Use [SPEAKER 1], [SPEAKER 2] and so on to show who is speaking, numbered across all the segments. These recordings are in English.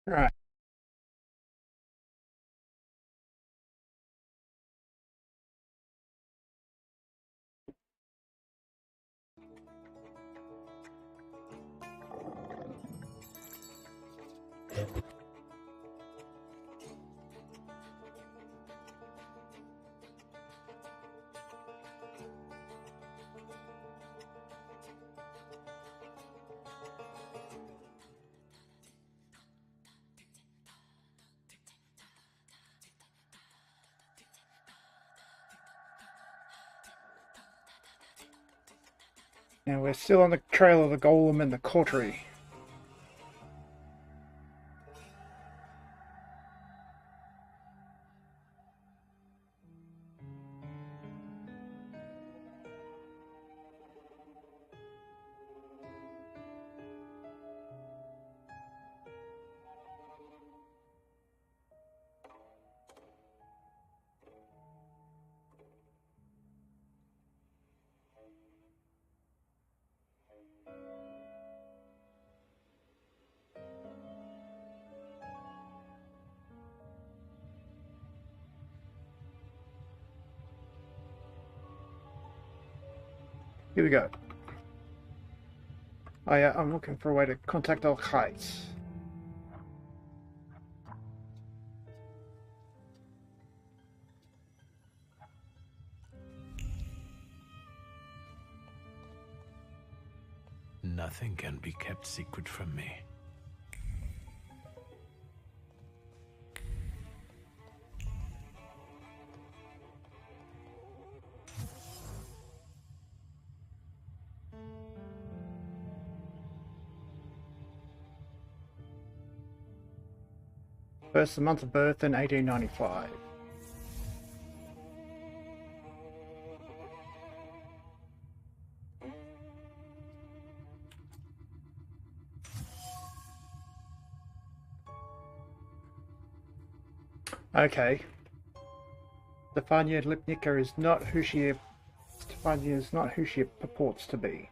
[SPEAKER 1] All right. Now we're still on the trail of the golem and the cautery. Here we go. Oh yeah, I'm looking for a way to contact Al Heights.
[SPEAKER 2] Nothing can be kept secret from me.
[SPEAKER 1] First, the month of birth in 1895. Okay. Stefania Lipnicka is not who she purports to be.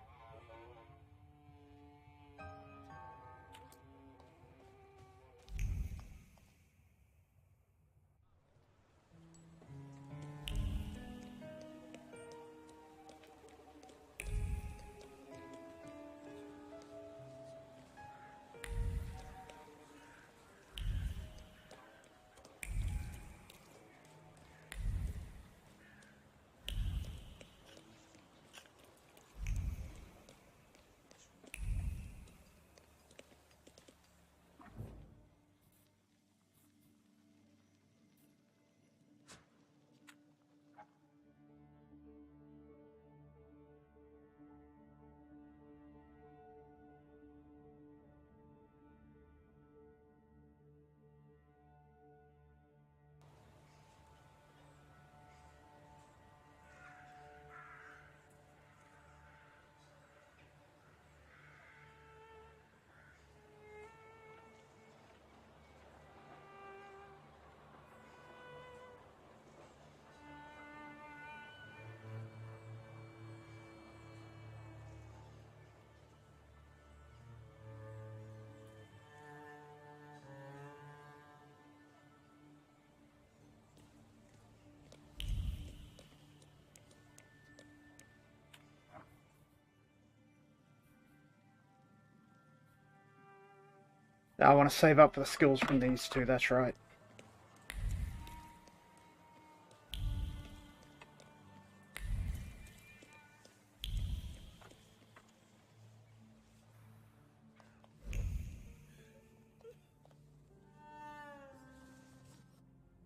[SPEAKER 1] I want to save up for the skills from these two, that's right.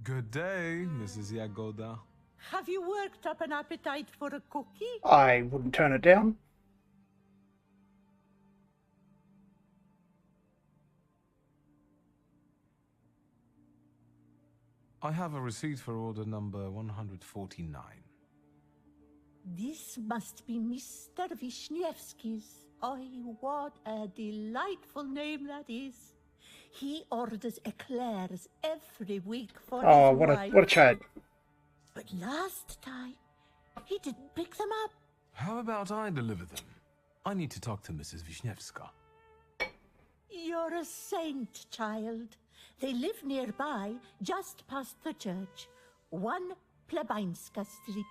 [SPEAKER 3] Good day, Mrs. Yagoda.
[SPEAKER 4] Have you worked up an appetite for a cookie?
[SPEAKER 1] I wouldn't turn it down.
[SPEAKER 3] I have a receipt for order number 149.
[SPEAKER 4] This must be Mr. Wisniewski's. Oh, what a delightful name that is. He orders eclairs every week for his wife.
[SPEAKER 1] What a chad.
[SPEAKER 4] But last time, he didn't pick them up.
[SPEAKER 3] How about I deliver them? I need to talk to Mrs. Wisniewska.
[SPEAKER 4] You're a saint, child. They live nearby, just past the church. 1 Plebańska Street.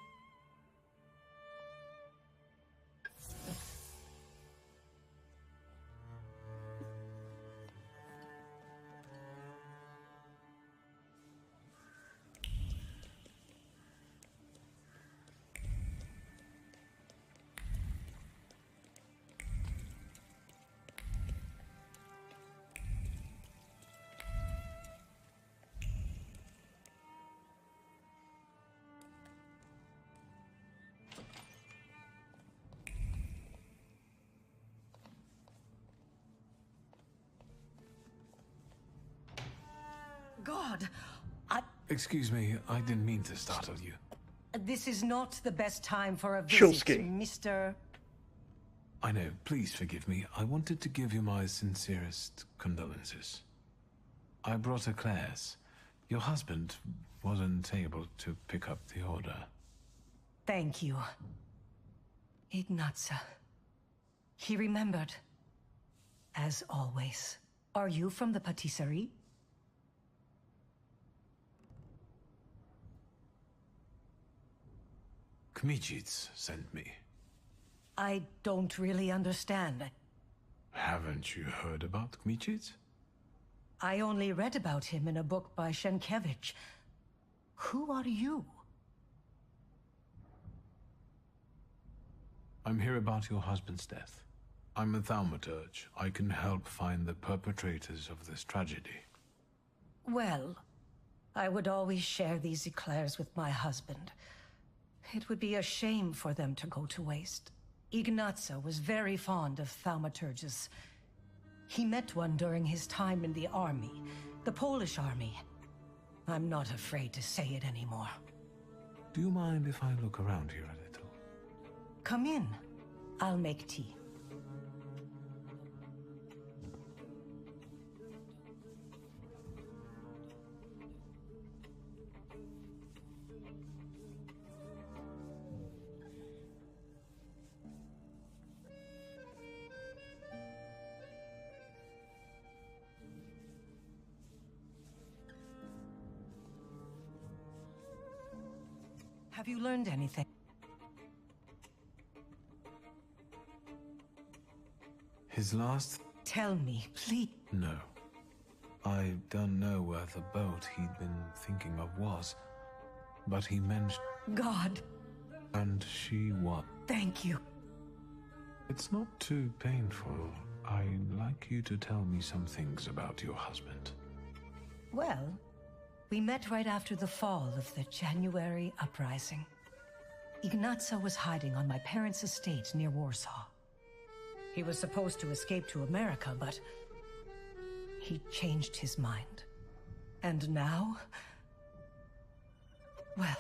[SPEAKER 5] God!
[SPEAKER 3] Excuse me, I didn't mean to startle you.
[SPEAKER 5] This is not the best time for a visit,
[SPEAKER 1] Shulsky.
[SPEAKER 5] Mr.
[SPEAKER 3] I know, please forgive me. I wanted to give you my sincerest condolences. I brought eclairs. Your husband wasn't able to pick up the order.
[SPEAKER 5] Thank you. Ignatza. He remembered. As always. Are you from the patisserie?
[SPEAKER 3] Kmicic sent me.
[SPEAKER 5] I don't really understand.
[SPEAKER 3] Haven't you heard about Kmicic?
[SPEAKER 5] I only read about him in a book by Sienkiewicz. Who are you?
[SPEAKER 3] I'm here about your husband's death. I'm a thaumaturge. I can help find the perpetrators of this tragedy.
[SPEAKER 5] Well, I would always share these eclairs with my husband. It would be a shame for them to go to waste. Ignatza was very fond of thaumaturges. He met one during his time in the army, the Polish army. I'm not afraid to say it anymore.
[SPEAKER 3] Do you mind if I look around here a little?
[SPEAKER 5] Come in. I'll make tea. Have you learned anything?
[SPEAKER 3] His last...
[SPEAKER 5] Tell me, please.
[SPEAKER 3] No. I don't know where the boat he'd been thinking of was, but he mentioned...
[SPEAKER 5] God,
[SPEAKER 3] And she what?
[SPEAKER 5] thank you.
[SPEAKER 3] It's not too painful. I'd like you to tell me some things about your husband.
[SPEAKER 5] Well, we met right after the fall of the January uprising. Ignatza was hiding on my parents' estate near Warsaw. He was supposed to escape to America, but he changed his mind. And now... well,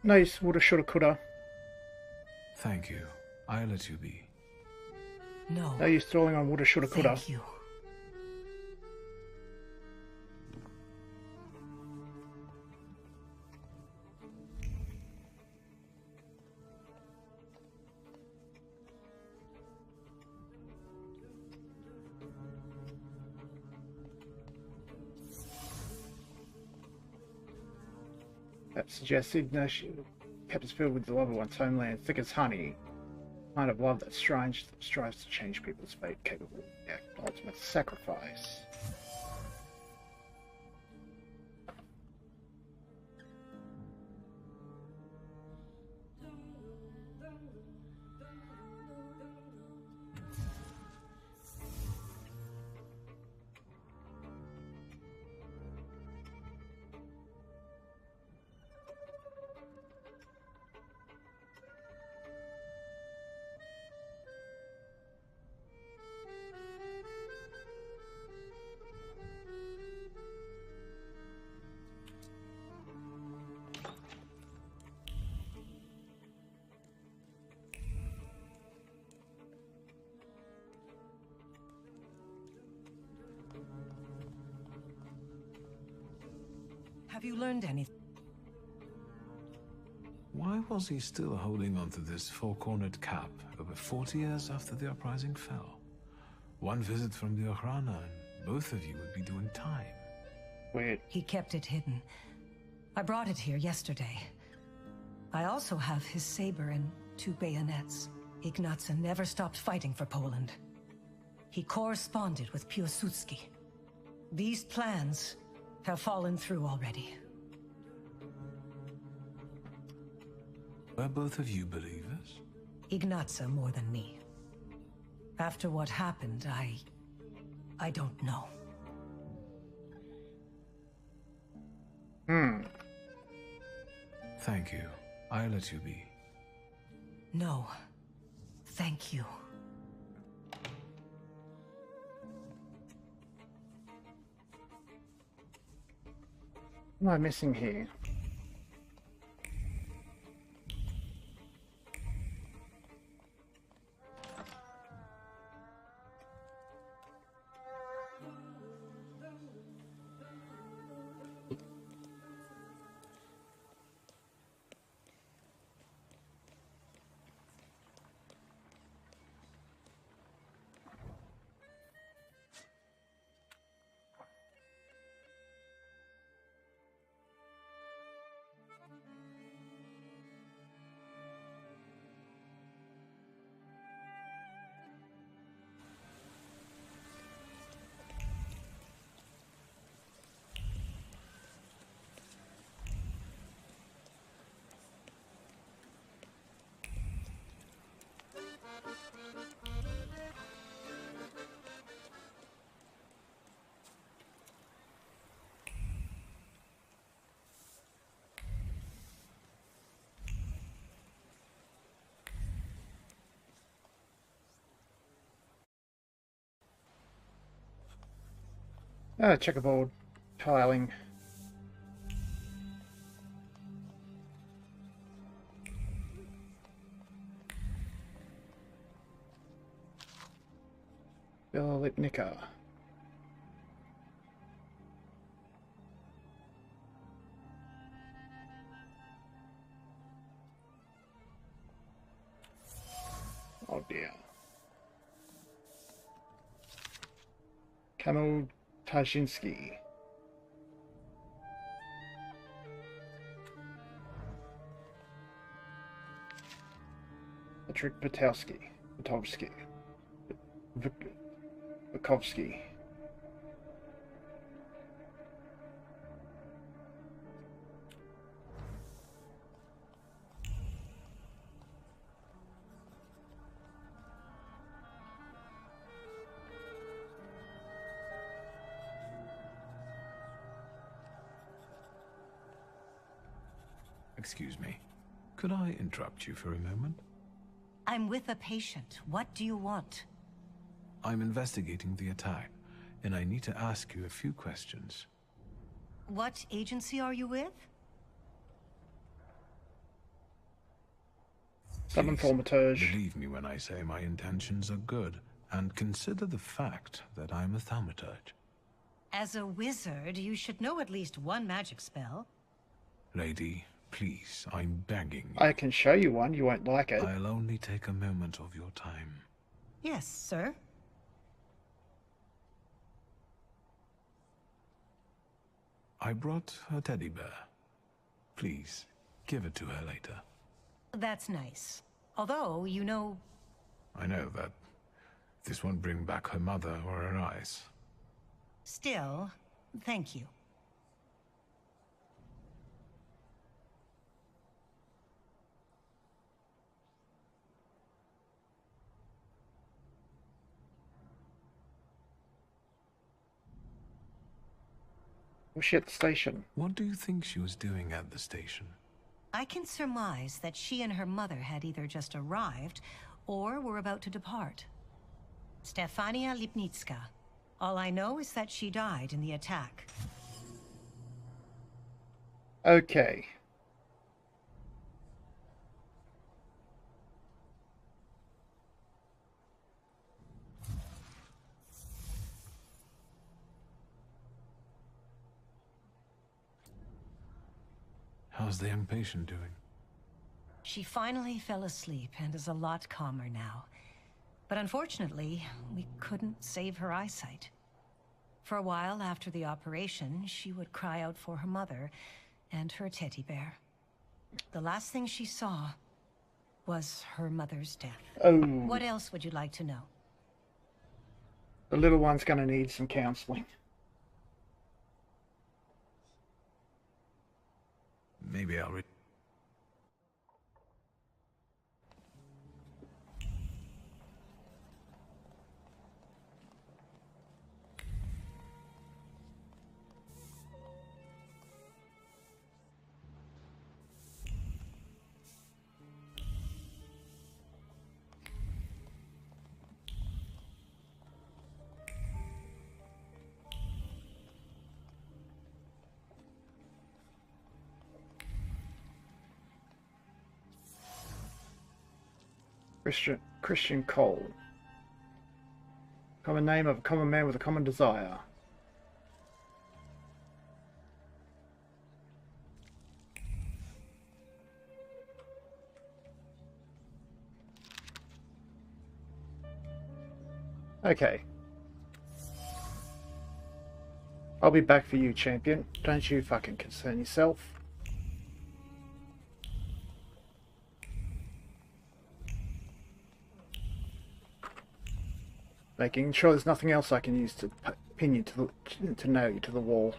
[SPEAKER 1] Nice, woulda, shoulda, coulda.
[SPEAKER 3] Thank you. I'll let you be.
[SPEAKER 5] no,
[SPEAKER 1] No use throwing on woulda, shoulda, coulda.
[SPEAKER 5] thank you.
[SPEAKER 1] That suggests Ignatia kept us filled with the love of one's homeland, thick as honey. Kind of love that strives to change people's fate, capable of the act of ultimate sacrifice.
[SPEAKER 5] Have you learned anything?
[SPEAKER 3] Why was he still holding on to this four-cornered cap over 40 years after the uprising fell? One visit from the Okhrana and both of you would be doing time.
[SPEAKER 1] Weird.
[SPEAKER 5] He kept it hidden. I brought it here yesterday. I also have his saber and 2 bayonets. Ignatza never stopped fighting for Poland. He corresponded with Piłsudski. These plans have fallen through already.
[SPEAKER 3] Were both of you believers?
[SPEAKER 5] Ignatza more than me. After what happened, I don't know.
[SPEAKER 3] Thank you. I'll let you be.
[SPEAKER 5] No. Thank you.
[SPEAKER 1] What am I missing here? Checkerboard tiling. Lipnica. Oh dear. Kamil Tajinski. Patrick Vikovsky.
[SPEAKER 3] Excuse me. Could I interrupt you for a moment?
[SPEAKER 5] I'm with a patient. What do you want?
[SPEAKER 3] I'm investigating the attack, and I need to ask you a few questions.
[SPEAKER 5] What agency are you with?
[SPEAKER 1] Summon
[SPEAKER 3] Please,
[SPEAKER 1] Thaumaturge.
[SPEAKER 3] believe me when I say my intentions are good, and consider the fact that I'm a Thaumaturge.
[SPEAKER 5] As a wizard, you should know at least one magic spell.
[SPEAKER 3] Lady, please, I'm begging you.
[SPEAKER 1] I can show you one, you won't like it.
[SPEAKER 3] I'll only take a moment of your time.
[SPEAKER 5] Yes, sir.
[SPEAKER 3] I brought a teddy bear. Please, give it to her later.
[SPEAKER 5] That's nice. Although, you know...
[SPEAKER 3] I know that this won't bring back her mother or her eyes.
[SPEAKER 5] Still, thank you.
[SPEAKER 1] Was she at the station?
[SPEAKER 3] What do you think she was doing at the station?
[SPEAKER 5] I can surmise that she and her mother had either just arrived or were about to depart. Stefania Lipnitska. All I know is that she died in the attack.
[SPEAKER 1] Okay.
[SPEAKER 3] How's the young patient doing?
[SPEAKER 5] She finally fell asleep and is a lot calmer now. But unfortunately, we couldn't save her eyesight. For a while after the operation, she would cry out for her mother and her teddy bear. The last thing she saw was her mother's death.
[SPEAKER 1] Oh,
[SPEAKER 5] What else would you like to know?
[SPEAKER 1] the little one's gonna need some counseling.
[SPEAKER 3] Maybe I'll read.
[SPEAKER 1] Christian Cole. Common name of a common man with a common desire. Okay. I'll be back for you, champion. Don't you fucking concern yourself. Making sure there's nothing else I can use to pin you to nail you to the wall.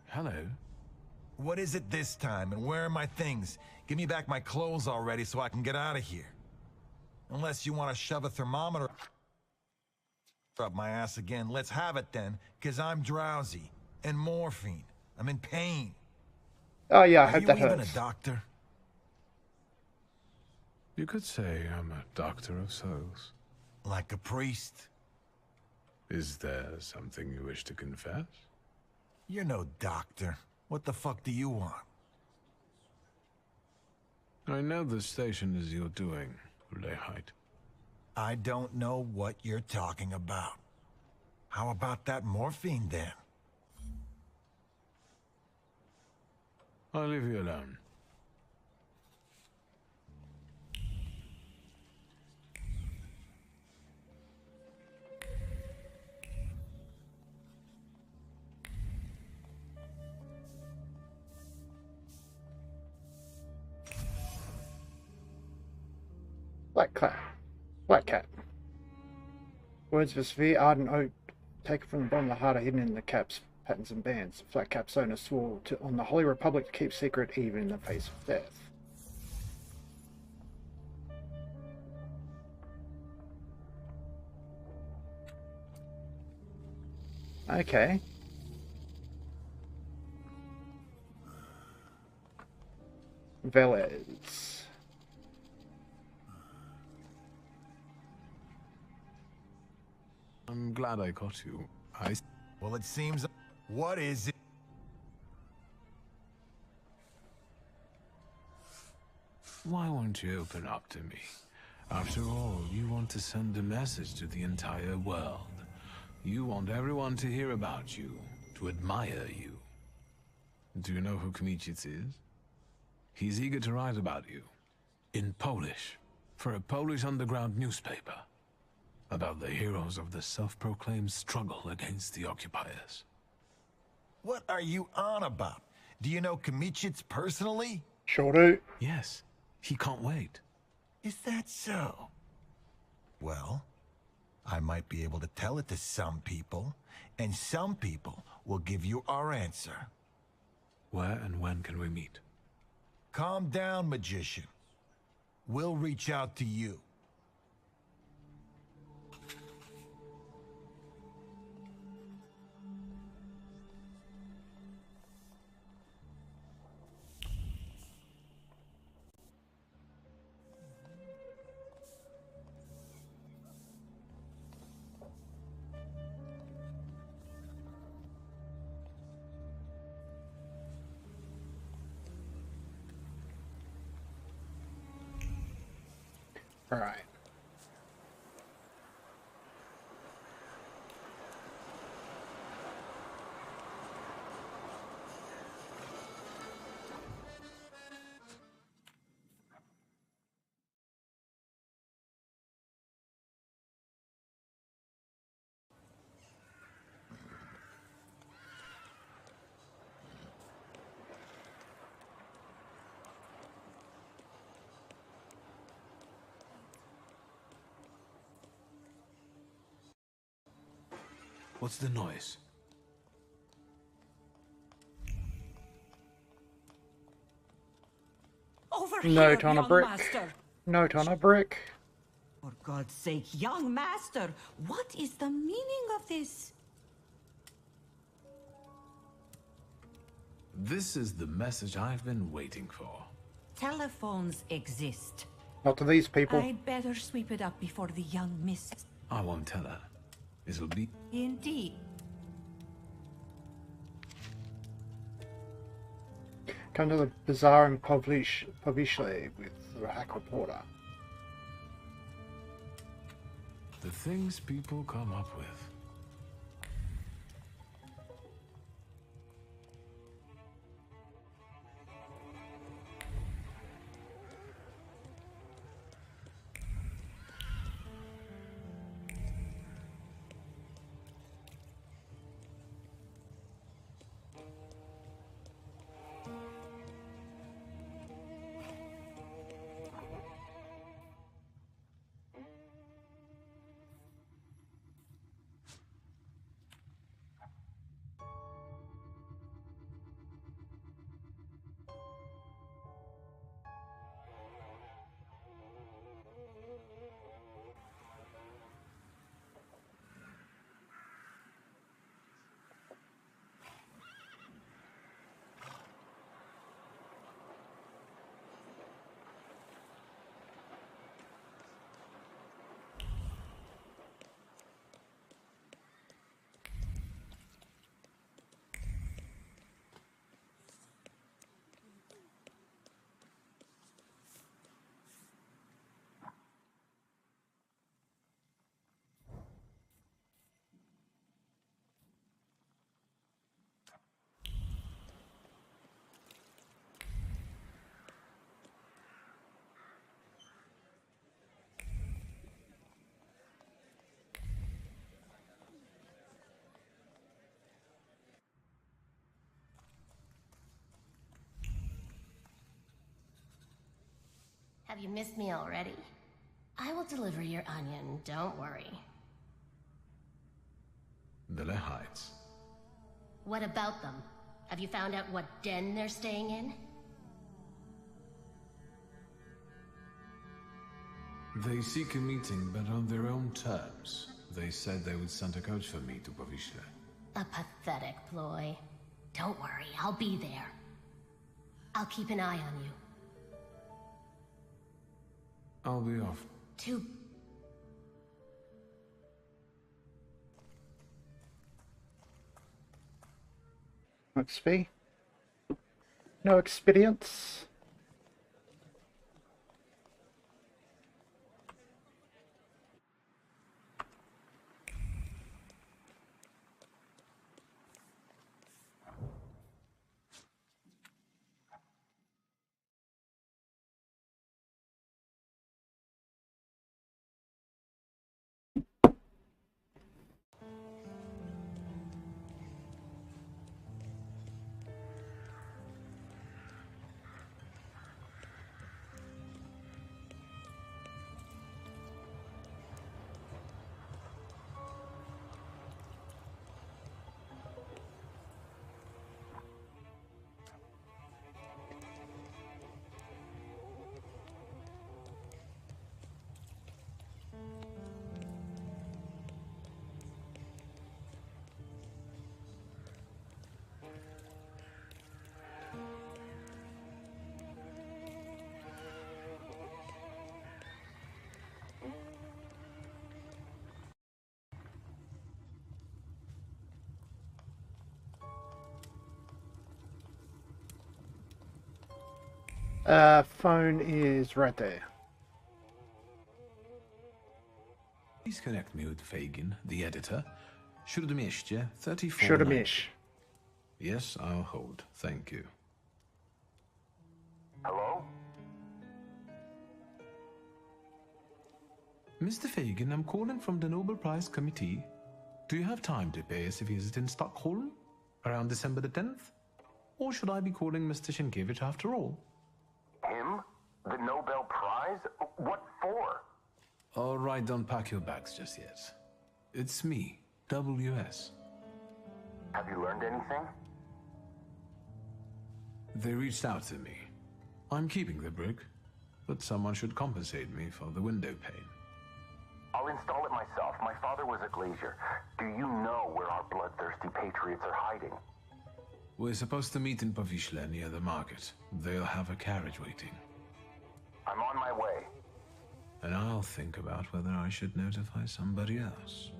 [SPEAKER 3] Hello?
[SPEAKER 6] What is it this time, and where are my things? Give me back my clothes already so I can get out of here. Unless you want to shove a thermometer up my ass again, let's have it then, because I'm drowsy. And morphine. I'm in pain.
[SPEAKER 1] Oh yeah, I
[SPEAKER 6] Are
[SPEAKER 1] hope
[SPEAKER 6] you
[SPEAKER 1] that
[SPEAKER 6] even
[SPEAKER 1] hurts.
[SPEAKER 6] a doctor?
[SPEAKER 3] You could say I'm a doctor of souls.
[SPEAKER 6] Like a priest?
[SPEAKER 3] Is there something you wish to confess?
[SPEAKER 6] You're no doctor. What the fuck do you want?
[SPEAKER 3] I know the station is your doing, Lehite.
[SPEAKER 6] I don't know what you're talking about. How about that morphine then?
[SPEAKER 3] I'll leave you alone.
[SPEAKER 1] Black cat. Words of a severe ardent oak taken from the bottom of the heart are hidden in the caps, patterns and bands. Flat Cap's owner swore on the Holy Republic to keep secret even in the face of death. Okay. Velez.
[SPEAKER 3] I'm glad I caught you.
[SPEAKER 6] Well, it seems... What is it?
[SPEAKER 3] Why won't you open up to me? After all, you want to send a message to the entire world. You want everyone to hear about you, to admire you. Do you know who Kmicic is? He's eager to write about you. In Polish. For a Polish underground newspaper. About the heroes of the self-proclaimed struggle against the occupiers.
[SPEAKER 6] What are you on about? Do you know Kmicic personally?
[SPEAKER 1] Sure do.
[SPEAKER 3] Yes, he can't wait.
[SPEAKER 6] Is that so? Well, I might be able to tell it to some people, and some people will give you our answer.
[SPEAKER 3] Where and when can we meet?
[SPEAKER 6] Calm down, magician. We'll reach out to you.
[SPEAKER 1] All right.
[SPEAKER 3] What's the noise?
[SPEAKER 4] Over
[SPEAKER 1] Note
[SPEAKER 4] here,
[SPEAKER 1] on a
[SPEAKER 4] young
[SPEAKER 1] brick.
[SPEAKER 4] master.
[SPEAKER 1] Note on a brick.
[SPEAKER 4] For God's sake, young master, what is the meaning of this?
[SPEAKER 3] This is the message I've been waiting for.
[SPEAKER 4] Telephones exist.
[SPEAKER 1] Not to these people.
[SPEAKER 4] I'd better sweep it up before the young miss.
[SPEAKER 3] I won't tell her. It'll be...
[SPEAKER 4] Indeed.
[SPEAKER 1] Come to the bazaar in Povishli with the hack reporter.
[SPEAKER 3] The things people come up with.
[SPEAKER 7] Have you missed me already? I will deliver your onion, don't worry.
[SPEAKER 3] The Lehites.
[SPEAKER 7] What about them? Have you found out what den they're staying in?
[SPEAKER 3] They seek a meeting, but on their own terms. They said they would send a coach for me to Povishla.
[SPEAKER 7] A pathetic ploy. Don't worry, I'll be there. I'll keep an eye on you.
[SPEAKER 3] I'll be off.
[SPEAKER 1] No XP. No experience. Phone is right there.
[SPEAKER 3] Please connect me with Fagin, the editor. Śródmieście, 34.
[SPEAKER 1] Śródmieście.
[SPEAKER 3] Yes, I'll hold. Thank you.
[SPEAKER 8] Hello?
[SPEAKER 3] Mr. Fagin, I'm calling from the Nobel Prize Committee. Do you have time to pay us a visit in Stockholm around December the 10th? Or should I be calling Mr. Sienkiewicz after all?
[SPEAKER 8] Him? The Nobel Prize? What for?
[SPEAKER 3] All right, don't pack your bags just yet. It's me, WS.
[SPEAKER 8] Have you learned anything?
[SPEAKER 3] They reached out to me. I'm keeping the brick, but someone should compensate me for the window pane.
[SPEAKER 8] I'll install it myself. My father was a glazier. Do you know where our bloodthirsty patriots are hiding?
[SPEAKER 3] We're supposed to meet in Povishla near the market. They'll have a carriage waiting.
[SPEAKER 8] I'm on my way.
[SPEAKER 3] And I'll think about whether I should notify somebody else.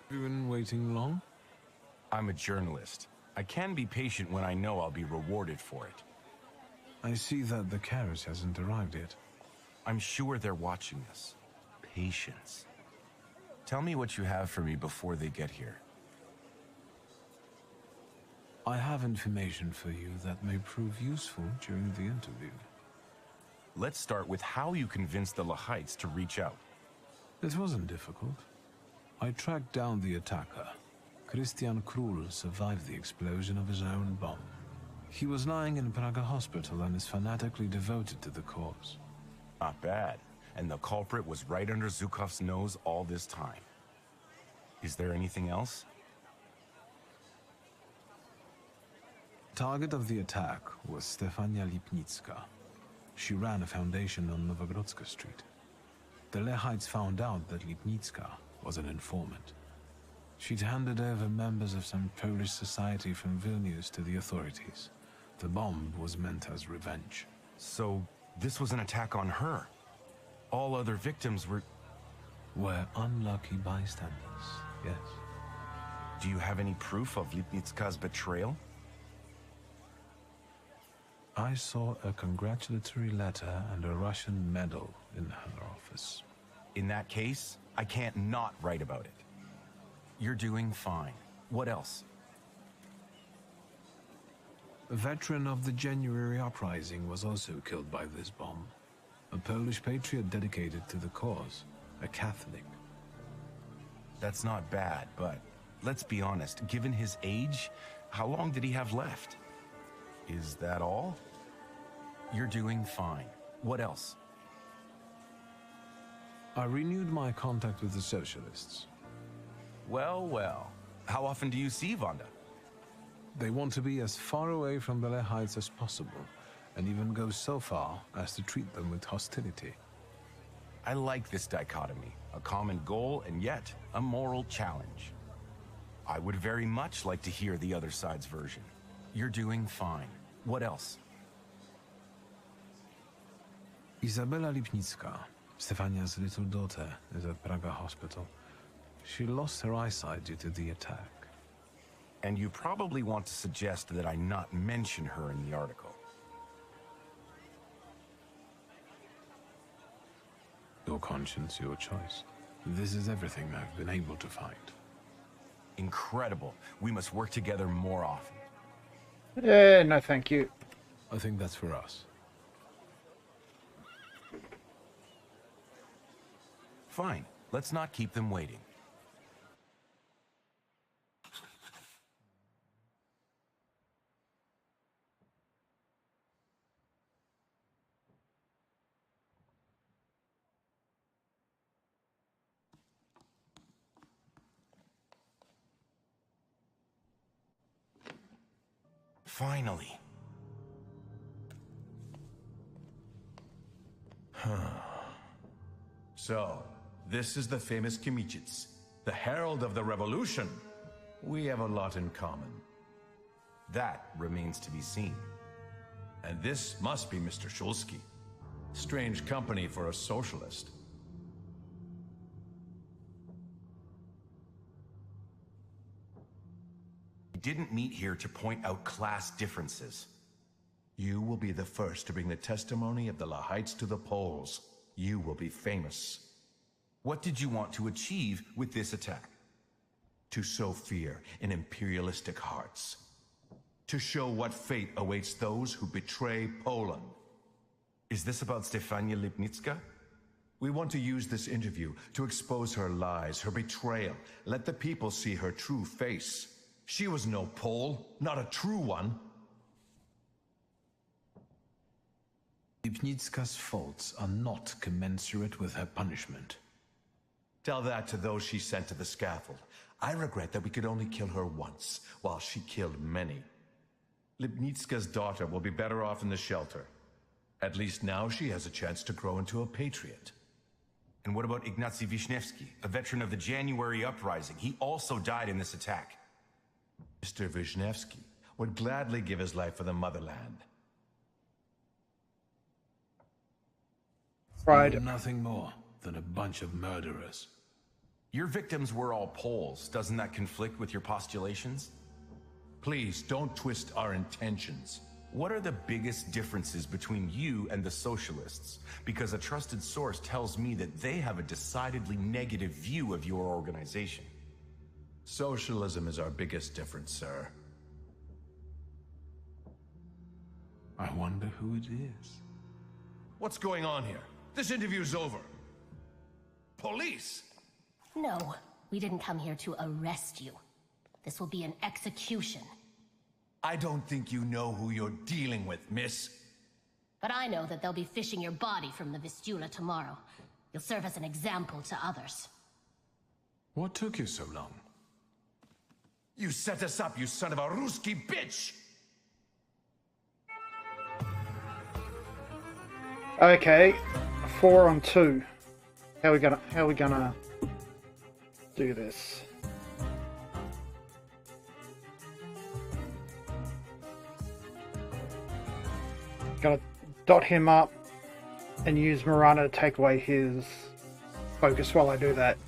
[SPEAKER 3] Have you been waiting long?
[SPEAKER 9] I'm a journalist. I can be patient when I know I'll be rewarded for it.
[SPEAKER 3] I see that the carriage hasn't arrived yet.
[SPEAKER 9] I'm sure they're watching us. Patience. Tell me what you have for me before they get here.
[SPEAKER 3] I have information for you that may prove useful during the interview.
[SPEAKER 9] Let's start with how you convinced the Lahites to reach out.
[SPEAKER 3] It wasn't difficult. I tracked down the attacker. Christian Krull survived the explosion of his own bomb. He was lying in Praga hospital and is fanatically devoted to the cause.
[SPEAKER 9] Not bad. And the culprit was right under Zhukov's nose all this time. Is there anything else?
[SPEAKER 3] Target of the attack was Stefania Lipnicka. She ran a foundation on Novogrodzka Street. The Lehites found out that Lipnicka was an informant. She'd handed over members of some Polish society from Vilnius to the authorities. The bomb was meant as revenge.
[SPEAKER 9] So, this was an attack on her? All other victims were
[SPEAKER 3] unlucky bystanders, yes.
[SPEAKER 9] Do you have any proof of Lipnicka's betrayal?
[SPEAKER 3] I saw a congratulatory letter and a Russian medal in her office.
[SPEAKER 9] In that case, I can't not write about it. You're doing fine. What else?
[SPEAKER 3] A veteran of the January uprising was also killed by this bomb. A Polish patriot dedicated to the cause, a Catholic.
[SPEAKER 9] That's not bad, but let's be honest, given his age, how long did he have left? Is that all? You're doing fine. What else?
[SPEAKER 3] I renewed my contact with the socialists.
[SPEAKER 9] Well, well. How often do you see Wanda?
[SPEAKER 3] They want to be as far away from the Lehites as possible, and even go so far as to treat them with hostility.
[SPEAKER 9] I like this dichotomy. A common goal and yet a moral challenge. I would very much like to hear the other side's version. You're doing fine. What else?
[SPEAKER 3] Izabela Lipnicka, Stefania's little daughter, is at Praga hospital. She lost her eyesight due to the attack.
[SPEAKER 9] And you probably want to suggest that I not mention her in the article.
[SPEAKER 3] Your conscience, your choice. This is everything I've been able to find.
[SPEAKER 9] Incredible. We must work together more often.
[SPEAKER 1] No thank you.
[SPEAKER 3] I think that's for us.
[SPEAKER 9] Fine. Let's not keep them waiting. Finally.
[SPEAKER 10] So, this is the famous Kimijits, the herald of the revolution. We have a lot in common.
[SPEAKER 9] That remains to be seen.
[SPEAKER 10] And this must be Mr. Shulsky. Strange company for a socialist.
[SPEAKER 9] We didn't meet here to point out class differences.
[SPEAKER 10] You will be the first to bring the testimony of the Lahites to the polls. You will be famous.
[SPEAKER 9] What did you want to achieve with this attack?
[SPEAKER 10] To sow fear in imperialistic hearts. To show what fate awaits those who betray Poland.
[SPEAKER 9] Is this about Stefania Lipnicka?
[SPEAKER 10] We want to use this interview to expose her lies, her betrayal. Let the people see her true face. She was no Pole, not a true one.
[SPEAKER 3] Lipnicka's faults are not commensurate with her punishment.
[SPEAKER 10] Tell that to those she sent to the scaffold. I regret that we could only kill her once, while she killed many. Lipnicka's daughter will be better off in the shelter. At least now she has a chance to grow into a patriot.
[SPEAKER 9] And what about Ignacy Wisniewski, a veteran of the January uprising? He also died in this attack.
[SPEAKER 10] Mr. Wisniewski would gladly give his life for the motherland.
[SPEAKER 3] We're nothing more than a bunch of murderers.
[SPEAKER 9] Your victims were all Poles. Doesn't that conflict with your postulations?
[SPEAKER 10] Please, don't twist our intentions.
[SPEAKER 9] What are the biggest differences between you and the socialists? Because a trusted source tells me that they have a decidedly negative view of your organization.
[SPEAKER 10] Socialism is our biggest difference, sir.
[SPEAKER 3] I wonder who it is.
[SPEAKER 10] What's going on here? This interview's over. Police!
[SPEAKER 7] No, we didn't come here to arrest you. This will be an execution.
[SPEAKER 10] I don't think you know who you're dealing with, miss.
[SPEAKER 7] But I know that they'll be fishing your body from the Vistula tomorrow. You'll serve as an example to others.
[SPEAKER 3] What took you so long?
[SPEAKER 10] You set us up, you son of a Ruski bitch!
[SPEAKER 1] Okay, 4 on 2. How we gonna do this? Gotta dot him up and use Miranda to take away his focus while I do that.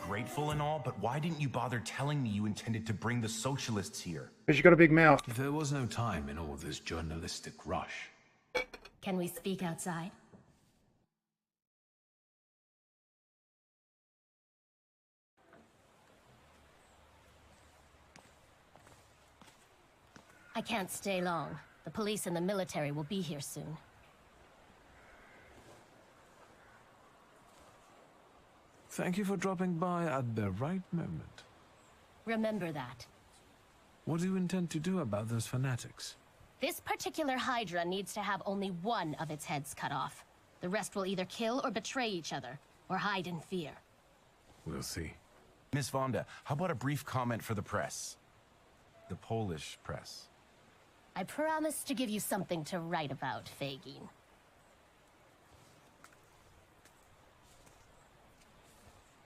[SPEAKER 9] Grateful and all, but why didn't you bother telling me you intended to bring the socialists here?
[SPEAKER 1] Because you got a big mouth.
[SPEAKER 3] There was no time in all this journalistic rush.
[SPEAKER 7] Can we speak outside? I can't stay long. The police and the military will be here soon.
[SPEAKER 3] Thank you for dropping by at the right moment.
[SPEAKER 7] Remember that.
[SPEAKER 3] What do you intend to do about those fanatics?
[SPEAKER 7] This particular Hydra needs to have only one of its heads cut off. The rest will either kill or betray each other, or hide in fear.
[SPEAKER 3] We'll see.
[SPEAKER 9] Miss Vonda, how about a brief comment for the press? The Polish press.
[SPEAKER 7] I promise to give you something to write about, Fagin.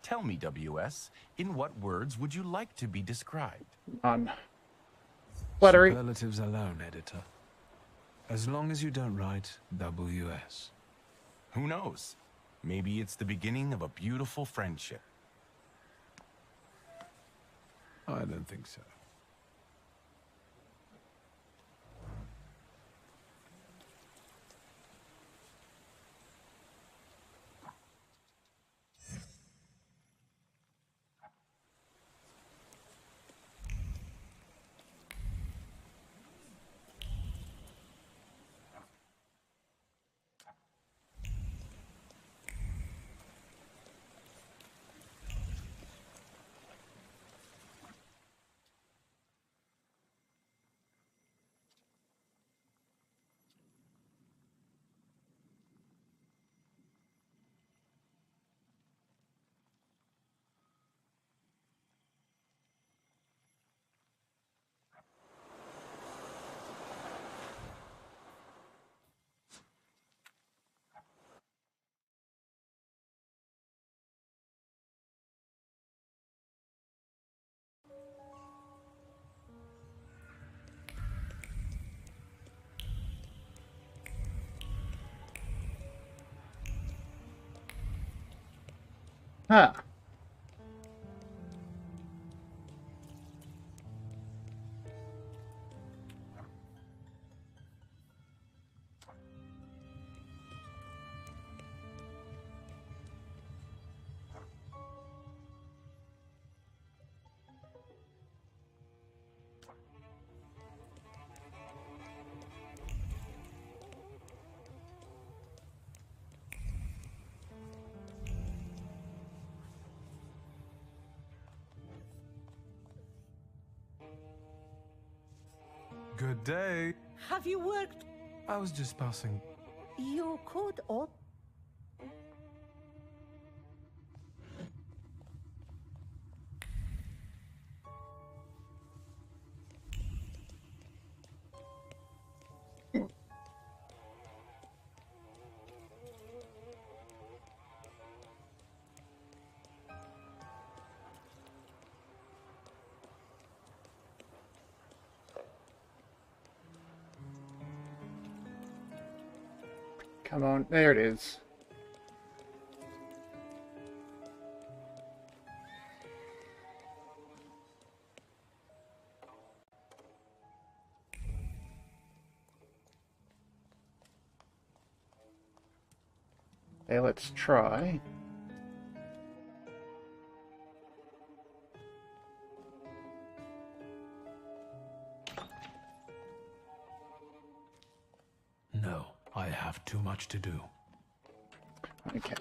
[SPEAKER 9] Tell me, WS, in what words would you like to be described?
[SPEAKER 1] Flattery.
[SPEAKER 3] Superlatives alone, editor. As long as you don't write WS.
[SPEAKER 9] Who knows? Maybe it's the beginning of a beautiful friendship.
[SPEAKER 3] I don't think so.
[SPEAKER 1] Huh.
[SPEAKER 3] Good day.
[SPEAKER 4] Have you worked?
[SPEAKER 3] I was just passing.
[SPEAKER 4] You could or
[SPEAKER 1] Come on, there it is. Okay, let's try.
[SPEAKER 2] No, I have too much to do.
[SPEAKER 1] Okay.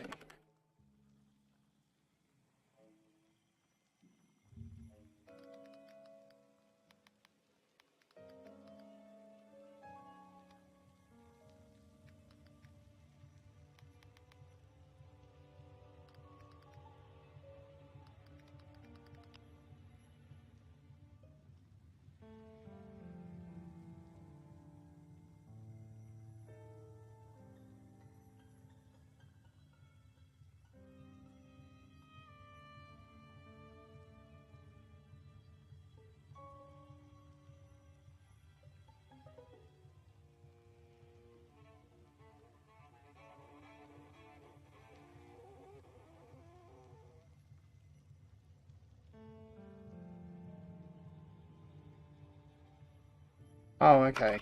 [SPEAKER 1] Oh, okay.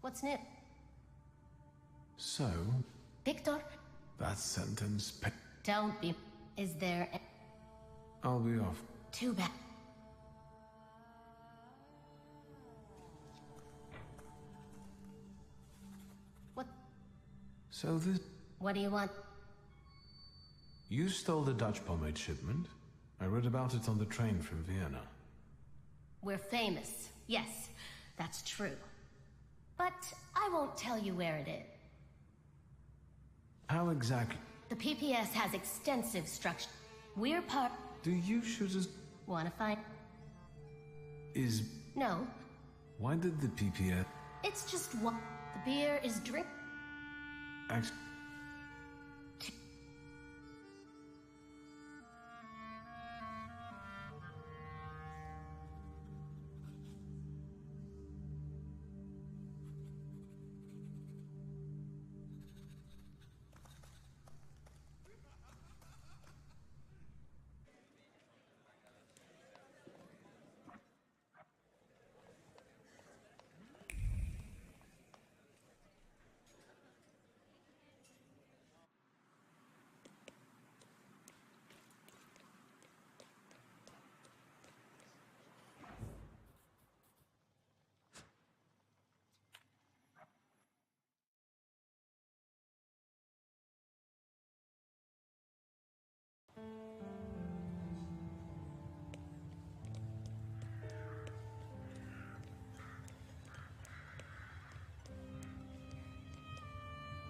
[SPEAKER 7] What's new?
[SPEAKER 3] So,
[SPEAKER 7] Victor?
[SPEAKER 3] that sentence.
[SPEAKER 7] Don't be. Is there
[SPEAKER 3] I'll be off.
[SPEAKER 7] too bad? What?
[SPEAKER 3] So this.
[SPEAKER 7] What do you want?
[SPEAKER 3] You stole the Dutch pomade shipment? I read about it on the train from Vienna.
[SPEAKER 7] We're famous. Yes, that's true. But I won't tell you where it is.
[SPEAKER 3] How exactly?
[SPEAKER 7] The PPS has extensive structure. We're part...
[SPEAKER 3] Do you shooters...
[SPEAKER 7] Wanna find...
[SPEAKER 3] Is...
[SPEAKER 7] No.
[SPEAKER 3] Why did the PPS...
[SPEAKER 7] It's just one... The beer is drink...
[SPEAKER 3] Actually...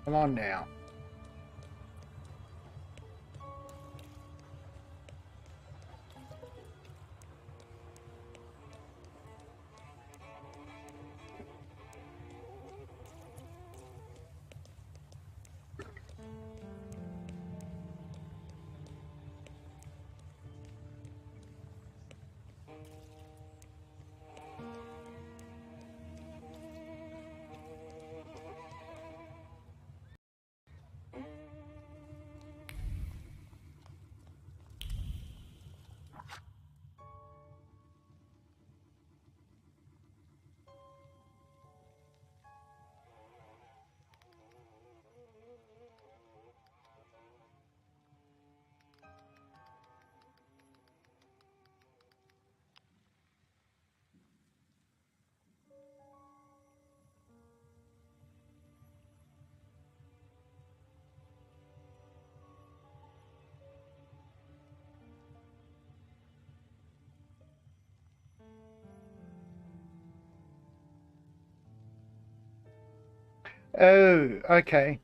[SPEAKER 1] Come on now. Oh, okay.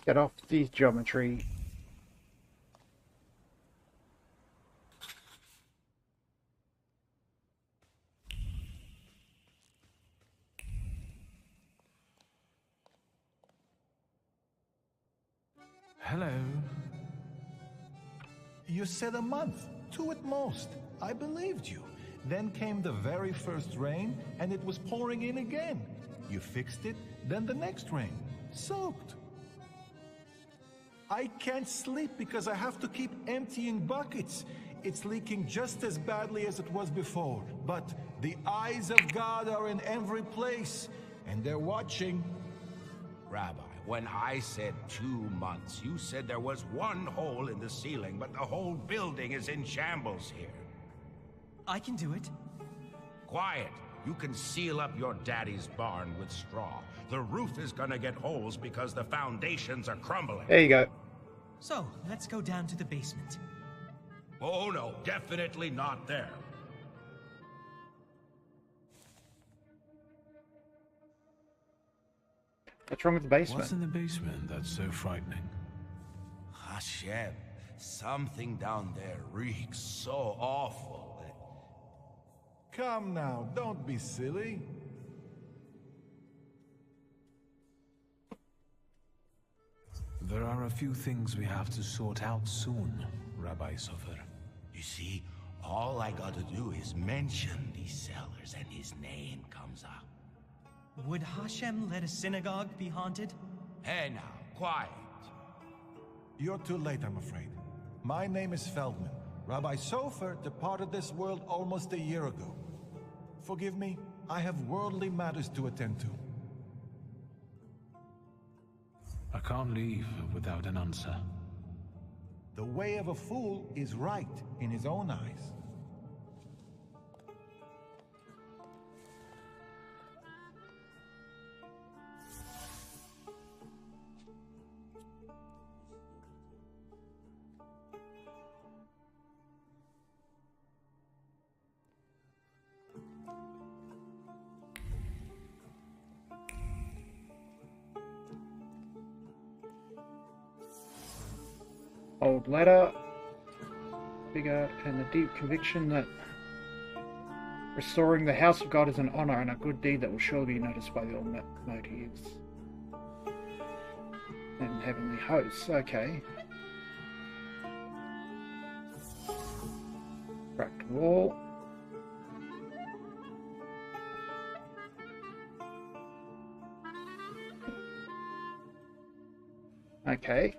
[SPEAKER 1] Get off the geometry.
[SPEAKER 3] Hello.
[SPEAKER 6] You said a month, 2 at most. I believed you. Then came the very first rain, and it was pouring in again. You fixed it, then the next rain. Soaked. I can't sleep because I have to keep emptying buckets. It's leaking just as badly as it was before. But the eyes of God are in every place, and they're watching.
[SPEAKER 11] Rabbi, when I said 2 months, you said there was one hole in the ceiling, but the whole building is in shambles here.
[SPEAKER 12] I can do it.
[SPEAKER 11] Quiet. You can seal up your daddy's barn with straw. The roof is gonna get holes because the foundations are crumbling.
[SPEAKER 1] There you go.
[SPEAKER 12] So, let's go down to the basement.
[SPEAKER 11] Oh no, definitely not there.
[SPEAKER 1] What's wrong with the basement?
[SPEAKER 3] What's in the basement that's so frightening?
[SPEAKER 11] Hashem, something down there reeks so awful.
[SPEAKER 6] Come now, don't be silly.
[SPEAKER 3] There are a few things we have to sort out soon, Rabbi Sofer.
[SPEAKER 11] You see, all I gotta do is mention these cellars and his name comes up.
[SPEAKER 12] Would Hashem let a synagogue be haunted?
[SPEAKER 11] Hey now, quiet.
[SPEAKER 6] You're too late, I'm afraid. My name is Feldman. Rabbi Sofer departed this world almost a year ago. Forgive me, I have worldly matters to attend to.
[SPEAKER 3] I can't leave without an answer.
[SPEAKER 6] The way of a fool is right in his own eyes.
[SPEAKER 1] Old letter, figure, and the deep conviction that restoring the house of God is an honor and a good deed that will surely be noticed by the Almighty and heavenly hosts. Okay. Cracked wall. Okay.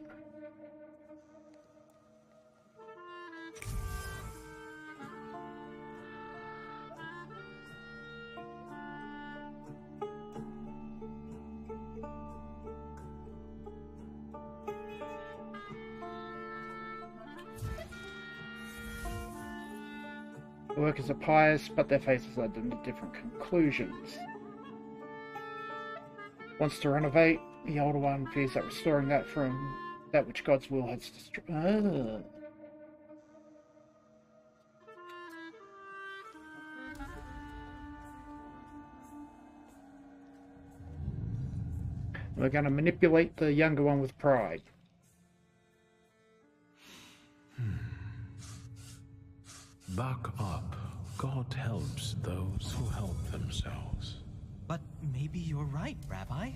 [SPEAKER 1] The workers are pious, but their faces led them to different conclusions. Wants to renovate. The older one fears that restoring that from that which God's will has destroyed. We're going to manipulate the younger one with pride.
[SPEAKER 3] Back up. God helps those who help themselves.
[SPEAKER 12] But maybe you're right, Rabbi.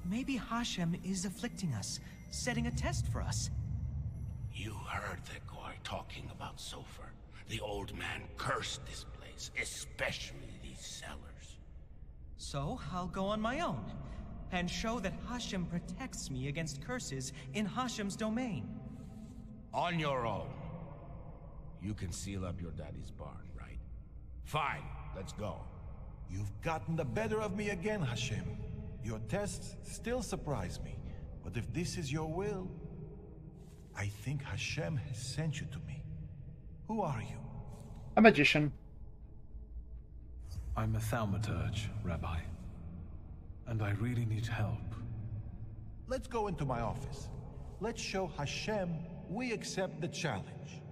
[SPEAKER 12] Maybe Hashem is afflicting us, setting a test for us.
[SPEAKER 11] You heard the guy talking about Sofer. The old man cursed this place, especially these cellars.
[SPEAKER 12] So I'll go on my own, and show that Hashem protects me against curses in Hashem's domain.
[SPEAKER 11] On your own. You can seal up your daddy's barn, right? Fine, let's go.
[SPEAKER 6] You've gotten the better of me again, Hashem. Your tests still surprise me, but if this is your will, I think Hashem has sent you to me. Who are you?
[SPEAKER 1] A magician.
[SPEAKER 3] I'm a Thaumaturge, Rabbi. And I really need help.
[SPEAKER 6] Let's go into my office. Let's show Hashem we accept the challenge.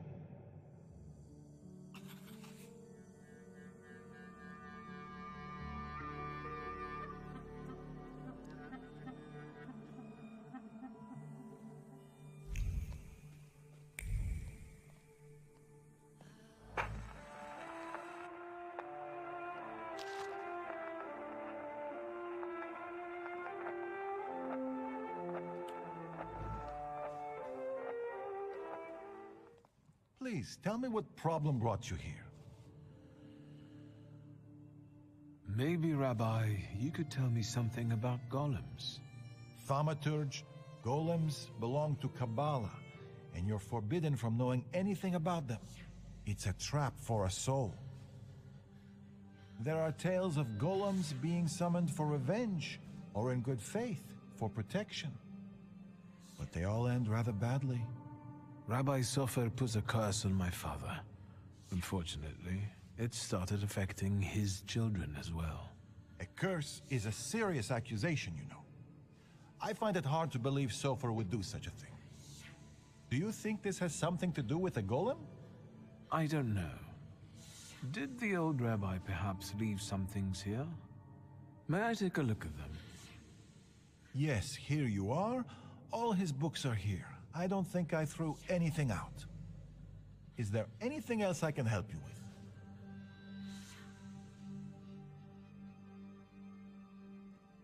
[SPEAKER 6] Please, tell me what problem brought you here.
[SPEAKER 3] Maybe, Rabbi, you could tell me something about golems.
[SPEAKER 6] Thaumaturge, golems belong to Kabbalah, and you're forbidden from knowing anything about them. It's a trap for a soul. There are tales of golems being summoned for revenge, or in good faith, for protection. But they all end rather badly.
[SPEAKER 3] Rabbi Sofer put a curse on my father. Unfortunately, it started affecting his children as well.
[SPEAKER 6] A curse is a serious accusation, you know. I find it hard to believe Sofer would do such a thing. Do you think this has something to do with a golem?
[SPEAKER 3] I don't know. Did the old rabbi perhaps leave some things here? May I take a look at them?
[SPEAKER 6] Yes, here you are. All his books are here. I don't think I threw anything out. Is there anything else I can help you with?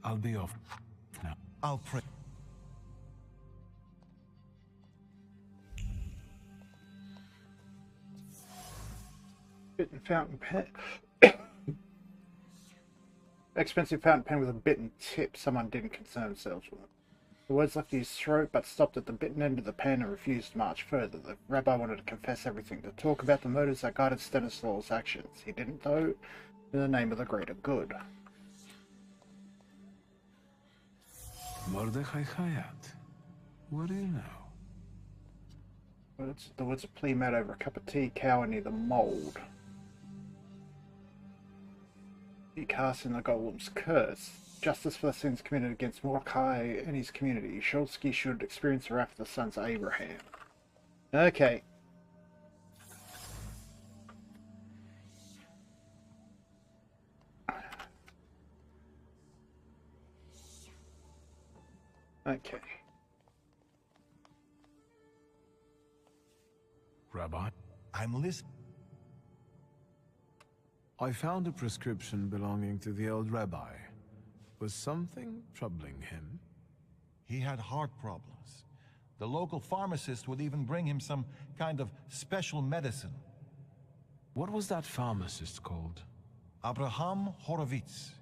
[SPEAKER 3] I'll be off now.
[SPEAKER 6] I'll pray.
[SPEAKER 1] Bitten fountain pen. Expensive fountain pen with a bitten tip. Someone didn't concern themselves with it. The words left his throat, but stopped at the bitten end of the pen and refused to march further. The rabbi wanted to confess everything, to talk about the motives that guided Stanislav's actions. He didn't, though, in the name of the greater good.
[SPEAKER 3] Mordechai Hayat. What do you know?
[SPEAKER 1] The words of plea made over a cup of tea, cower near the mould. He cast in the golem's curse. Justice for the sins committed against Mordecai and his community. Shulsky should experience the wrath of the sons of Abraham. Okay. Okay.
[SPEAKER 3] Rabbi?
[SPEAKER 6] I'm listening.
[SPEAKER 3] I found a prescription belonging to the old rabbi. Was something troubling him?
[SPEAKER 6] He had heart problems. The local pharmacist would even bring him some kind of special medicine.
[SPEAKER 3] What was that pharmacist called?
[SPEAKER 6] Abraham Horovitz.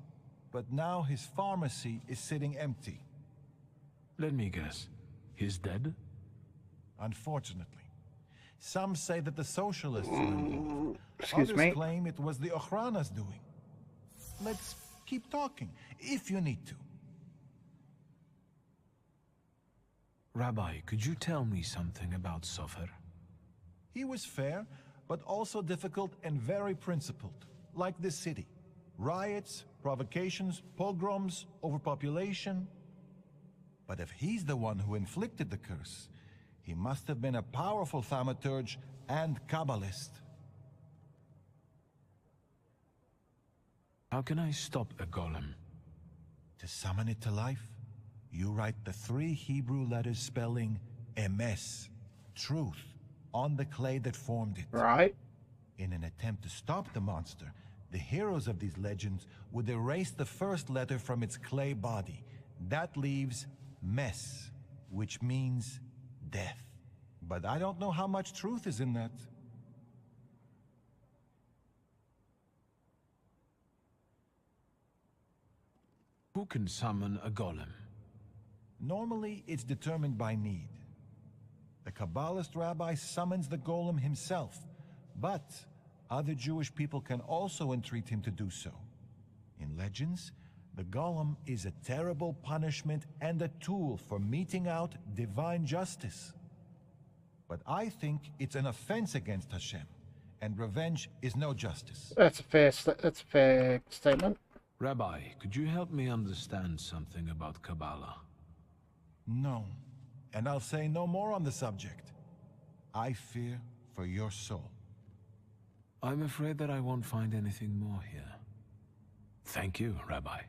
[SPEAKER 6] But now his pharmacy is sitting empty.
[SPEAKER 3] Let me guess. He's dead?
[SPEAKER 6] Unfortunately. Some say that the socialists are involved.
[SPEAKER 1] Excuse
[SPEAKER 6] Others
[SPEAKER 1] me.
[SPEAKER 6] claim it was the Ochrana's doing. Let's keep talking, if you need to.
[SPEAKER 3] Rabbi, could you tell me something about Sofer?
[SPEAKER 6] He was fair, but also difficult and very principled, like this city. Riots, provocations, pogroms, overpopulation. But if he's the one who inflicted the curse, he must have been a powerful thaumaturge and Kabbalist.
[SPEAKER 3] How can I stop a golem?
[SPEAKER 6] To summon it to life, you write the 3 Hebrew letters spelling Emes, truth, on the clay that formed it.
[SPEAKER 1] Right.
[SPEAKER 6] In an attempt to stop the monster, the heroes of these legends would erase the first letter from its clay body. That leaves Mes, which means death. But I don't know how much truth is in that.
[SPEAKER 3] Who can summon a golem?
[SPEAKER 6] Normally, it's determined by need. The Kabbalist rabbi summons the golem himself, but other Jewish people can also entreat him to do so. In legends, the golem is a terrible punishment and a tool for meting out divine justice. But I think it's an offense against Hashem, and revenge is no justice.
[SPEAKER 1] That's a fair statement.
[SPEAKER 3] Rabbi, could you help me understand something about Kabbalah?
[SPEAKER 6] No, and I'll say no more on the subject. I fear for your soul.
[SPEAKER 3] I'm afraid that I won't find anything more here. Thank you, Rabbi.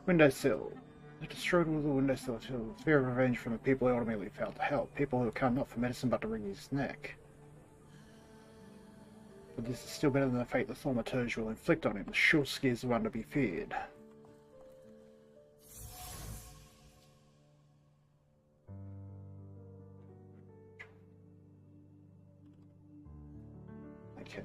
[SPEAKER 1] Windowsill. They destroyed all the windowsill to fear of revenge from the people he ultimately failed to help. People who come not for medicine but to wring his neck. But this is still better than the fate the Thaumaturge will inflict on him. The Shulski is the one to be feared. Okay.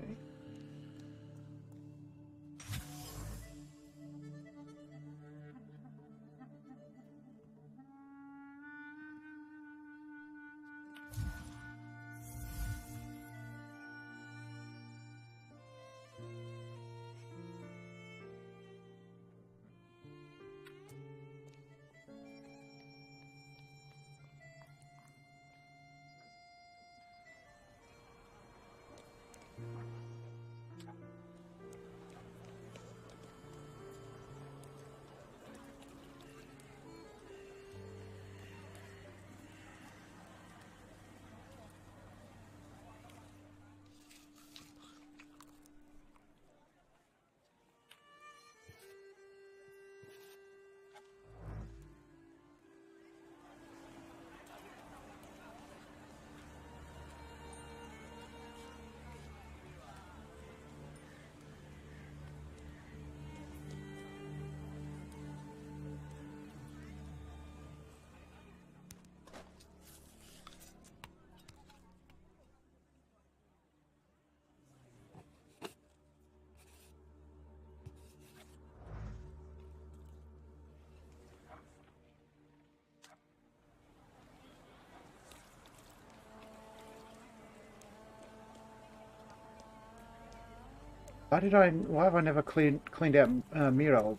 [SPEAKER 1] Why have I never cleaned out Mirov?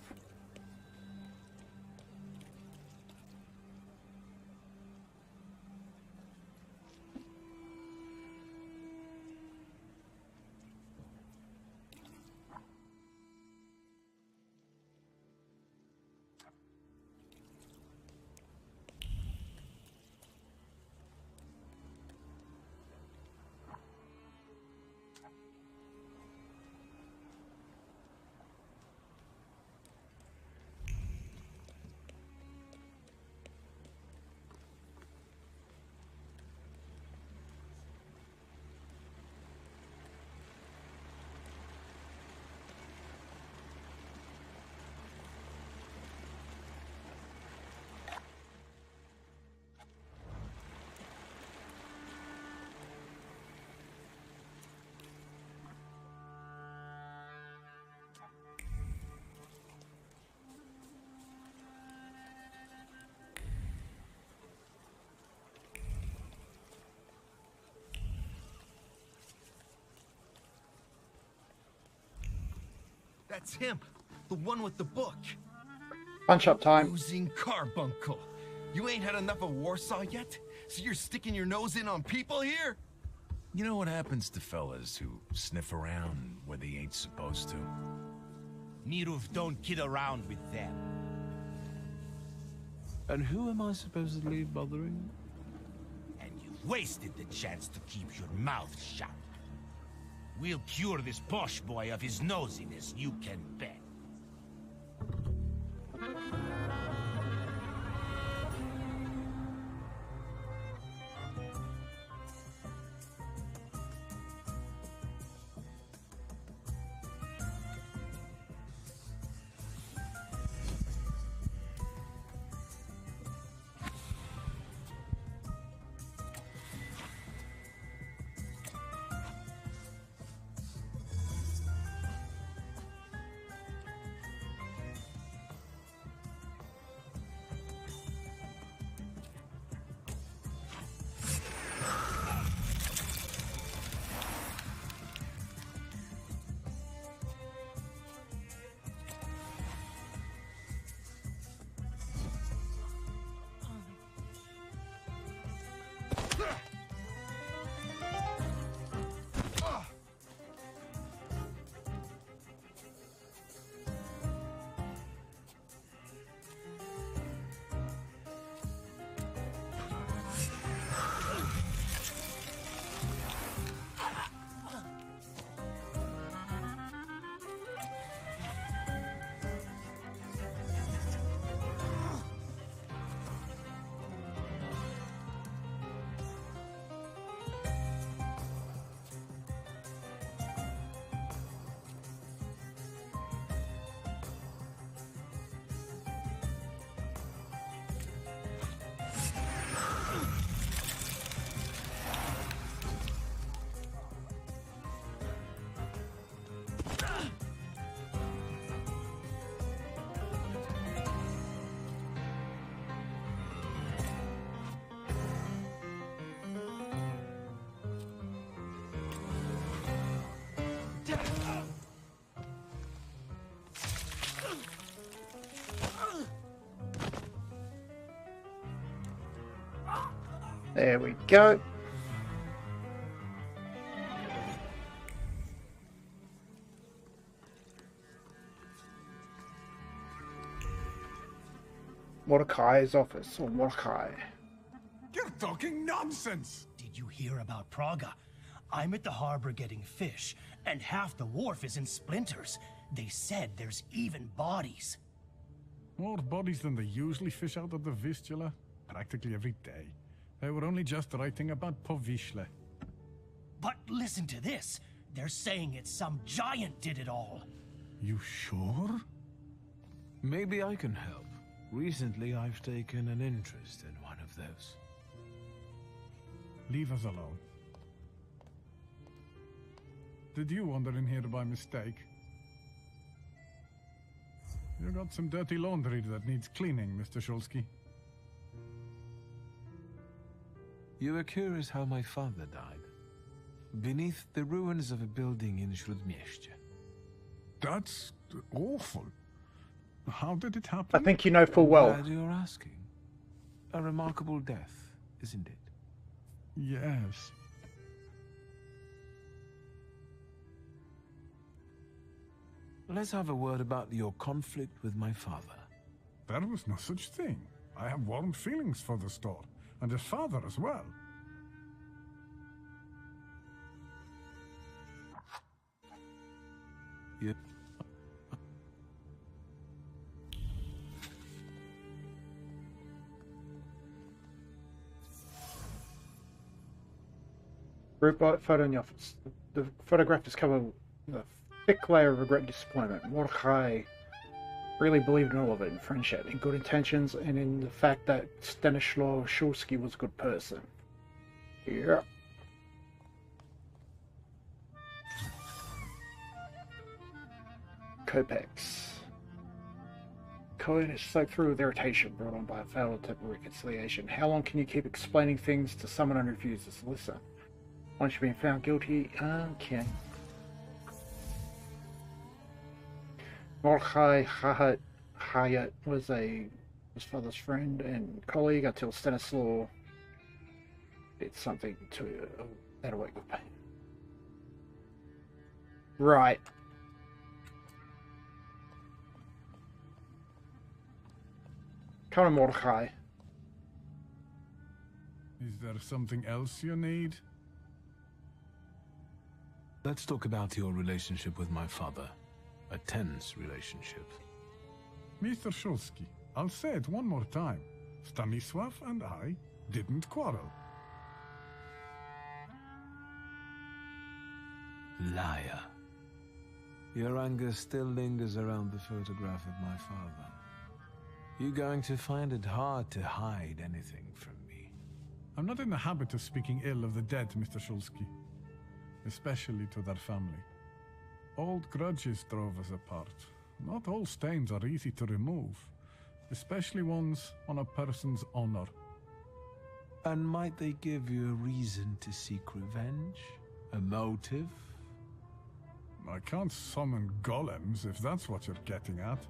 [SPEAKER 10] That's him, the one with the book.
[SPEAKER 1] Punch up time.
[SPEAKER 10] Losing carbuncle. You ain't had enough of Warsaw yet? So you're sticking your nose in on people here?
[SPEAKER 3] You know what happens to fellas who sniff around where they ain't supposed to?
[SPEAKER 11] Mirov don't kid around with them.
[SPEAKER 3] And who am I supposedly bothering?
[SPEAKER 11] And you've wasted the chance to keep your mouth shut. We'll cure this posh boy of his nosiness, you can bet.
[SPEAKER 1] There we go. Mordecai's office, or Mordecai.
[SPEAKER 13] You're talking nonsense! Did you hear about Praga? I'm at the harbor getting fish, and half the wharf is in splinters. They said there's even bodies.
[SPEAKER 14] More bodies than they usually fish out of the Vistula, practically every day. They were only just writing about Povishle.
[SPEAKER 13] But listen to this. They're saying it's some giant did it all.
[SPEAKER 14] You sure?
[SPEAKER 3] Maybe I can help. Recently, I've taken an interest in one of those.
[SPEAKER 14] Leave us alone. Did you wander in here by mistake? You got some dirty laundry that needs cleaning, Mr. Shulsky.
[SPEAKER 3] You were curious how my father died. Beneath the ruins of a building in Śródmieście.
[SPEAKER 14] That's awful. How did it happen?
[SPEAKER 1] I think you know full well.
[SPEAKER 3] Glad you're asking. A remarkable death, isn't it?
[SPEAKER 14] Yes.
[SPEAKER 3] Let's have a word about your conflict with my father.
[SPEAKER 14] There was no such thing. I have warm feelings for the store, and his father as well.
[SPEAKER 3] You...
[SPEAKER 1] Group photo in the office. The photograph is covered with a thick layer of regret and disappointment. Mordecai really believed in all of it, in friendship, in good intentions, and in the fact that Stanislaw Shulsky was a good person. Yeah. Kopex. Cohen is soaked through with irritation brought on by a failed attempt at reconciliation. How long can you keep explaining things to someone who refuses to listen? Once you've been found guilty, okay. Mordechai Hayat was his father's friend and colleague until Stanislaw did something to that awake with pain. Right. Come on, Mordechai.
[SPEAKER 14] Is there something else you need?
[SPEAKER 3] Let's talk about your relationship with my father. A tense relationship.
[SPEAKER 14] Mr. Shulsky, I'll say it one more time. Stanisław and I didn't quarrel.
[SPEAKER 3] Liar. Your anger still lingers around the photograph of my father. You're going to find it hard to hide anything from me.
[SPEAKER 14] I'm not in the habit of speaking ill of the dead, Mr. Shulsky. Especially to their family. Old grudges drove us apart. Not all stains are easy to remove, especially ones on a person's honor.
[SPEAKER 3] And might they give you a reason to seek revenge? A motive?
[SPEAKER 14] I can't summon golems if that's what you're getting at.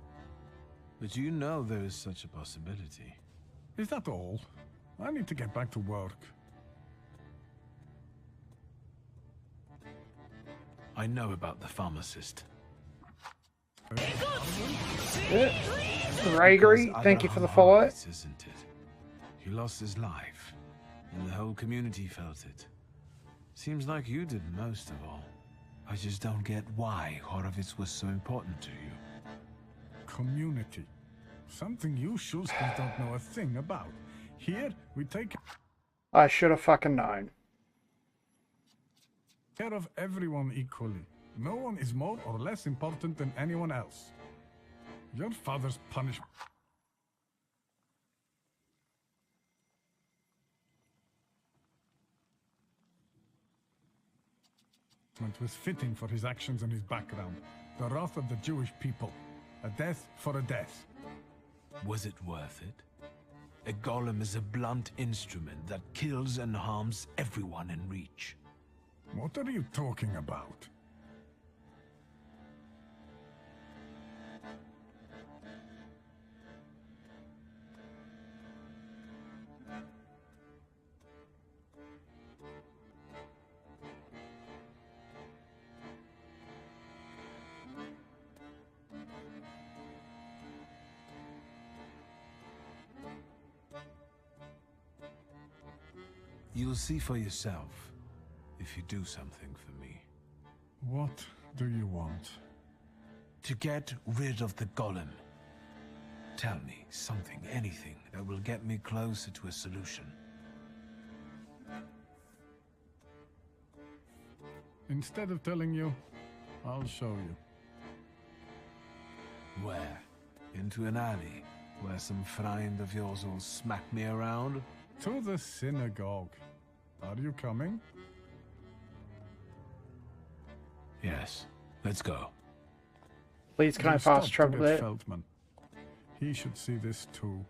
[SPEAKER 3] But you know there is such a possibility.
[SPEAKER 14] Is that all? I need to get back to work.
[SPEAKER 3] I know about the pharmacist.
[SPEAKER 1] Gregory, thank you for the follow.
[SPEAKER 3] Isn't it? He lost his life, and the whole community felt it. Seems like you did most of all. I just don't get why Horowitz was so important to you.
[SPEAKER 14] Community. Something you Shulskis don't know a thing about. Here, we take
[SPEAKER 1] I should have fucking known.
[SPEAKER 14] care of everyone equally. No one is more or less important than anyone else. Your father's punishment was fitting for his actions and his background. The wrath of the Jewish people. A death for a death.
[SPEAKER 3] Was it worth it? A golem is a blunt instrument that kills and harms everyone in reach.
[SPEAKER 14] What are you talking about?
[SPEAKER 3] You'll see for yourself if you do something for me.
[SPEAKER 14] What do you want?
[SPEAKER 3] To get rid of the golem. Tell me something, anything, that will get me closer to a solution.
[SPEAKER 14] Instead of telling you, I'll show you.
[SPEAKER 3] Where? Into an alley, where some friend of yours will smack me around?
[SPEAKER 14] To the synagogue. Are you coming?
[SPEAKER 3] Yes. Let's go.
[SPEAKER 1] Please, can I
[SPEAKER 14] Stop
[SPEAKER 1] fast
[SPEAKER 14] to
[SPEAKER 1] travel
[SPEAKER 14] get
[SPEAKER 1] there?
[SPEAKER 14] Feldman. He should see this too.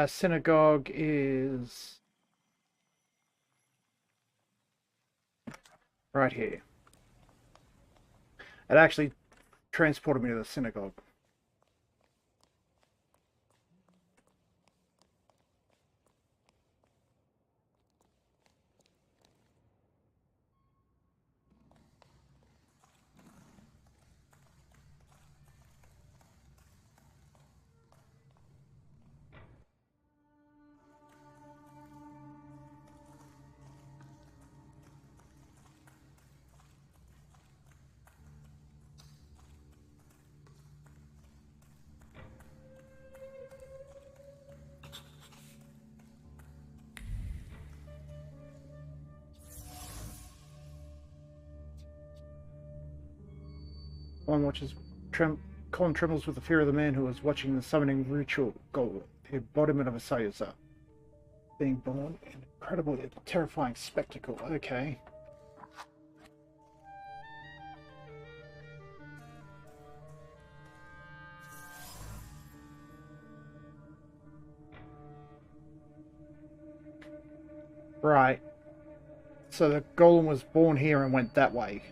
[SPEAKER 1] Synagogue is right here. It actually transported me to the synagogue. Colin trembles with the fear of the man who was watching the summoning ritual goal, the embodiment of a Sayuza. Being born, an incredible yet terrifying spectacle. Okay. Right. So the golem was born here and went that way.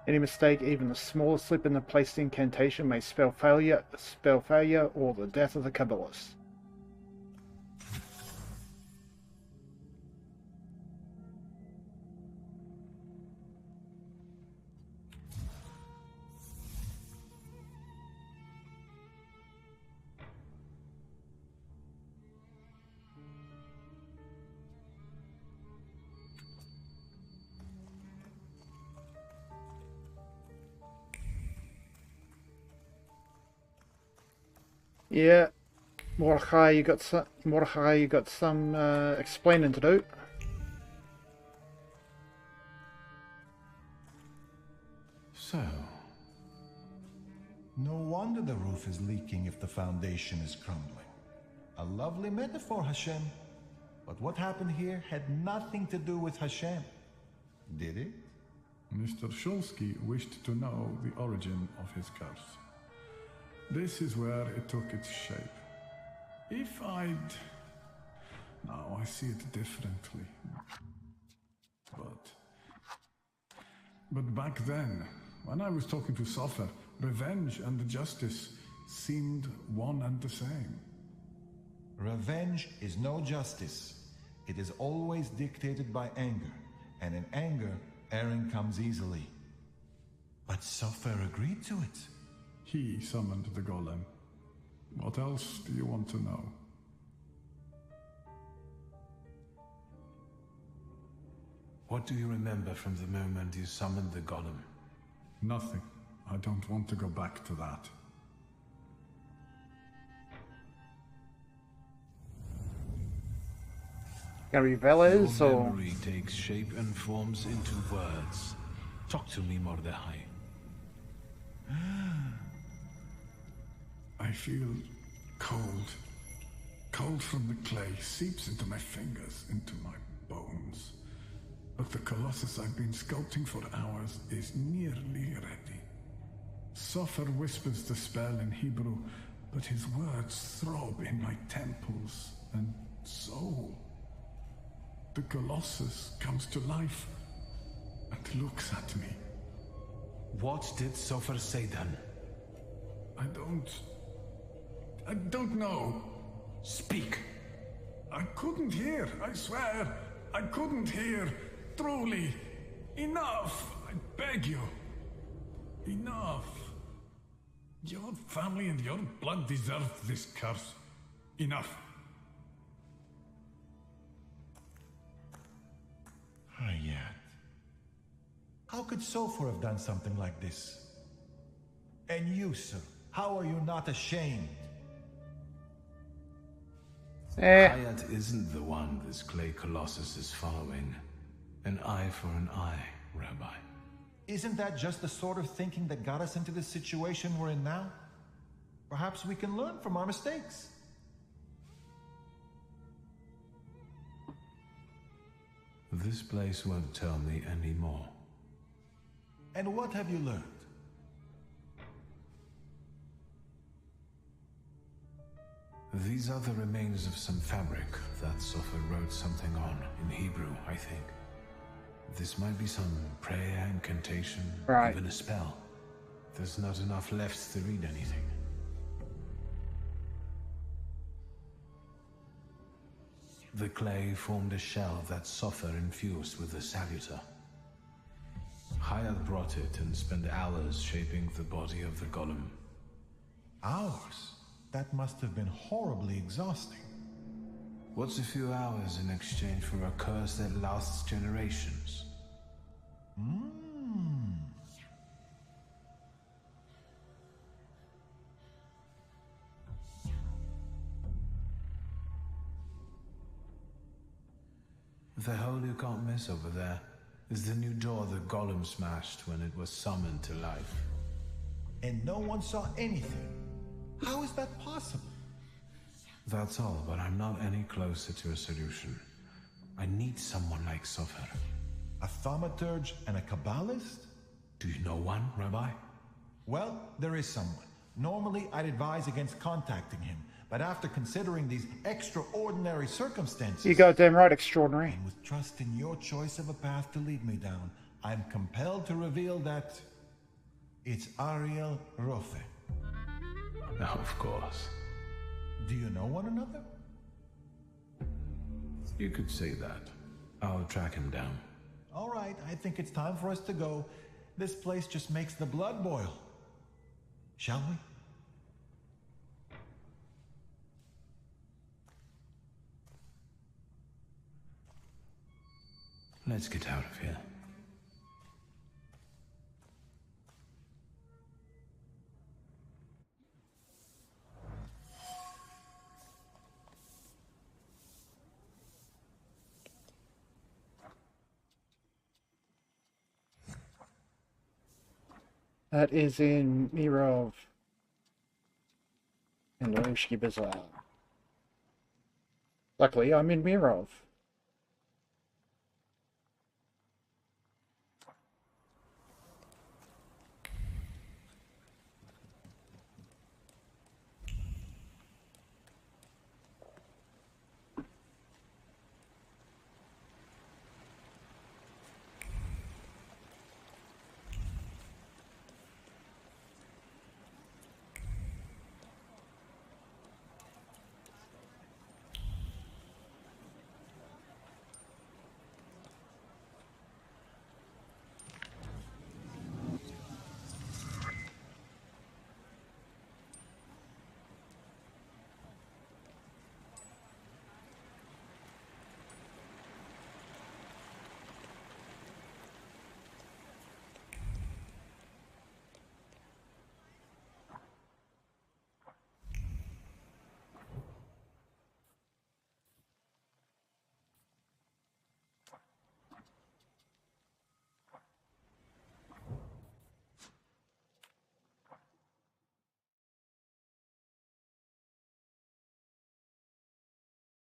[SPEAKER 1] Any mistake, even the smallest slip in the placed incantation may spell failure, or the death of the Kabbalist. Yeah, Mordechai, you got some explaining to do.
[SPEAKER 10] So, no wonder the roof is leaking if the foundation is crumbling. A lovely metaphor, Hashem. But what happened here had nothing to do with Hashem. Did it?
[SPEAKER 14] Mr. Shulsky wished to know the origin of his curse. This is where it took its shape. If I'd... Now I see it differently. But back then, when I was talking to Sofer, revenge and justice seemed one and the same.
[SPEAKER 6] Revenge is no justice. It is always dictated by anger, and in anger, erring comes easily.
[SPEAKER 10] But Sofer agreed to it.
[SPEAKER 14] He summoned the golem. What else do you want to know?
[SPEAKER 3] What do you remember from the moment you summoned the golem?
[SPEAKER 14] Nothing. I don't want to go back to that.
[SPEAKER 1] Gonna be Velez,
[SPEAKER 3] Your
[SPEAKER 1] or...
[SPEAKER 3] memory takes shape and forms into words. Talk to me, Mordechai.
[SPEAKER 14] I feel cold. Cold from the clay seeps into my fingers, into my bones. But the colossus I've been sculpting for hours is nearly ready. Sofer whispers the spell in Hebrew, but his words throb in my temples and soul. The colossus comes to life, and looks at me.
[SPEAKER 3] What did Sofer say then?
[SPEAKER 14] I don't know.
[SPEAKER 3] Speak.
[SPEAKER 14] I couldn't hear, I swear. I couldn't hear. Truly. Enough! I beg you. Enough. Your family and your blood deserve this curse. Enough.
[SPEAKER 6] Hayat. How could Sofer have done something like this? And you, sir, how are you not ashamed?
[SPEAKER 3] Hayat isn't the one this clay colossus is following. An eye for an eye, Rabbi.
[SPEAKER 6] Isn't that just the sort of thinking that got us into the situation we're in now? Perhaps we can learn from our mistakes.
[SPEAKER 3] This place won't tell me any more.
[SPEAKER 6] And what have you learned?
[SPEAKER 3] These are the remains of some fabric that Sofer wrote something on, in Hebrew, I think. This might be some prayer, incantation, even a spell. There's not enough left to read anything. The clay formed a shell that Sofer infused with the saluter. Hayat brought it and spent hours shaping the body of the golem.
[SPEAKER 6] Hours? That must have been horribly exhausting.
[SPEAKER 3] What's a few hours in exchange for a curse that lasts generations? The hole you can't miss over there is the new door the golem smashed when it was summoned to life.
[SPEAKER 6] And no one saw anything. How is that possible?
[SPEAKER 3] That's all, but I'm not any closer to a solution. I need someone like Sofer.
[SPEAKER 6] A thaumaturge and a kabbalist?
[SPEAKER 3] Do you know one, Rabbi?
[SPEAKER 6] Well, there is someone. Normally, I'd advise against contacting him, but after considering these extraordinary circumstances...
[SPEAKER 1] You goddamn right, extraordinary.
[SPEAKER 6] And with trust in your choice of a path to lead me down, I'm compelled to reveal that... it's Ariel Rofe.
[SPEAKER 3] Of course.
[SPEAKER 6] Do you know one another?
[SPEAKER 3] You could say that. I'll track him down.
[SPEAKER 6] All right, I think it's time for us to go. This place just makes the blood boil. Shall we?
[SPEAKER 3] Let's get out of here.
[SPEAKER 1] That is in Mirov and Oshki Bazaar. Luckily, I'm in Mirov.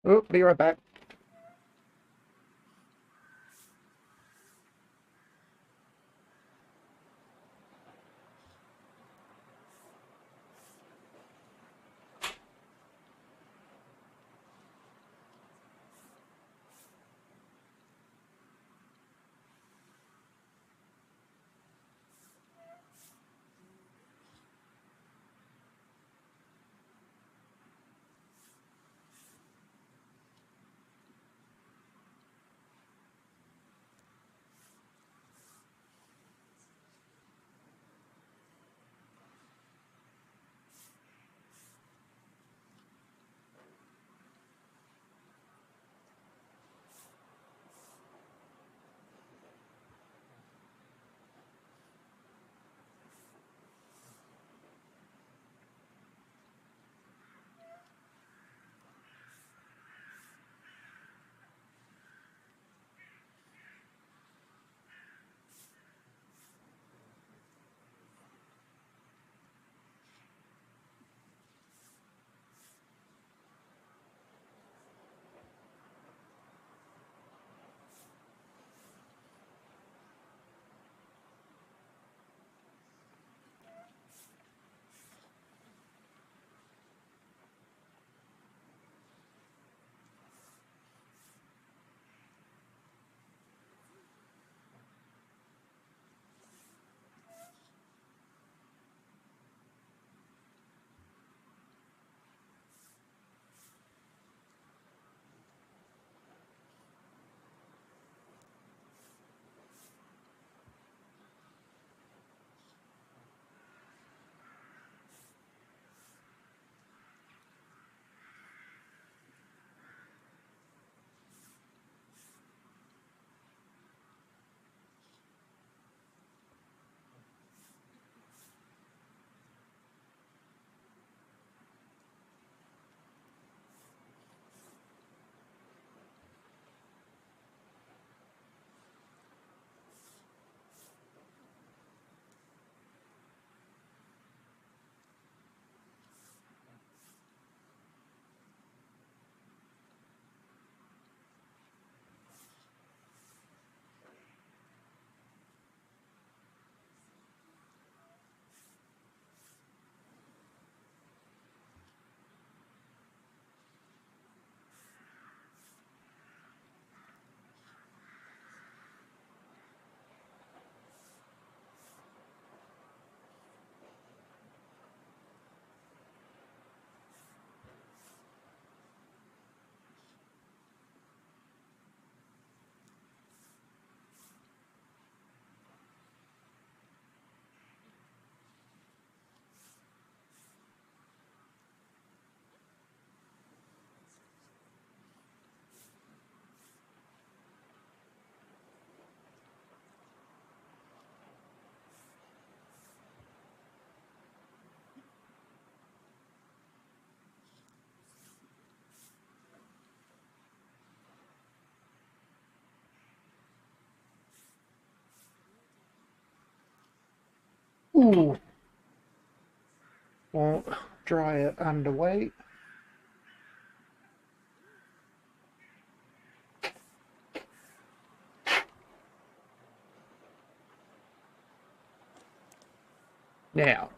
[SPEAKER 1] Oh, be right back. Ooh. Well, dry it underway. Now,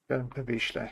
[SPEAKER 1] go wyślę.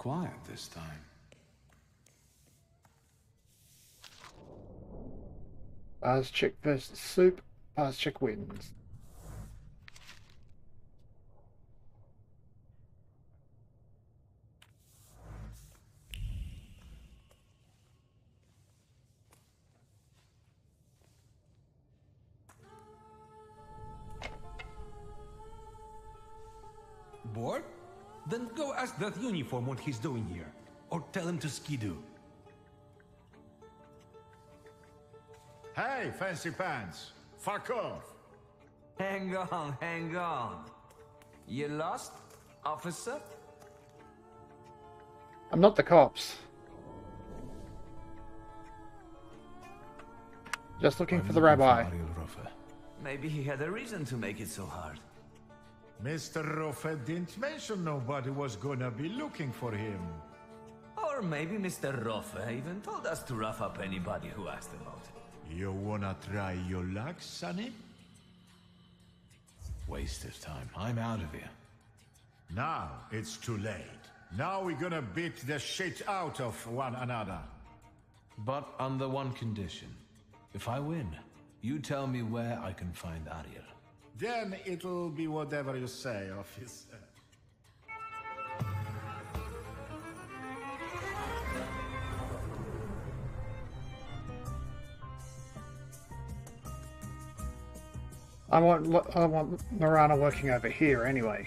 [SPEAKER 3] Quiet this time.
[SPEAKER 1] Bars chick versus soup. Bars chick wins.
[SPEAKER 11] Bored? Then go ask that uniform what he's doing here. Or tell him to skidoo.
[SPEAKER 15] Hey, fancy pants! Fuck off!
[SPEAKER 16] Hang on, hang on. You lost, officer?
[SPEAKER 1] I'm not the cops. Just looking for the rabbi.
[SPEAKER 16] Maybe he had a reason to make it so hard.
[SPEAKER 15] Mr. Roffe didn't mention nobody was gonna be looking for him.
[SPEAKER 16] Or maybe Mr. Roffe even told us to rough up anybody who asked about it.
[SPEAKER 15] You wanna try your luck, Sonny?
[SPEAKER 3] Waste of time. I'm out of here.
[SPEAKER 15] Now it's too late. Now we're gonna beat the shit out of one another.
[SPEAKER 3] But under one condition. If I win, you tell me where I can find Ariel.
[SPEAKER 15] Then it'll be whatever you say, officer.
[SPEAKER 1] I want Marana working over here anyway.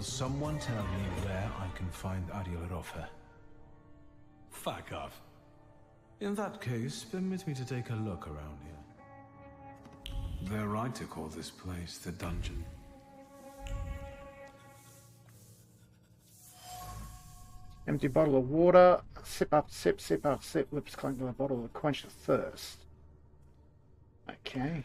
[SPEAKER 3] Will someone tell me where I can find Ariel Rofe?
[SPEAKER 2] Fuck off.
[SPEAKER 3] In that case, permit me to take a look around here. They're right to call this place the dungeon.
[SPEAKER 1] Empty bottle of water. Sip up, sip, sip up, sip. Lips clunk to the bottle to quench the thirst. Okay.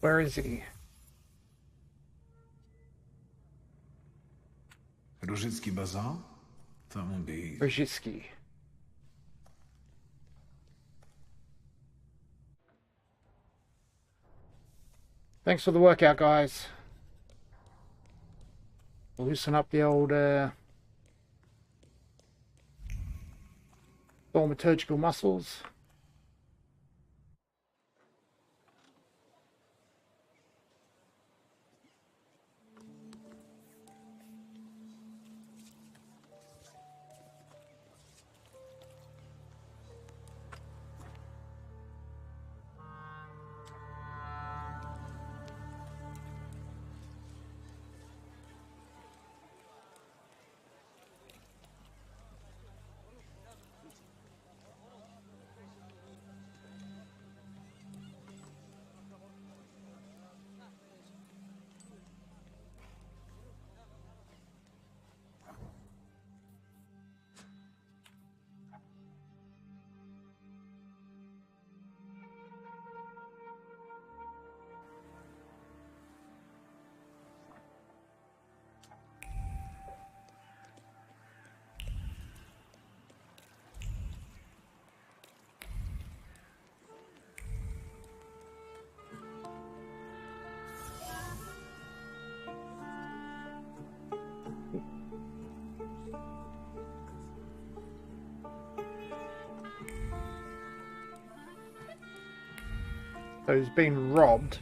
[SPEAKER 1] Where is he?
[SPEAKER 3] Różycki Bazaar? That won't be easy.
[SPEAKER 1] Różycki. Thanks for the workout, guys. Loosen up the old thaumaturgical muscles. So he's been robbed.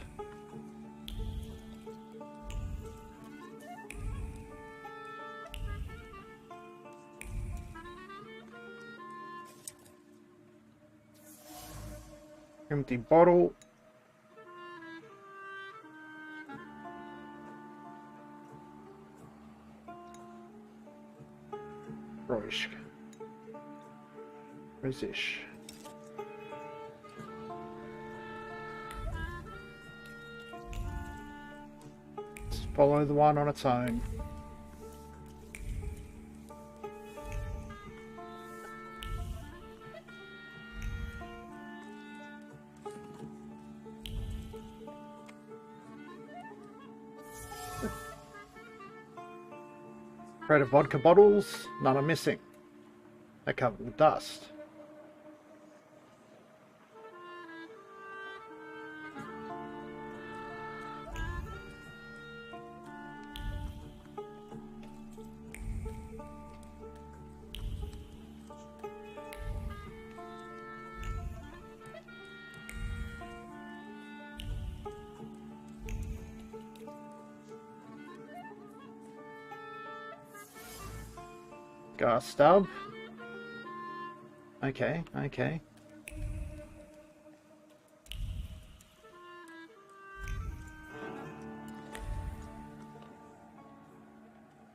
[SPEAKER 1] Empty bottle. Roish. Rosish. Let's follow the one on its own. Crate of vodka bottles, none are missing. They're covered with dust. Gas stub. Okay, okay.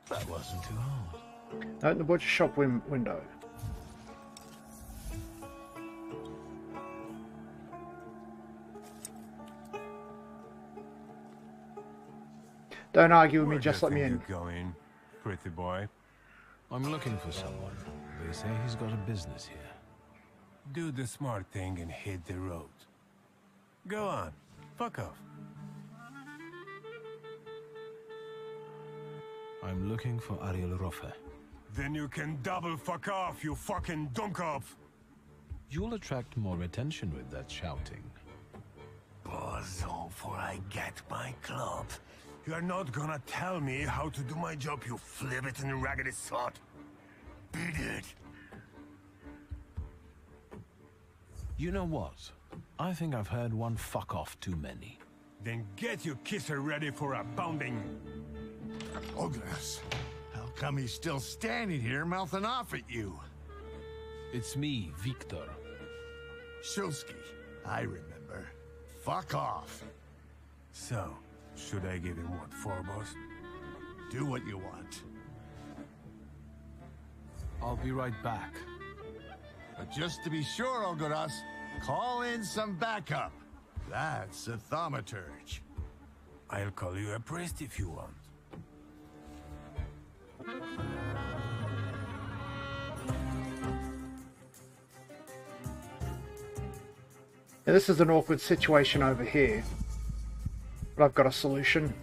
[SPEAKER 3] That wasn't too hard.
[SPEAKER 1] Open the butcher shop window. Don't argue with me, just let me in.
[SPEAKER 2] Going, pretty boy.
[SPEAKER 3] I'm looking for someone. They say he's got a business here.
[SPEAKER 2] Do the smart thing and hit the road. Go on. Fuck off.
[SPEAKER 3] I'm looking for Ariel Rofe.
[SPEAKER 2] Then you can double fuck off, you fucking dunkov!
[SPEAKER 3] You'll attract more attention with that shouting.
[SPEAKER 2] Bozo, for I get my club. You're not gonna tell me how to do my job, you flibbit and raggedy sod. Beat it.
[SPEAKER 3] You know what? I think I've heard one fuck off too many.
[SPEAKER 2] Then get your kisser ready for a pounding.
[SPEAKER 15] Ogres, how come he's still standing here mouthing off at you?
[SPEAKER 3] It's me, Victor.
[SPEAKER 15] Shulsky, I remember. Fuck off.
[SPEAKER 2] So, should I give him what for, boss?
[SPEAKER 15] Do what you want.
[SPEAKER 3] I'll be right back.
[SPEAKER 15] But just to be sure, Ogoras, call in some backup. That's a thaumaturge.
[SPEAKER 2] I'll call you a priest if you want.
[SPEAKER 1] Yeah, this is an awkward situation over here, but I've got a solution.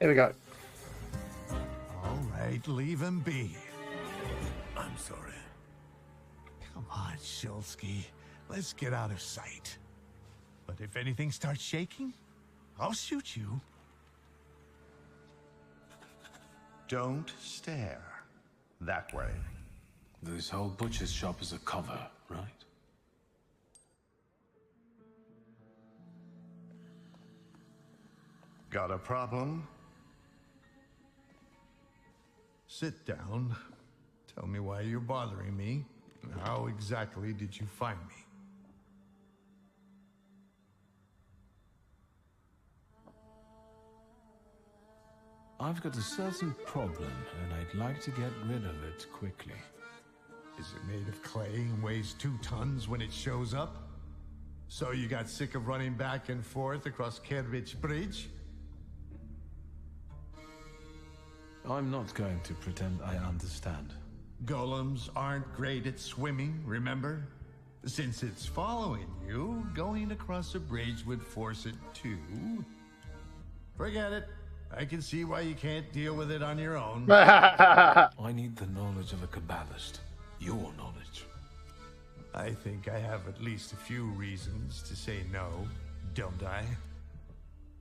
[SPEAKER 1] Here we go.
[SPEAKER 15] All right, leave him be.
[SPEAKER 2] I'm sorry.
[SPEAKER 15] Come on, Shulsky. Let's get out of sight. But if anything starts shaking, I'll shoot you.
[SPEAKER 10] Don't stare. That way.
[SPEAKER 3] This whole butcher's shop is a cover, right?
[SPEAKER 10] Got a problem?
[SPEAKER 15] Sit down. Tell me why you're bothering me. And how exactly did you find me?
[SPEAKER 3] I've got a certain problem, and I'd like to get rid of it quickly.
[SPEAKER 15] Is it made of clay and weighs 2 tons when it shows up? So you got sick of running back and forth across Kervich Bridge?
[SPEAKER 3] I'm not going to pretend I understand.
[SPEAKER 15] Golems aren't great at swimming, remember? Since it's following you, going across a bridge would force it to. Forget it. I can see why you can't deal with it on your own.
[SPEAKER 3] I need the knowledge of a Kabbalist. Your knowledge.
[SPEAKER 15] I think I have at least a few reasons to say no, don't I?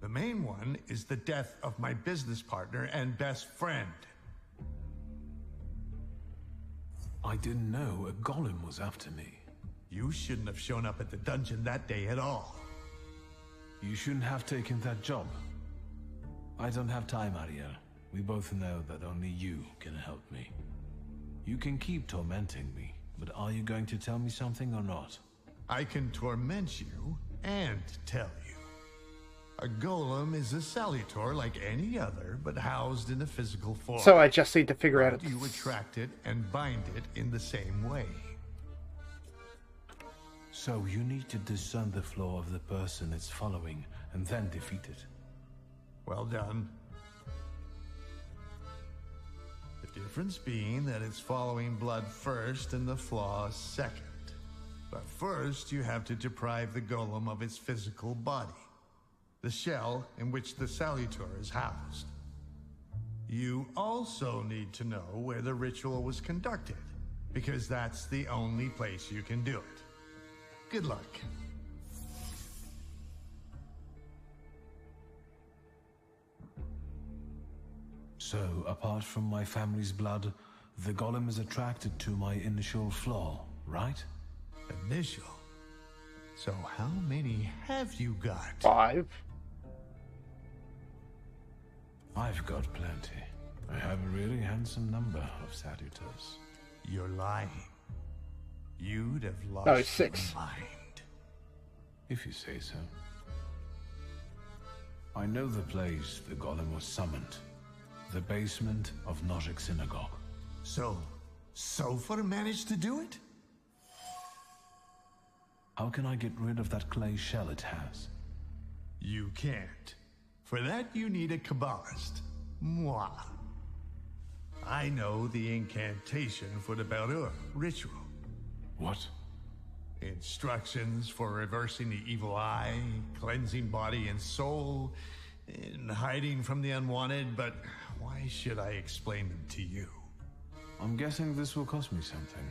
[SPEAKER 15] The main one is the death of my business partner and best friend.
[SPEAKER 3] I didn't know a golem was after me.
[SPEAKER 15] You shouldn't have shown up at the dungeon that day at all.
[SPEAKER 3] You shouldn't have taken that job. I don't have time, Ariel. We both know that only you can help me. You can keep tormenting me, but are you going to tell me something or not?
[SPEAKER 15] I can torment you and tell you. A golem is a salutor like any other, but housed in a physical form.
[SPEAKER 1] So I just need to figure out...
[SPEAKER 15] You attract it and bind it in the same way.
[SPEAKER 3] So you need to discern the flaw of the person it's following, and then defeat it.
[SPEAKER 15] Well done. The difference being that it's following blood first and the flaw second. But first, you have to deprive the golem of its physical body, the shell in which the salutor is housed. You also need to know where the ritual was conducted, because that's the only place you can do it. Good luck.
[SPEAKER 3] So, apart from my family's blood, the golem is attracted to my initial flaw, right?
[SPEAKER 15] Initial? So how many have you got?
[SPEAKER 1] 5.
[SPEAKER 3] I've got plenty. I have a really handsome number of salutors.
[SPEAKER 15] You're lying. You'd have lost
[SPEAKER 1] No, 6.
[SPEAKER 15] your mind.
[SPEAKER 3] If you say so. I know the place the golem was summoned. The basement of Nozick Synagogue.
[SPEAKER 15] So, Sofer managed to do it?
[SPEAKER 3] How can I get rid of that clay shell it has?
[SPEAKER 15] You can't. For that, you need a Kabbalist. Moi. I know the incantation for the Berur ritual.
[SPEAKER 3] What?
[SPEAKER 15] Instructions for reversing the evil eye, cleansing body and soul, and hiding from the unwanted, but why should I explain them to you?
[SPEAKER 3] I'm guessing this will cost me something.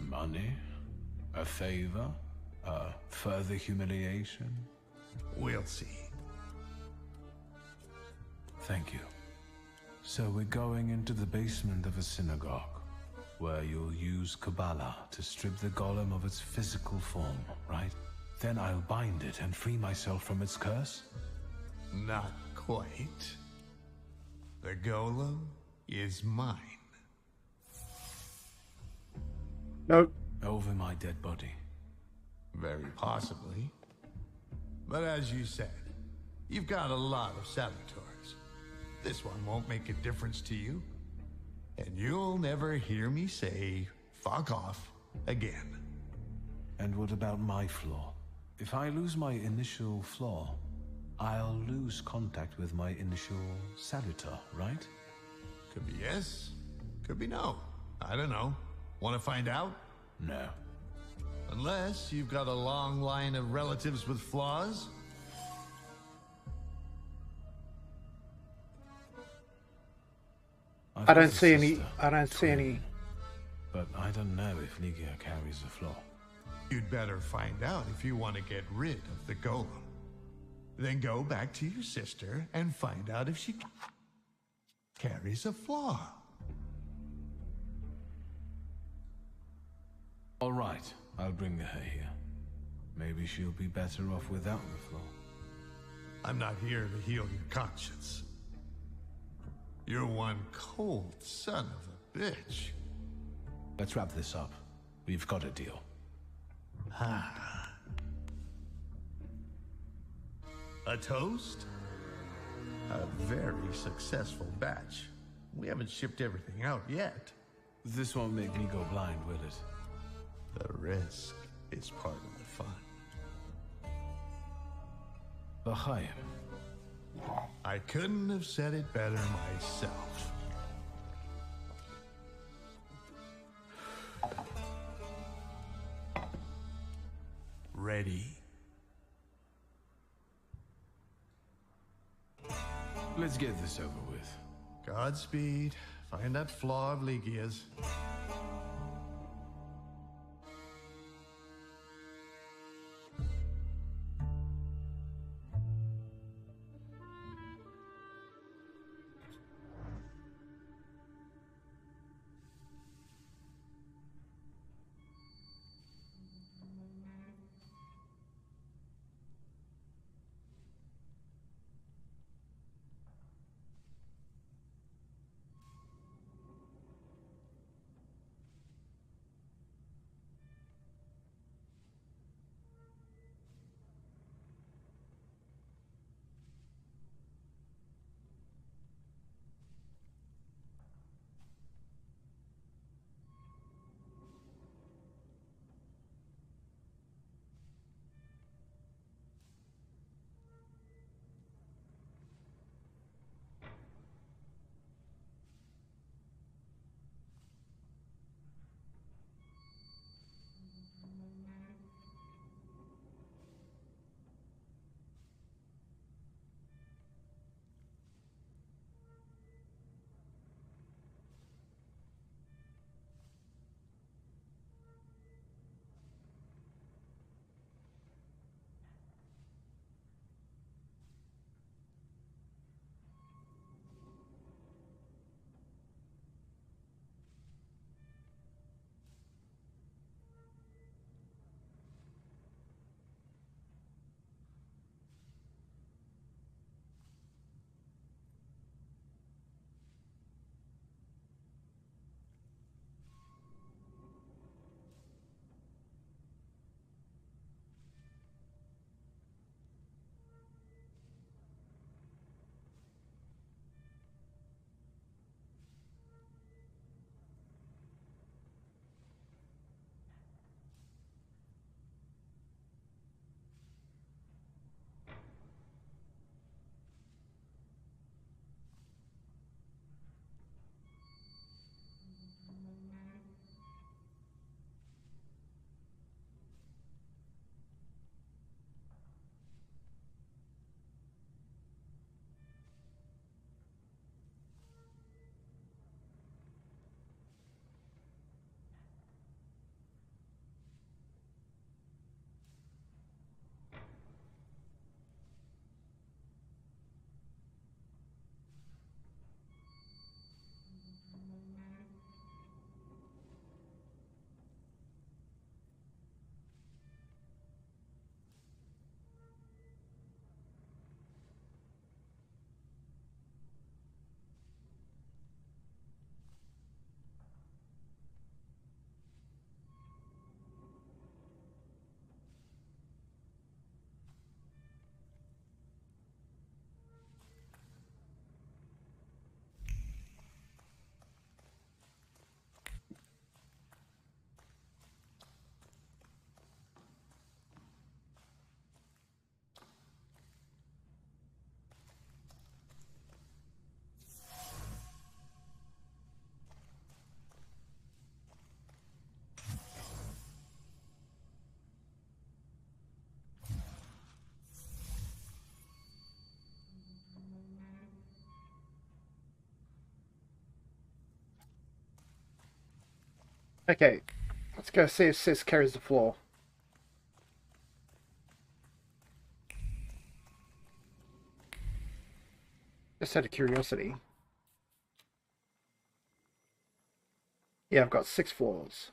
[SPEAKER 3] Money? A favor? Further humiliation?
[SPEAKER 15] We'll see.
[SPEAKER 3] Thank you. So we're going into the basement of a synagogue, where you'll use Kabbalah to strip the golem of its physical form, right? Then I'll bind it and free myself from its curse?
[SPEAKER 15] Not quite. The golem is mine.
[SPEAKER 1] Nope.
[SPEAKER 3] Over my dead body.
[SPEAKER 15] Very possibly. But as you said, you've got a lot of salutors. This one won't make a difference to you. And you'll never hear me say, fuck off, again.
[SPEAKER 3] And what about my flaw? If I lose my initial flaw, I'll lose contact with my initial salutor, right?
[SPEAKER 15] Could be yes, could be no. I don't know. Want to find out?
[SPEAKER 3] No.
[SPEAKER 15] Unless you've got a long line of relatives with flaws?
[SPEAKER 1] I
[SPEAKER 3] got
[SPEAKER 1] don't
[SPEAKER 3] a
[SPEAKER 1] see any.
[SPEAKER 3] sister,
[SPEAKER 1] I don't see any.
[SPEAKER 3] but I don't know if Ligia carries the flaw.
[SPEAKER 15] You'd better find out if you want to get rid of the golem. Then go back to your sister and find out if she carries a flaw.
[SPEAKER 3] All right, I'll bring her here. Maybe she'll be better off without the flaw.
[SPEAKER 15] I'm not here to heal your conscience. You're one cold son of a bitch.
[SPEAKER 3] Let's wrap this up. We've got a deal.
[SPEAKER 15] Ah. A toast? A very successful batch. We haven't shipped everything out yet.
[SPEAKER 3] This won't make me go blind, will it?
[SPEAKER 15] The risk is part of the fun.
[SPEAKER 3] L'chaim.
[SPEAKER 15] I couldn't have said it better myself. Ready?
[SPEAKER 3] Let's get this over with.
[SPEAKER 15] Godspeed. Find that flaw of Ligia's.
[SPEAKER 1] Okay, let's go see if Sis carries the floor. Just out of curiosity. Yeah, I've got 6 floors.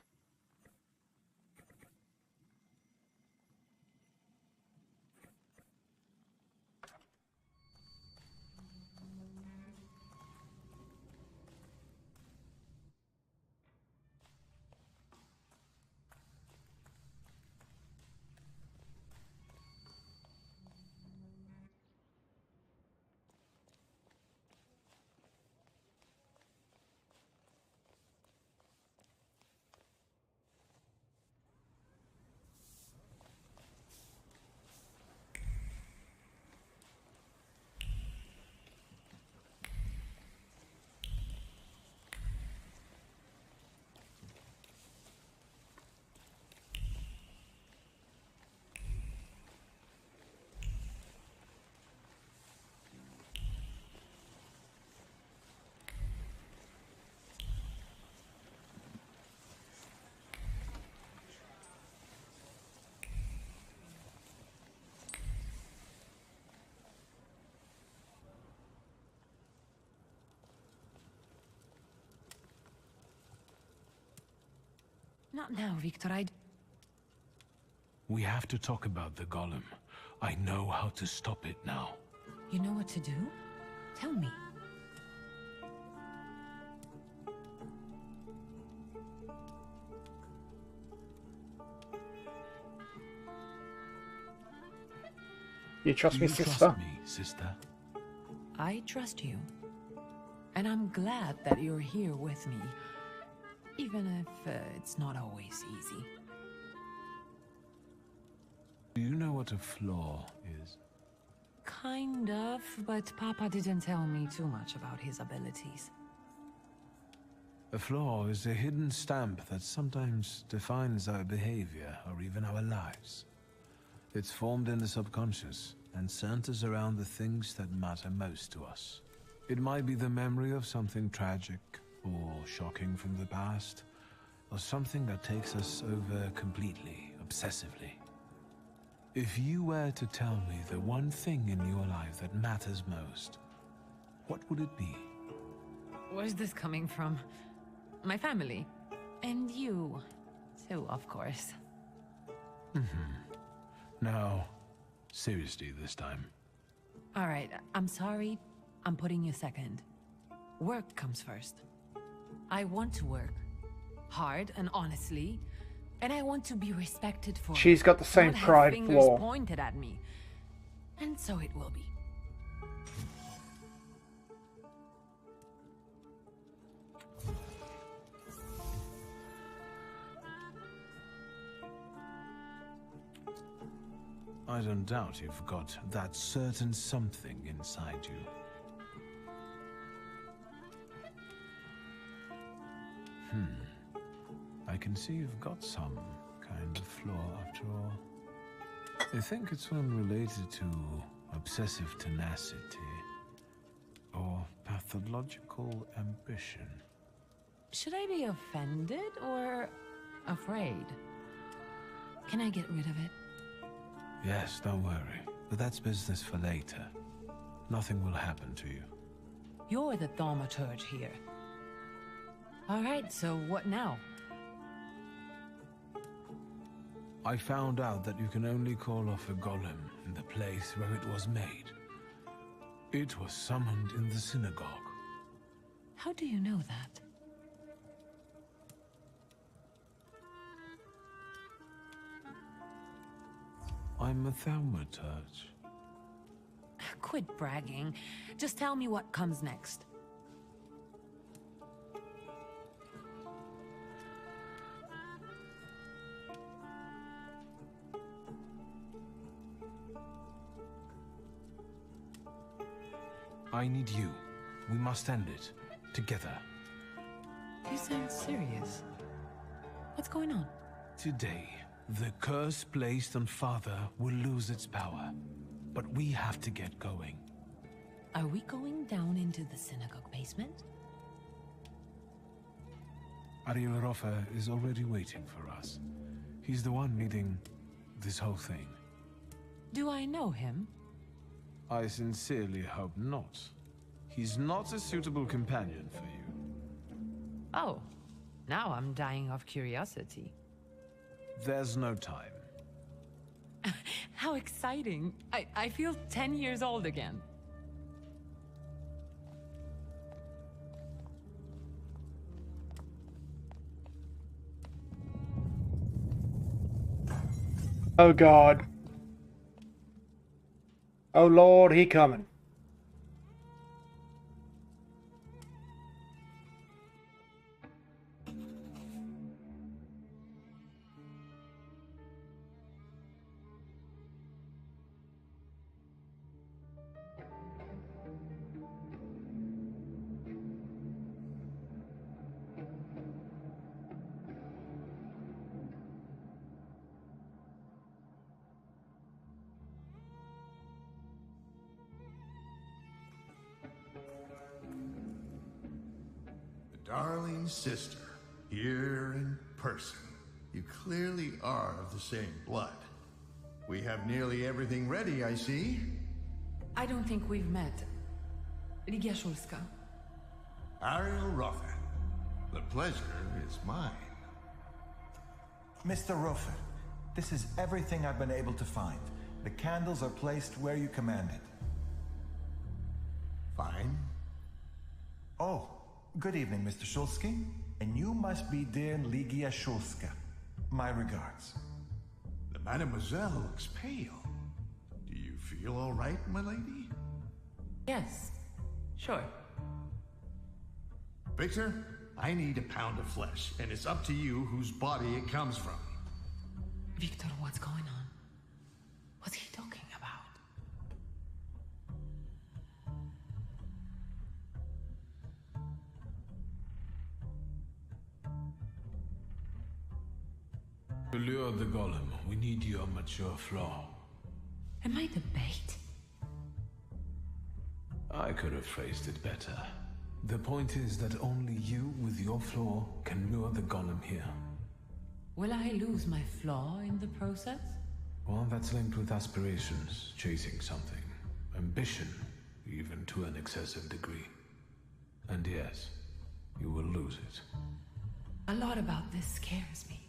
[SPEAKER 17] Not now, Victor.
[SPEAKER 3] We have to talk about the golem. I know how to stop it now.
[SPEAKER 17] You know what to do? Tell me.
[SPEAKER 1] You trust me,
[SPEAKER 3] You
[SPEAKER 1] sister?
[SPEAKER 3] trust me, sister?
[SPEAKER 17] I trust you. And I'm glad that you're here with me. Even if it's not always easy.
[SPEAKER 3] Do you know what a flaw is?
[SPEAKER 17] Kind of, but Papa didn't tell me too much about his abilities.
[SPEAKER 3] A flaw is a hidden stamp that sometimes defines our behavior or even our lives. It's formed in the subconscious and centers around the things that matter most to us. It might be the memory of something tragic or shocking from the past, or something that takes us over completely, obsessively. If you were to tell me the one thing in your life that matters most, what would it be?
[SPEAKER 17] Where's this coming from? My family. And you, too, of course.
[SPEAKER 3] Now, seriously this time.
[SPEAKER 17] All right, I'm sorry. I'm putting you second. Work comes first. I want to work. Hard and honestly. And I want to be respected for
[SPEAKER 1] She's got the same
[SPEAKER 17] not have
[SPEAKER 1] pride
[SPEAKER 17] fingers
[SPEAKER 1] flaw.
[SPEAKER 17] pointed at me. And so it will be.
[SPEAKER 3] I don't doubt you've got that certain something inside you. I can see you've got some kind of flaw after all. I think it's one related to obsessive tenacity or pathological ambition.
[SPEAKER 17] Should I be offended or afraid? Can I get rid of it?
[SPEAKER 3] Yes, don't worry. But that's business for later. Nothing will happen to you.
[SPEAKER 17] You're the Thaumaturge here. All right, so what now?
[SPEAKER 3] I found out that you can only call off a golem in the place where it was made. It was summoned in the synagogue.
[SPEAKER 17] How do you know that?
[SPEAKER 3] I'm a Thaumaturge.
[SPEAKER 17] Quit bragging. Just tell me what comes next.
[SPEAKER 3] I need you. We must end it. Together.
[SPEAKER 17] You sound serious. What's going on?
[SPEAKER 3] Today, the curse placed on Father will lose its power. But we have to get going.
[SPEAKER 17] Are we going down into the synagogue basement?
[SPEAKER 3] Ariel Roffa is already waiting for us. He's the one leading this whole thing.
[SPEAKER 17] Do I know him?
[SPEAKER 3] I sincerely hope not. He's not a suitable companion for you.
[SPEAKER 17] Oh, now I'm dying of curiosity.
[SPEAKER 3] There's no time.
[SPEAKER 17] How exciting. I feel 10 years old again.
[SPEAKER 1] Oh God. Oh Lord, he coming.
[SPEAKER 15] Darling sister, here in person. You clearly are of the same blood. We have nearly everything ready, I see.
[SPEAKER 17] I don't think we've met. Ligia Szulska.
[SPEAKER 15] Ariel Roffa. The pleasure is mine.
[SPEAKER 6] Mr. Roffa, this is everything I've been able to find. The candles are placed where you commanded.
[SPEAKER 15] Fine.
[SPEAKER 6] Oh, good evening, Mr. Szulski. And you must be dear Ligia Szulska. My regards.
[SPEAKER 15] The mademoiselle looks pale. Do you feel all right, my lady?
[SPEAKER 17] Yes, sure.
[SPEAKER 15] Victor, I need a pound of flesh, and it's up to you whose body it comes from.
[SPEAKER 17] Victor, what's going on? What's he talking about?
[SPEAKER 3] To lure the golem, we need your mature flaw.
[SPEAKER 17] Am I the bait?
[SPEAKER 3] I could have phrased it better. The point is that only you with your flaw can lure the golem here.
[SPEAKER 17] Will I lose my flaw in the process?
[SPEAKER 3] Well, that's linked with aspirations, chasing something. Ambition, even to an excessive degree. And yes, you will lose it.
[SPEAKER 17] A lot about this scares me.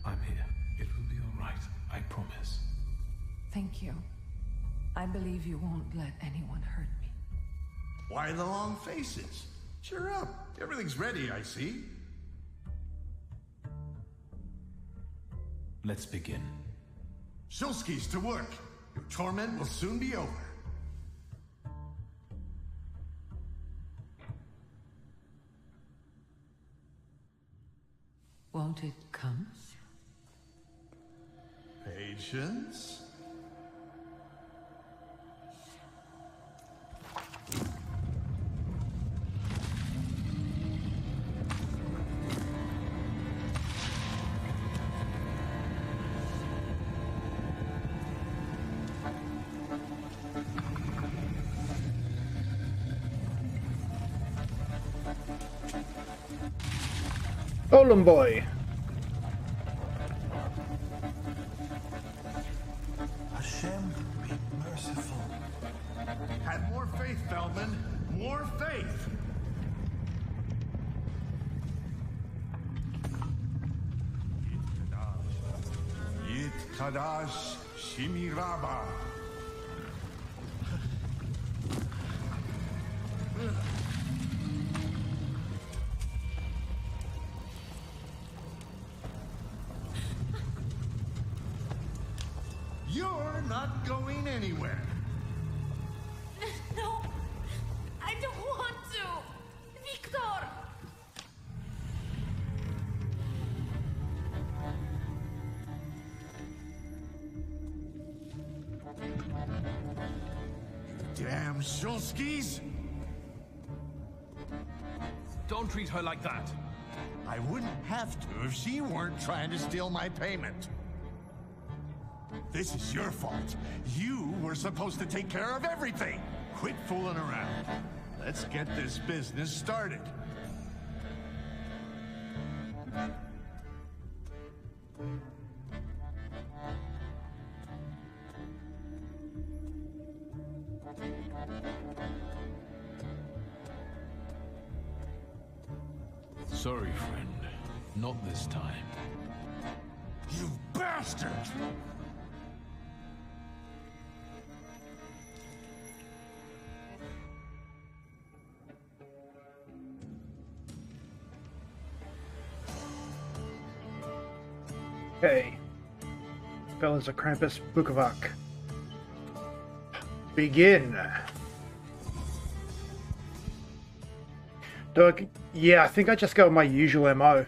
[SPEAKER 3] I'm here. It will be all right. I promise.
[SPEAKER 17] Thank you. I believe you won't let anyone hurt me.
[SPEAKER 15] Why the long faces? Cheer up. Everything's ready, I see.
[SPEAKER 3] Let's begin.
[SPEAKER 15] Szulski's to work. Your torment will soon be over.
[SPEAKER 17] Won't it come?
[SPEAKER 15] Patience.
[SPEAKER 1] Golem boy.
[SPEAKER 6] Hashem, be merciful.
[SPEAKER 15] Have more faith, Feldman. More faith. Yit Kadash Shimiraba. You're not going anywhere.
[SPEAKER 18] No, I don't want to. Victor!
[SPEAKER 10] Shulskis?
[SPEAKER 3] Don't treat her like that.
[SPEAKER 15] I wouldn't have to if she weren't trying to steal my payment.
[SPEAKER 10] This is your fault. You were supposed to take care of everything.
[SPEAKER 15] Quit fooling around. Let's get this business started.
[SPEAKER 3] Sorry, friend. Not this time.
[SPEAKER 10] You bastard!
[SPEAKER 1] Okay. Fellas of Krampus, Bukovac. Begin. Yeah, I think I just go with my usual MO.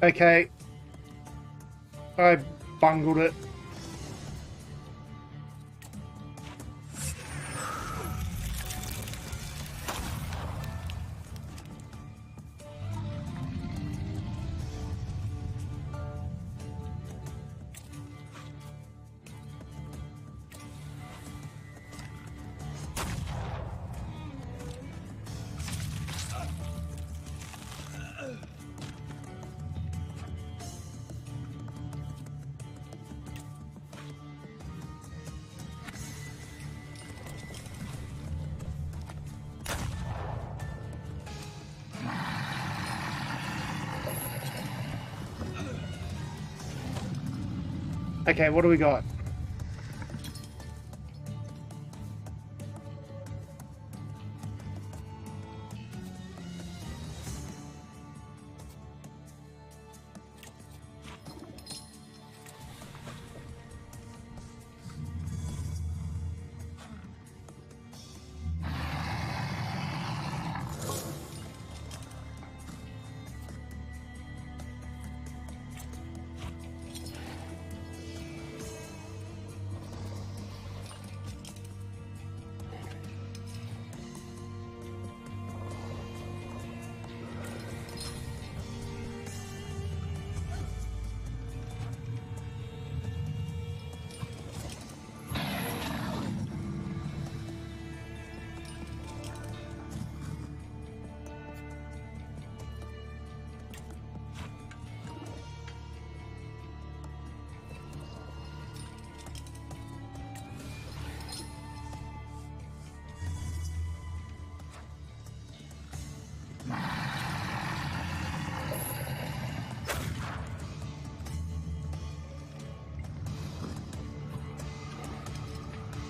[SPEAKER 1] Okay. I bungled it. Okay, what do we got?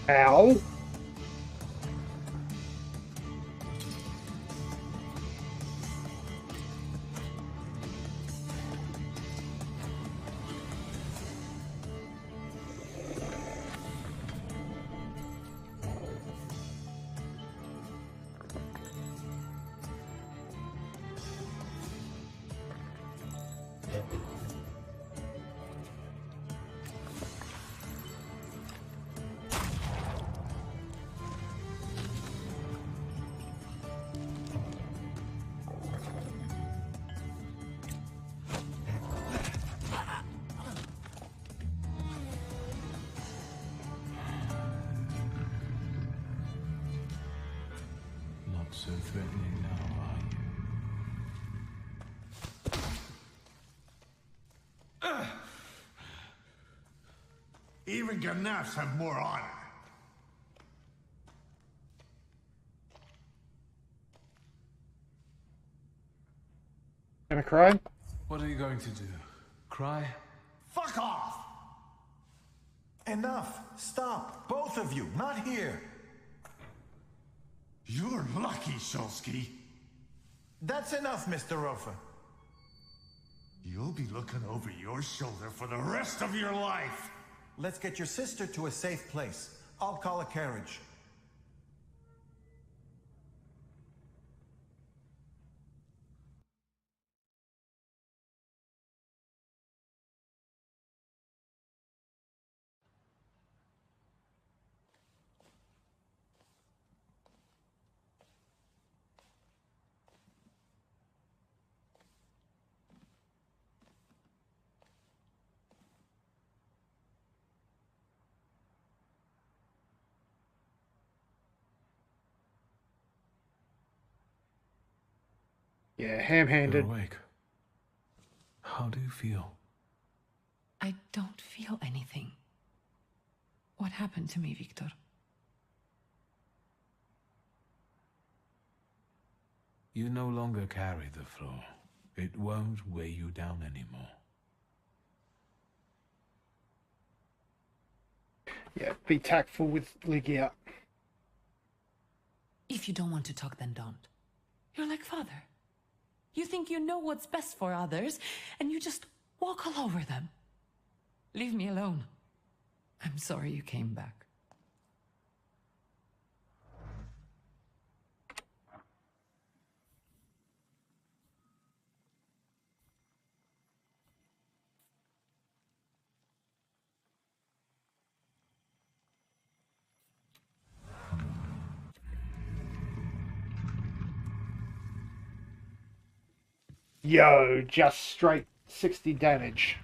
[SPEAKER 1] Ow.
[SPEAKER 3] Not so threatening now, are you?
[SPEAKER 15] Even Ganefs have more honor.
[SPEAKER 1] Gonna cry?
[SPEAKER 3] What are you going to do? Cry?
[SPEAKER 15] Fuck off!
[SPEAKER 6] Enough! Stop! Both of you! Not here!
[SPEAKER 15] You're lucky, Shulsky.
[SPEAKER 6] That's enough, Mr. Rofa.
[SPEAKER 15] You'll be looking over your shoulder for the rest of your life.
[SPEAKER 6] Let's get your sister to a safe place. I'll call a carriage.
[SPEAKER 1] Yeah, ham-handed.
[SPEAKER 3] You're awake. How do you feel?
[SPEAKER 17] I don't feel anything. What happened to me, Victor?
[SPEAKER 3] You no longer carry the floor. It won't weigh you down anymore.
[SPEAKER 1] Yeah, be tactful with Ligia.
[SPEAKER 17] If you don't want to talk, then don't. You're like father. You think you know what's best for others, and you just walk all over them. Leave me alone. I'm sorry you came back.
[SPEAKER 1] Yo, just straight 60 damage.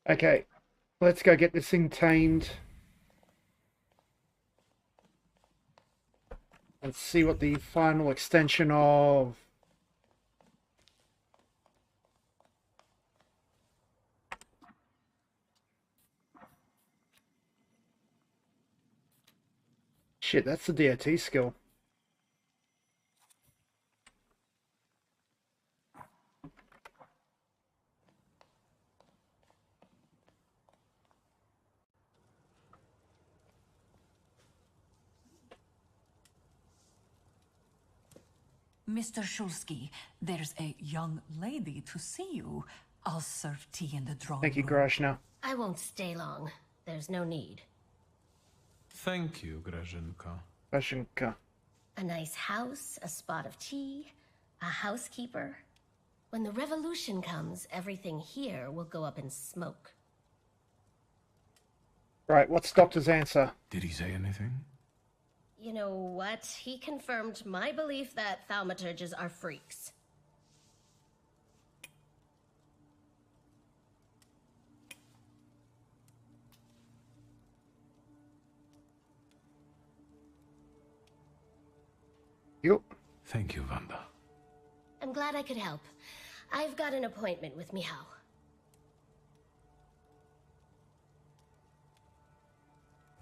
[SPEAKER 1] Okay, let's go get this thing tamed. Let's see what the final extension of shit, that's the DOT skill.
[SPEAKER 5] Mr. Shulsky, there's a young lady to see you. I'll serve tea in the drawing
[SPEAKER 1] Thank you,
[SPEAKER 5] room.
[SPEAKER 1] Grashna.
[SPEAKER 7] I won't stay long. There's no need.
[SPEAKER 3] Thank you, Grażynka.
[SPEAKER 1] Grashynka.
[SPEAKER 7] A nice house, a spot of tea, a housekeeper. When the revolution comes, everything here will go up in smoke.
[SPEAKER 1] Right, what's Doctor's answer?
[SPEAKER 3] Did he say anything?
[SPEAKER 7] You know what? He confirmed my belief that Thaumaturges are freaks.
[SPEAKER 1] Yep.
[SPEAKER 3] Thank you, Wanda.
[SPEAKER 7] I'm glad I could help. I've got an appointment with Michał.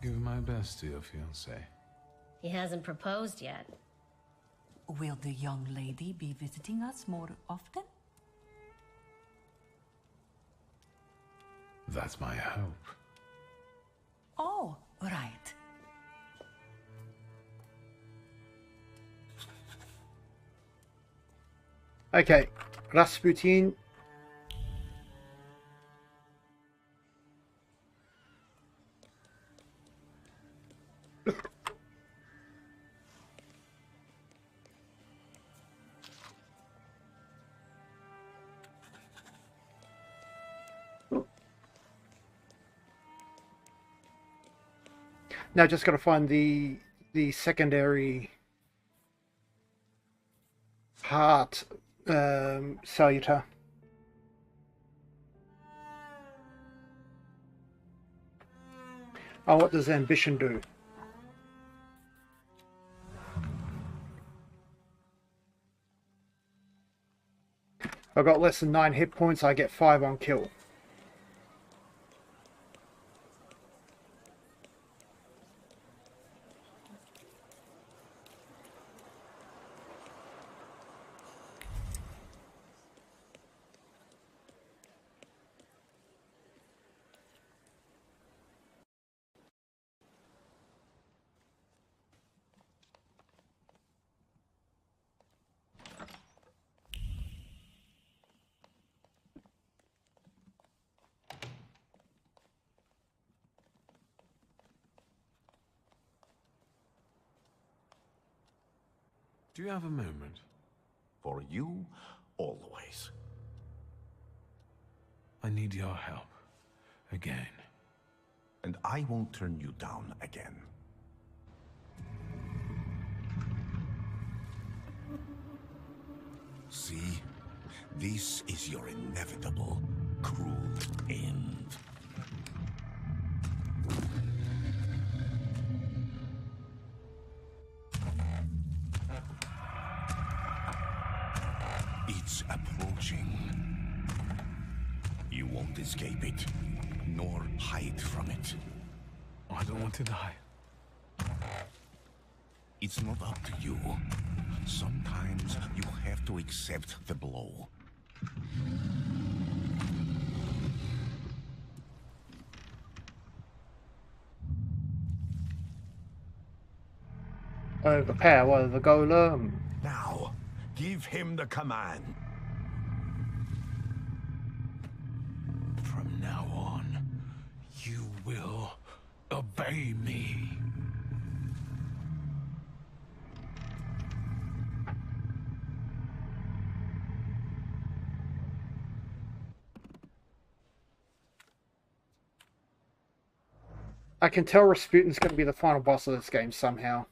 [SPEAKER 3] Give my best to your fiancé.
[SPEAKER 7] He hasn't proposed yet.
[SPEAKER 19] Will the young lady be visiting us more often?
[SPEAKER 3] That's my hope.
[SPEAKER 19] Oh, right.
[SPEAKER 1] Okay, Rasputin. Now just got to find the secondary heart salutar. Oh, what does ambition do? If I've got less than 9 hit points, I get 5 on kill.
[SPEAKER 3] Do you have a moment?
[SPEAKER 10] For you, always.
[SPEAKER 3] I need your help. Again.
[SPEAKER 10] And I won't turn you down again. See? This is your inevitable, cruel end. It's approaching. You won't escape it, nor hide from it.
[SPEAKER 3] I don't want to die.
[SPEAKER 10] It's not up to you. Sometimes you have to accept the blow.
[SPEAKER 1] Overpower the golem.
[SPEAKER 10] Now, give him the command.
[SPEAKER 3] From now on, you will obey me.
[SPEAKER 1] I can tell Rasputin's going to be the final boss of this game somehow.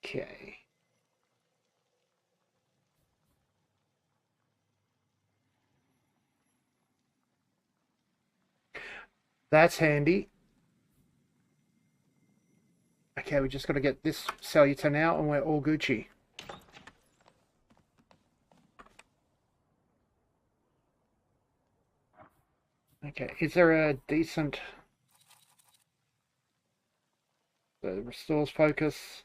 [SPEAKER 1] Okay. That's handy. Okay, we just got to get this salutar now and we're all Gucci. Okay, is there a decent... restores focus.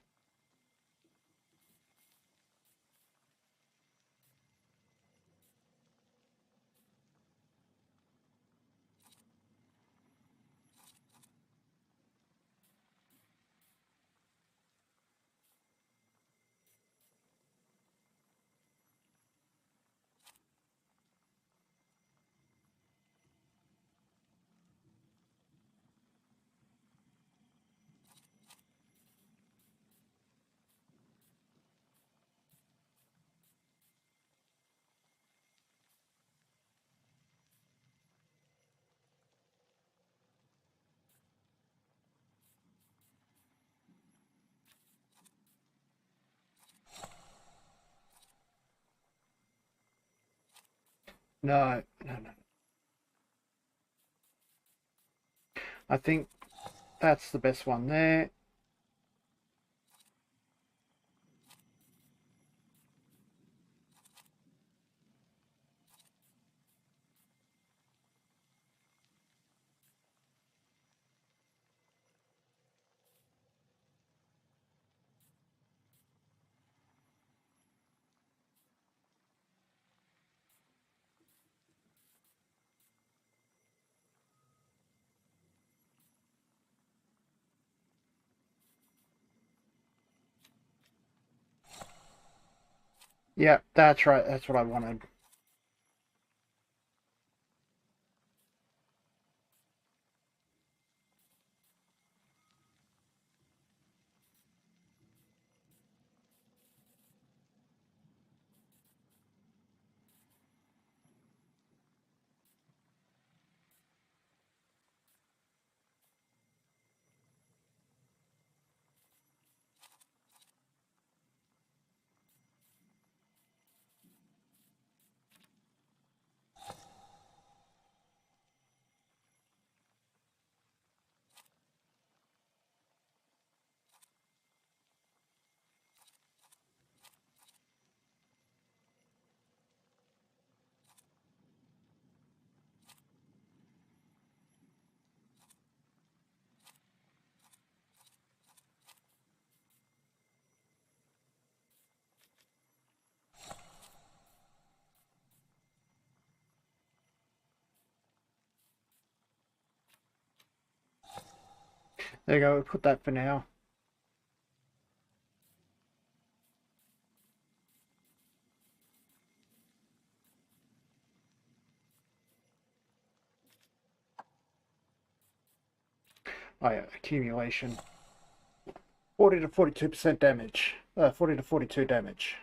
[SPEAKER 1] No. I think that's the best one there. Yeah, that's right. That's what I wanted. There you go. We'll put that for now. Oh yeah, accumulation. 40 to 42% damage. 40 to 42 damage.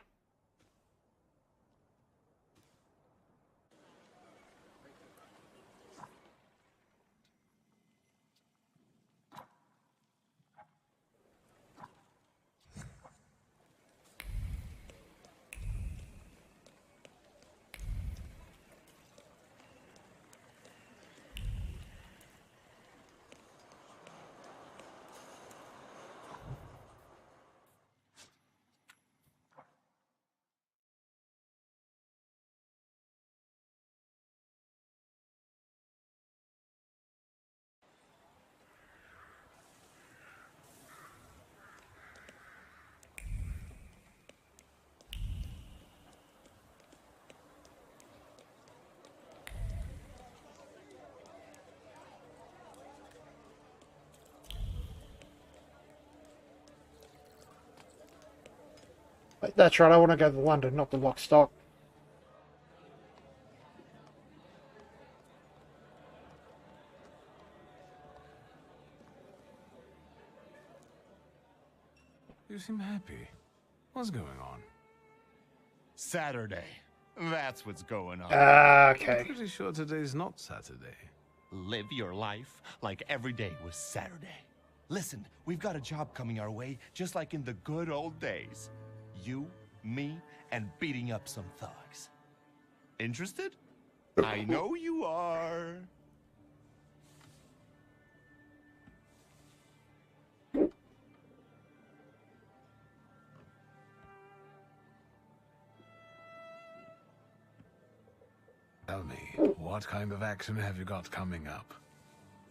[SPEAKER 1] That's right, I want to go to London, not the lock stock.
[SPEAKER 3] You seem happy. What's going on?
[SPEAKER 10] Saturday. That's what's going on.
[SPEAKER 1] Okay.
[SPEAKER 3] I'm pretty sure today's not Saturday.
[SPEAKER 10] Live your life like every day was Saturday. Listen, we've got a job coming our way, just like in the good old days. You, me, and beating up some thugs. Interested? I know you are.
[SPEAKER 3] Tell me, what kind of action have you got coming up?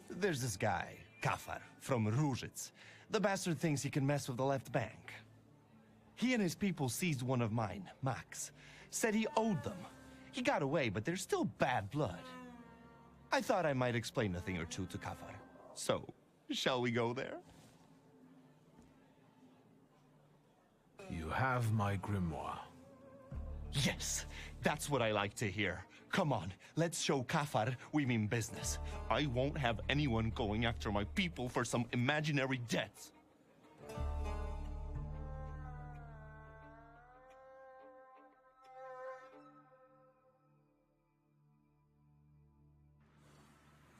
[SPEAKER 10] There's this guy, Kafar, from Ruzhitz. The bastard thinks he can mess with the left bank. He and his people seized one of mine, Max. Said he owed them. He got away, but there's still bad blood. I thought I might explain a thing or two to Kafar. So, shall we go there?
[SPEAKER 3] You have my grimoire.
[SPEAKER 10] Yes, that's what I like to hear. Come on, let's show Kafar we mean business. I won't have anyone going after my people for some imaginary debts.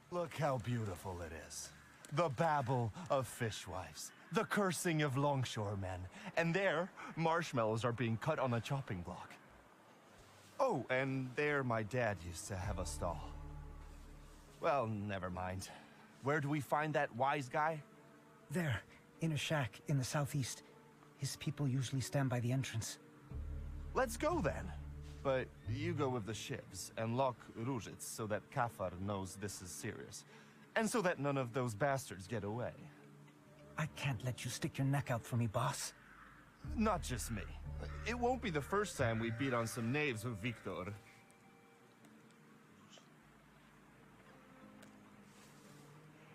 [SPEAKER 10] Look how beautiful it is. The babble of fishwives, the cursing of longshoremen, and there, marshmallows are being cut on a chopping block. Oh, and there my dad used to have a stall. Well, never mind. Where do we find that wise guy?
[SPEAKER 20] There, in a shack in the southeast. His people usually stand by the entrance.
[SPEAKER 10] Let's go then. But you go with the ships and lock Ruzhitz so that Kafar knows this is serious. And so that none of those bastards get away.
[SPEAKER 20] I can't let you stick your neck out for me, boss.
[SPEAKER 10] Not just me. It won't be the first time we beat on some knaves with Victor.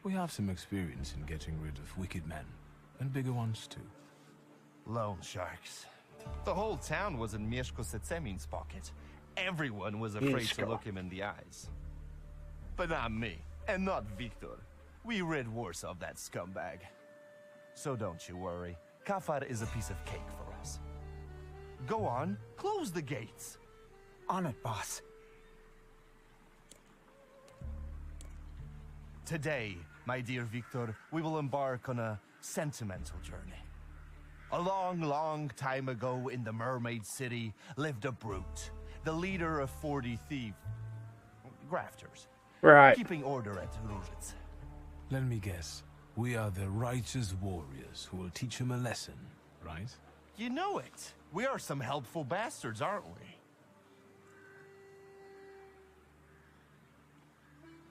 [SPEAKER 3] We have some experience in getting rid of wicked men, and bigger ones too.
[SPEAKER 10] Loan sharks.
[SPEAKER 21] The whole town was in Mieszko Setsemin's pocket. Everyone was afraid to look him in the eyes. But not me, and not Victor. We rid Warsaw of that scumbag. So don't you worry. Kafar is a piece of cake for us. Go on, close the gates.
[SPEAKER 20] On it, boss.
[SPEAKER 21] Today, my dear Victor, we will embark on a sentimental journey. A long, long time ago in the Mermaid City lived a brute, the leader of 40 grafters.
[SPEAKER 1] Right.
[SPEAKER 21] Keeping order at Ruzhitz.
[SPEAKER 3] Let me guess. We are the righteous warriors who will teach him a lesson, right?
[SPEAKER 21] You know it. We are some helpful bastards, aren't we?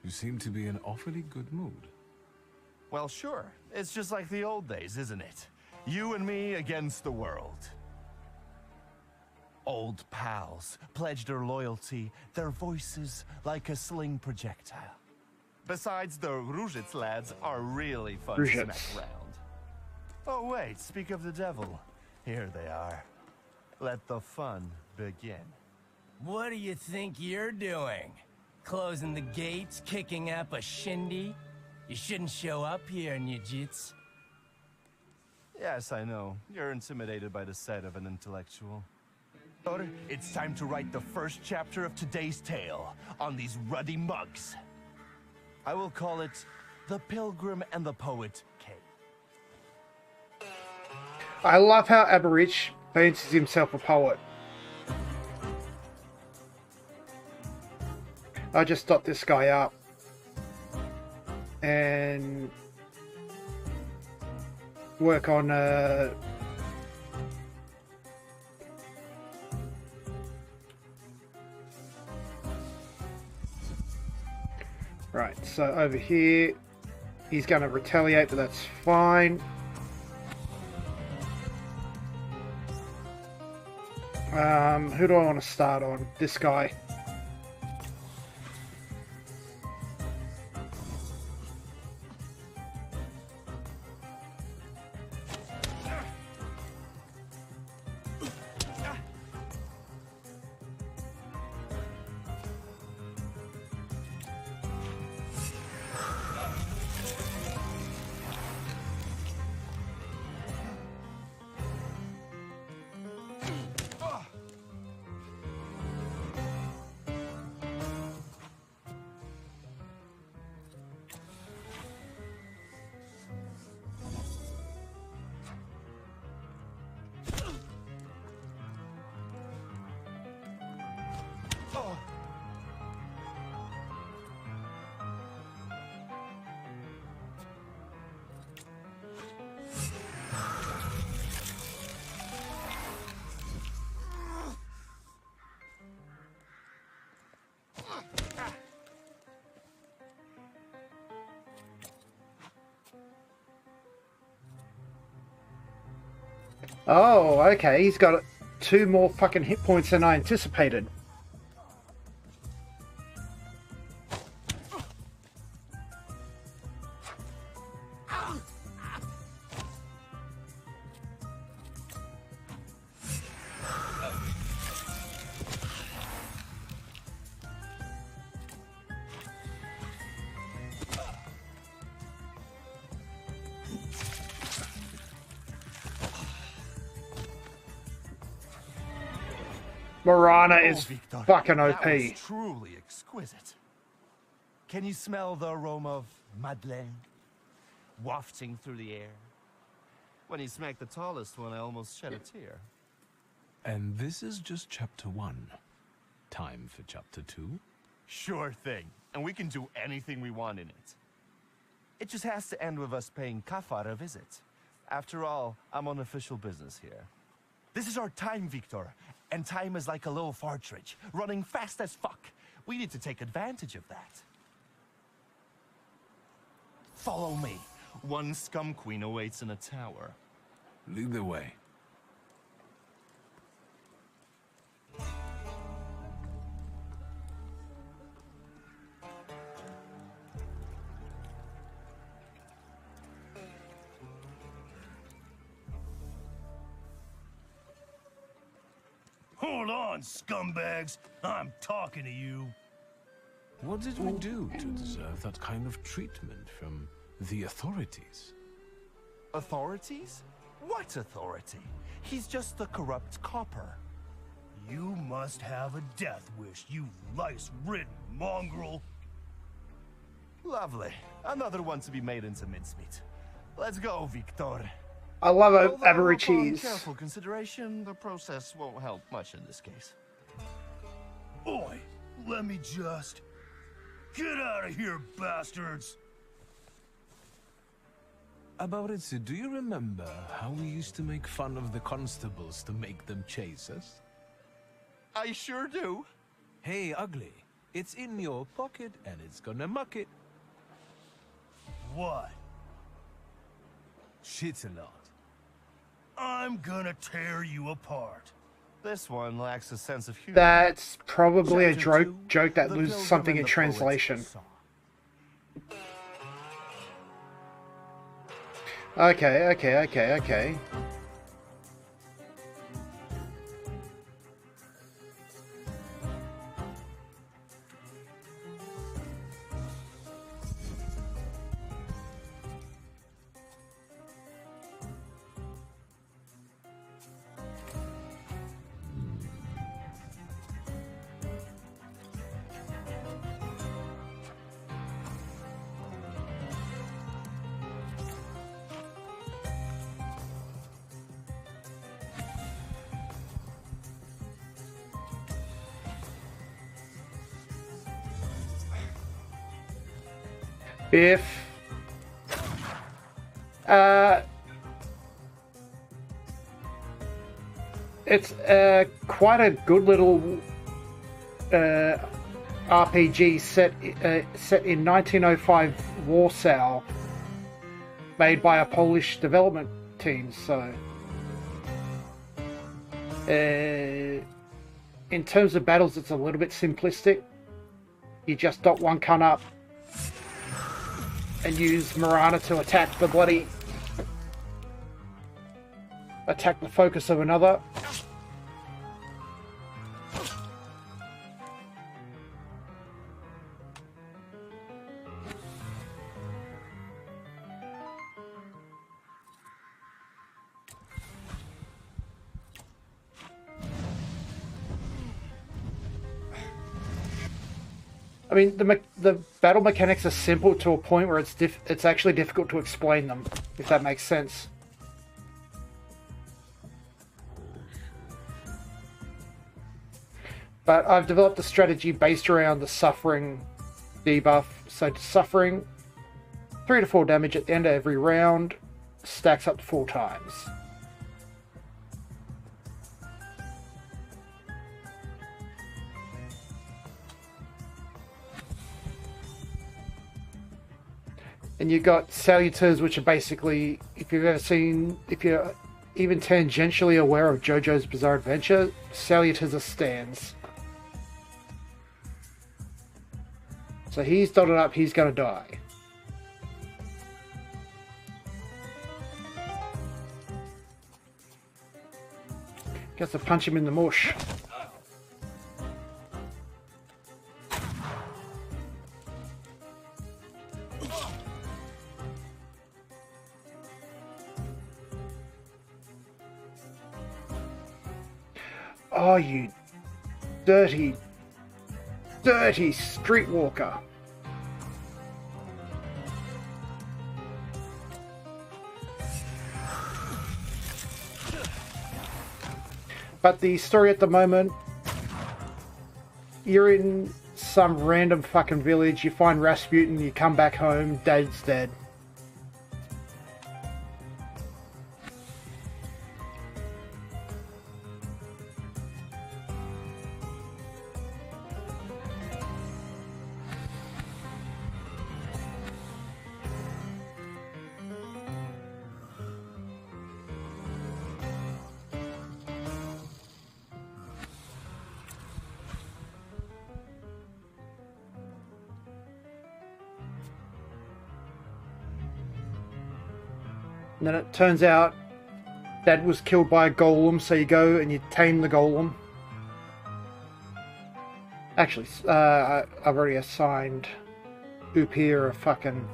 [SPEAKER 3] You seem to be in awfully good mood.
[SPEAKER 21] Well, sure. It's just like the old days, isn't it? You and me against the world. Old pals pledged their loyalty, their voices like a sling projectile. Besides, the Ruzhitz lads are really fun to smack around. Oh wait, speak of the devil. Here they are. Let the fun begin.
[SPEAKER 22] What do you think you're doing? Closing the gates, kicking up a shindy? You shouldn't show up here, Nujits.
[SPEAKER 21] Yes, I know. You're intimidated by the sight of an intellectual. It's time to write the first chapter of today's tale on these ruddy mugs. I will call it The Pilgrim and the Poet K.
[SPEAKER 1] I love how Aberich fancies himself a poet. I just dot this guy up and work on right, so over here he's going to retaliate, but that's fine. Who do I want to start on? This guy. Oh, okay, he's got 2 more fucking hit points than I anticipated. Marana is
[SPEAKER 21] Victor,
[SPEAKER 1] fucking OP.
[SPEAKER 21] That was truly exquisite. Can you smell the aroma of Madeleine wafting through the air? When you smacked the tallest one, I almost shed a tear.
[SPEAKER 3] And this is just chapter 1. Time for chapter 2?
[SPEAKER 21] Sure thing. And we can do anything we want in it. It just has to end with us paying Kafar a visit. After all, I'm on official business here. This is our time, Victor. And time is like a little partridge, running fast as fuck. We need to take advantage of that. Follow me. One scum queen awaits in a tower.
[SPEAKER 3] Lead the way.
[SPEAKER 13] Hold on, scumbags. I'm talking to you.
[SPEAKER 3] What did we do to deserve that kind of treatment from the authorities?
[SPEAKER 21] Authorities? What authority? He's just a corrupt copper.
[SPEAKER 13] You must have a death wish, you lice-ridden mongrel.
[SPEAKER 21] Lovely. Another one to be made into mincemeat. Let's go, Victor.
[SPEAKER 1] I love
[SPEAKER 21] Although,
[SPEAKER 1] Aborigines.
[SPEAKER 21] upon careful consideration, the process won't help much in this case.
[SPEAKER 13] Oi, let me just... Get out of here, bastards!
[SPEAKER 3] Aboritsu, do you remember how we used to make fun of the constables to make them chase us?
[SPEAKER 21] I sure do.
[SPEAKER 3] Hey, ugly. It's in your pocket and it's gonna muck it.
[SPEAKER 13] What?
[SPEAKER 3] Shit a lot.
[SPEAKER 13] I'm gonna tear you apart.
[SPEAKER 21] This one lacks a sense of humor.
[SPEAKER 1] That's probably a joke that loses something in translation. Okay. If it's quite a good little RPG set in 1905 Warsaw, made by a Polish development team. So, in terms of battles, it's a little bit simplistic. You just dot one cunt up and use Marana to attack the focus of another. I mean, the battle mechanics are simple to a point where it's actually difficult to explain them, if that makes sense. But I've developed a strategy based around the suffering debuff. So suffering, 3 to 4 damage at the end of every round, stacks up to 4 times. And you've got salutors, which are basically, if you're even tangentially aware of JoJo's Bizarre Adventure, salutors are stands. So he's dotted up, he's gonna die. Gets to punch him in the mush. Oh, you dirty, dirty streetwalker. But the story at the moment, you're in some random fucking village, you find Rasputin, you come back home, Dad's dead. And then it turns out Dad was killed by a golem, so you go and you tame the golem. Actually, I've already assigned Upir a fucking...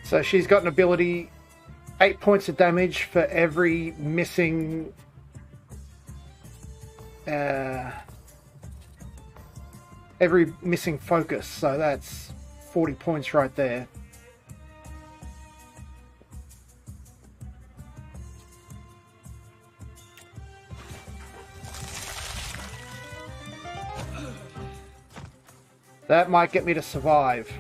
[SPEAKER 1] So she's got an ability, 8 points of damage for every missing focus. So that's 40 points right there. That might get me to survive.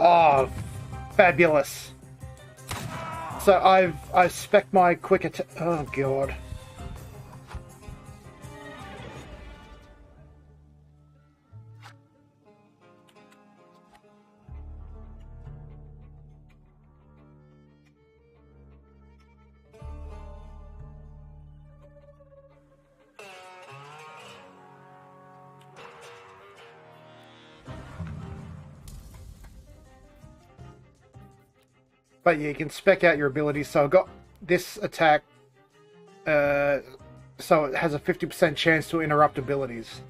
[SPEAKER 1] Oh, fabulous. So I've spec my quick attack. Oh god. But yeah, you can spec out your abilities. So I got this attack, so it has a 50% chance to interrupt abilities.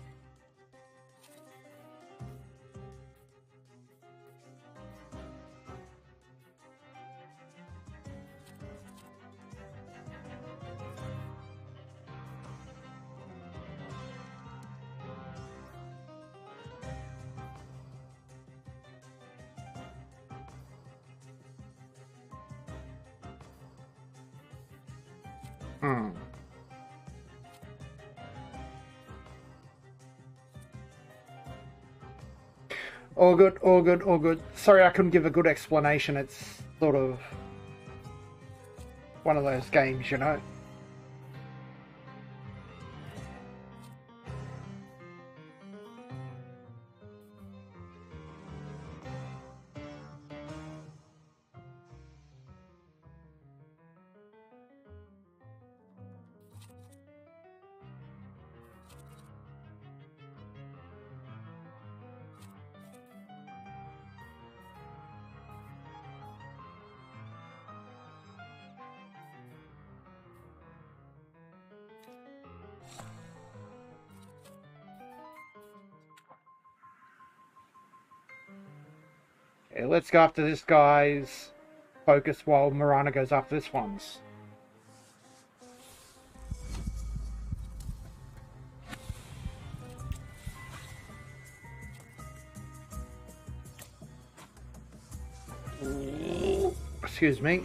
[SPEAKER 1] All good, all good, all good. Sorry I couldn't give a good explanation. It's sort of one of those games, you know. Okay, let's go after this guy's focus while Mirana goes after this one's. Excuse me.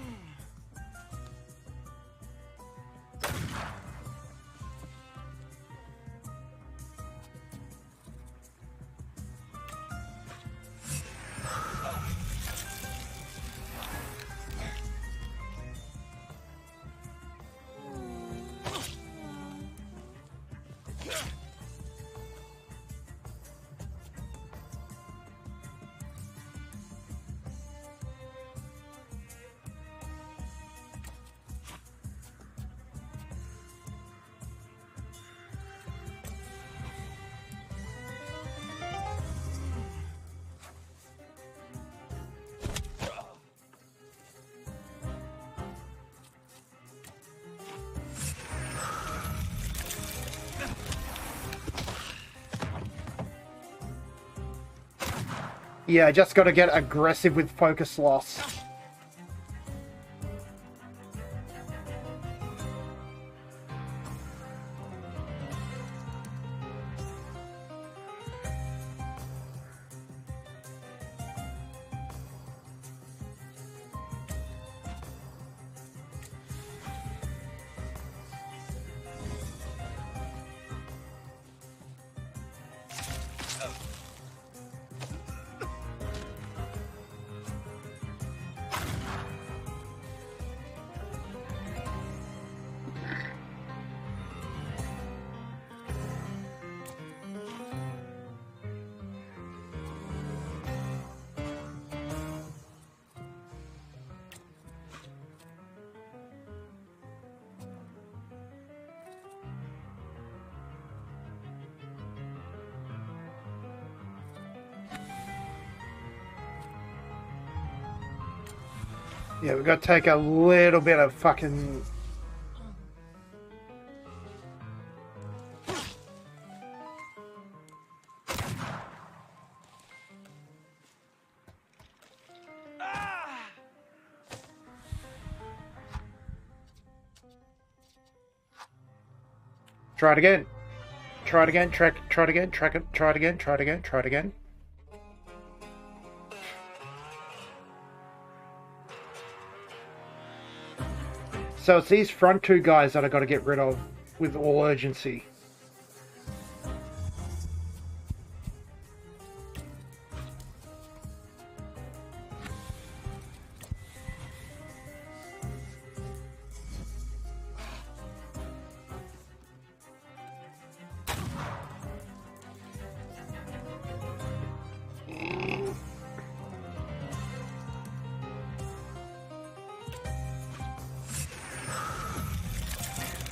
[SPEAKER 1] Yeah, I just got to get aggressive with focus loss. Yeah, we've got to take a little bit of fucking... Try it again. Try it again. Try it again. Try it again. Try it again. Try it again. So it's these front two guys that I got to get rid of with all urgency.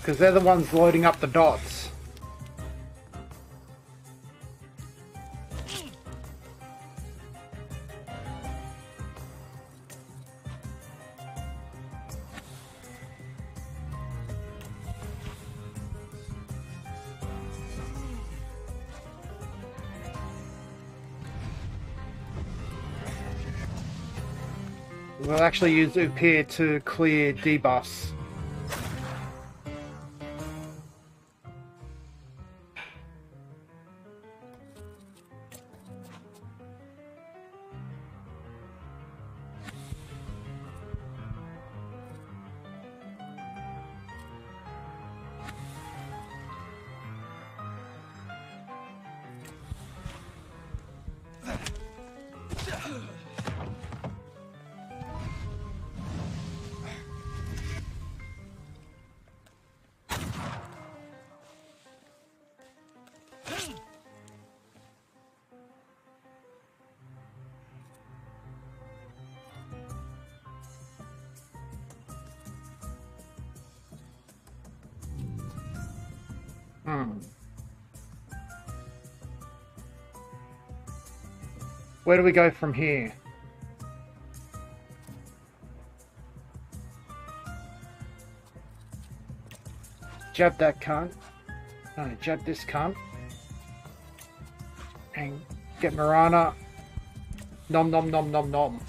[SPEAKER 1] Because they're the ones loading up the dots. We'll actually use Up here to clear debuffs. Where do we go from here? Jab that cunt. No, jab this cunt. And get Mirana. Nom nom nom nom nom.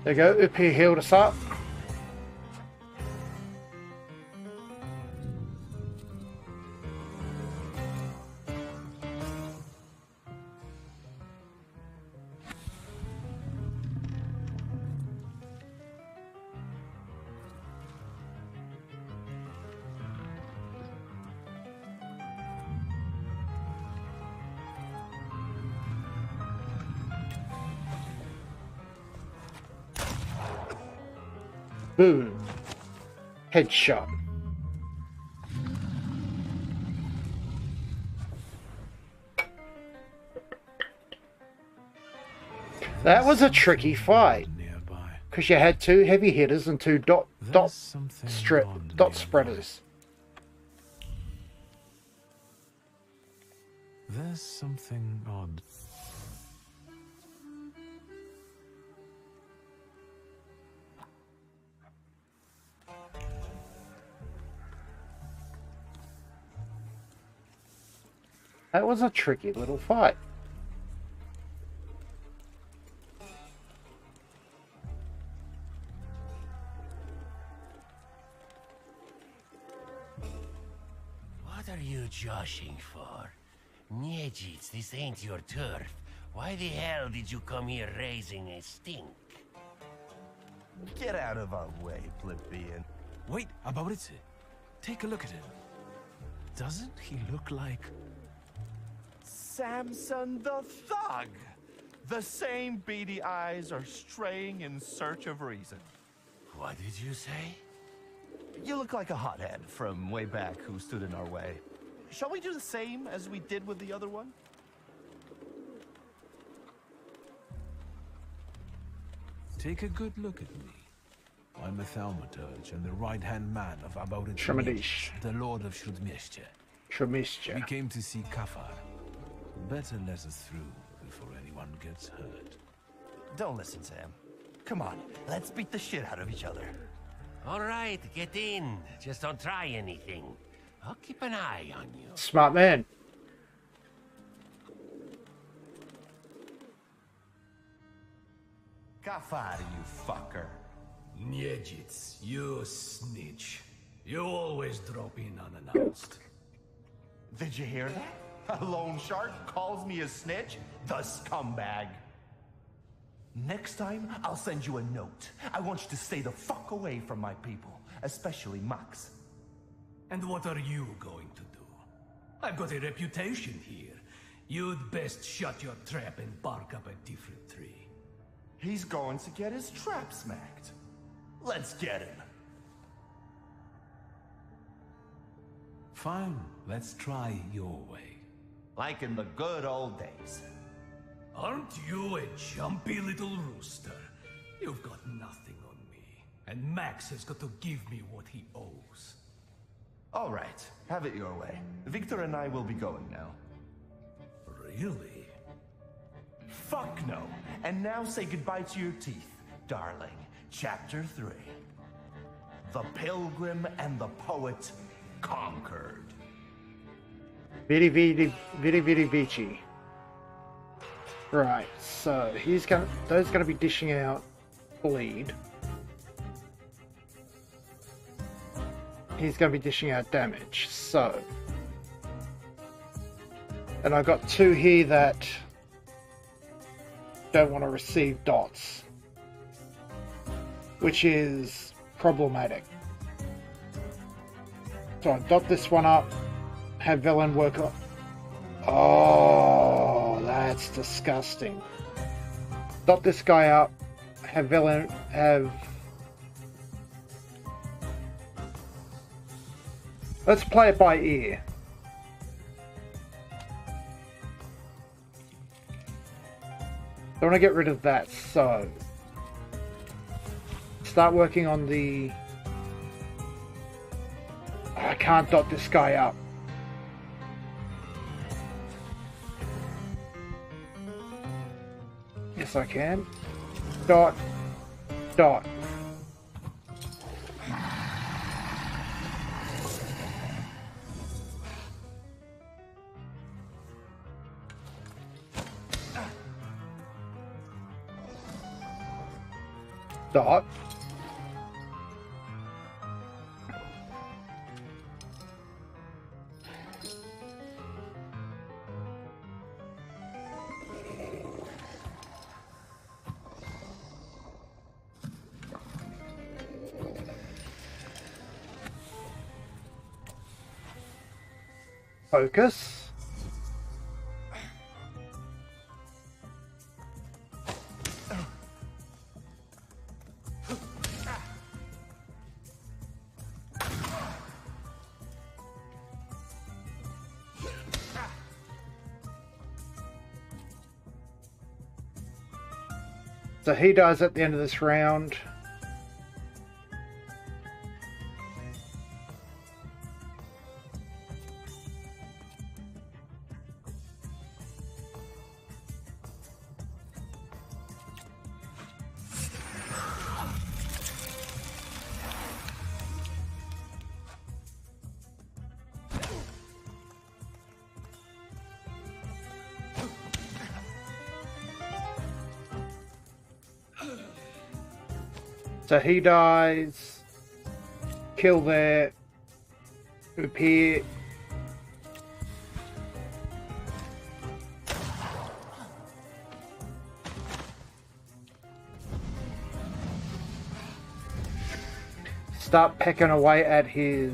[SPEAKER 1] There you go, Up here healed us up. Boom. Headshot. That was a tricky fight. Because you had two heavy hitters and two dot spreaders.
[SPEAKER 3] There's something odd.
[SPEAKER 1] That was a tricky little fight.
[SPEAKER 22] What are you joshing for? Niedzic, this ain't your turf. Why the hell did you come here raising a stink?
[SPEAKER 21] Get out of our way, plebeian.
[SPEAKER 3] Wait, about it. Take a look at him. Doesn't he look like...
[SPEAKER 21] Samson the Thug! The same beady eyes are straying in search of reason.
[SPEAKER 22] What did you say?
[SPEAKER 21] You look like a hothead from way back who stood in our way. Shall we do the same as we did with the other one?
[SPEAKER 3] Take a good look at me. I'm a Thaumaturge and the right-hand man of
[SPEAKER 1] Shramadish,
[SPEAKER 3] the Lord of Shudmishche. We came to see Kafar. Better let us through before anyone gets hurt.
[SPEAKER 21] Don't listen, Sam. Come on, let's beat the shit out of each other.
[SPEAKER 22] All right, get in. Just don't try anything. I'll keep an eye on you.
[SPEAKER 1] Smart man.
[SPEAKER 21] Kafar, you fucker.
[SPEAKER 8] Niedzic, you snitch. You always drop in unannounced.
[SPEAKER 21] Did you hear that? A loan shark calls me a snitch? The scumbag. Next time, I'll send you a note. I want you to stay the fuck away from my people, especially Max.
[SPEAKER 8] And what are you going to do? I've got a reputation here. You'd best shut your trap and bark up a different tree.
[SPEAKER 21] He's going to get his trap smacked. Let's get him.
[SPEAKER 3] Fine, let's try your way.
[SPEAKER 21] Like in the good old days.
[SPEAKER 8] Aren't you a jumpy little rooster? You've got nothing on me. And Max has got to give me what he owes.
[SPEAKER 21] All right, have it your way. Victor and I will be going now.
[SPEAKER 8] Really?
[SPEAKER 21] Fuck no. And now say goodbye to your teeth, darling. Chapter 3. The Pilgrim and the Poet conquered.
[SPEAKER 1] Vidi Vidi Vici. Right, so those gonna be dishing out bleed. He's gonna be dishing out damage, so. And I've got two here that don't want to receive dots, which is problematic. So I dot this one up, have Velen work on. Oh, that's disgusting. Dot this guy up, have Velen have. Let's play it by ear. I want to get rid of that, so start working on the. I can't dot this guy up. Yes, I can. Dot. Dot. Dot. Focus. So he dies at the end of this round. So he dies. Kill there. Up here. Start pecking away at his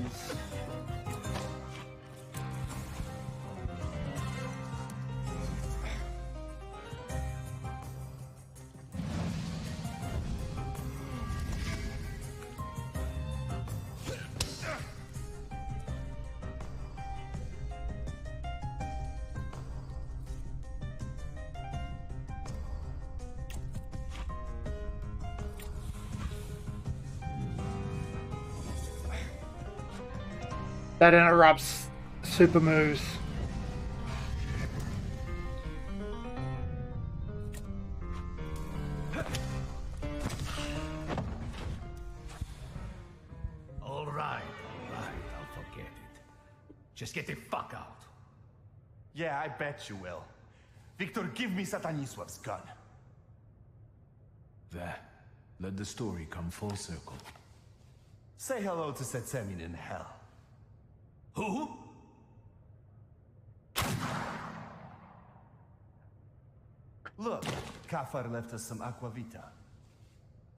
[SPEAKER 1] that interrupts super moves.
[SPEAKER 8] All right, I'll forget it. Just get the fuck out.
[SPEAKER 10] Yeah, I bet you will. Victor, give me Sataniswav's gun.
[SPEAKER 3] There. Let the story come full circle.
[SPEAKER 10] Say hello to Setsemin in hell.
[SPEAKER 8] Who?
[SPEAKER 10] Look, Kafar left us some aquavita.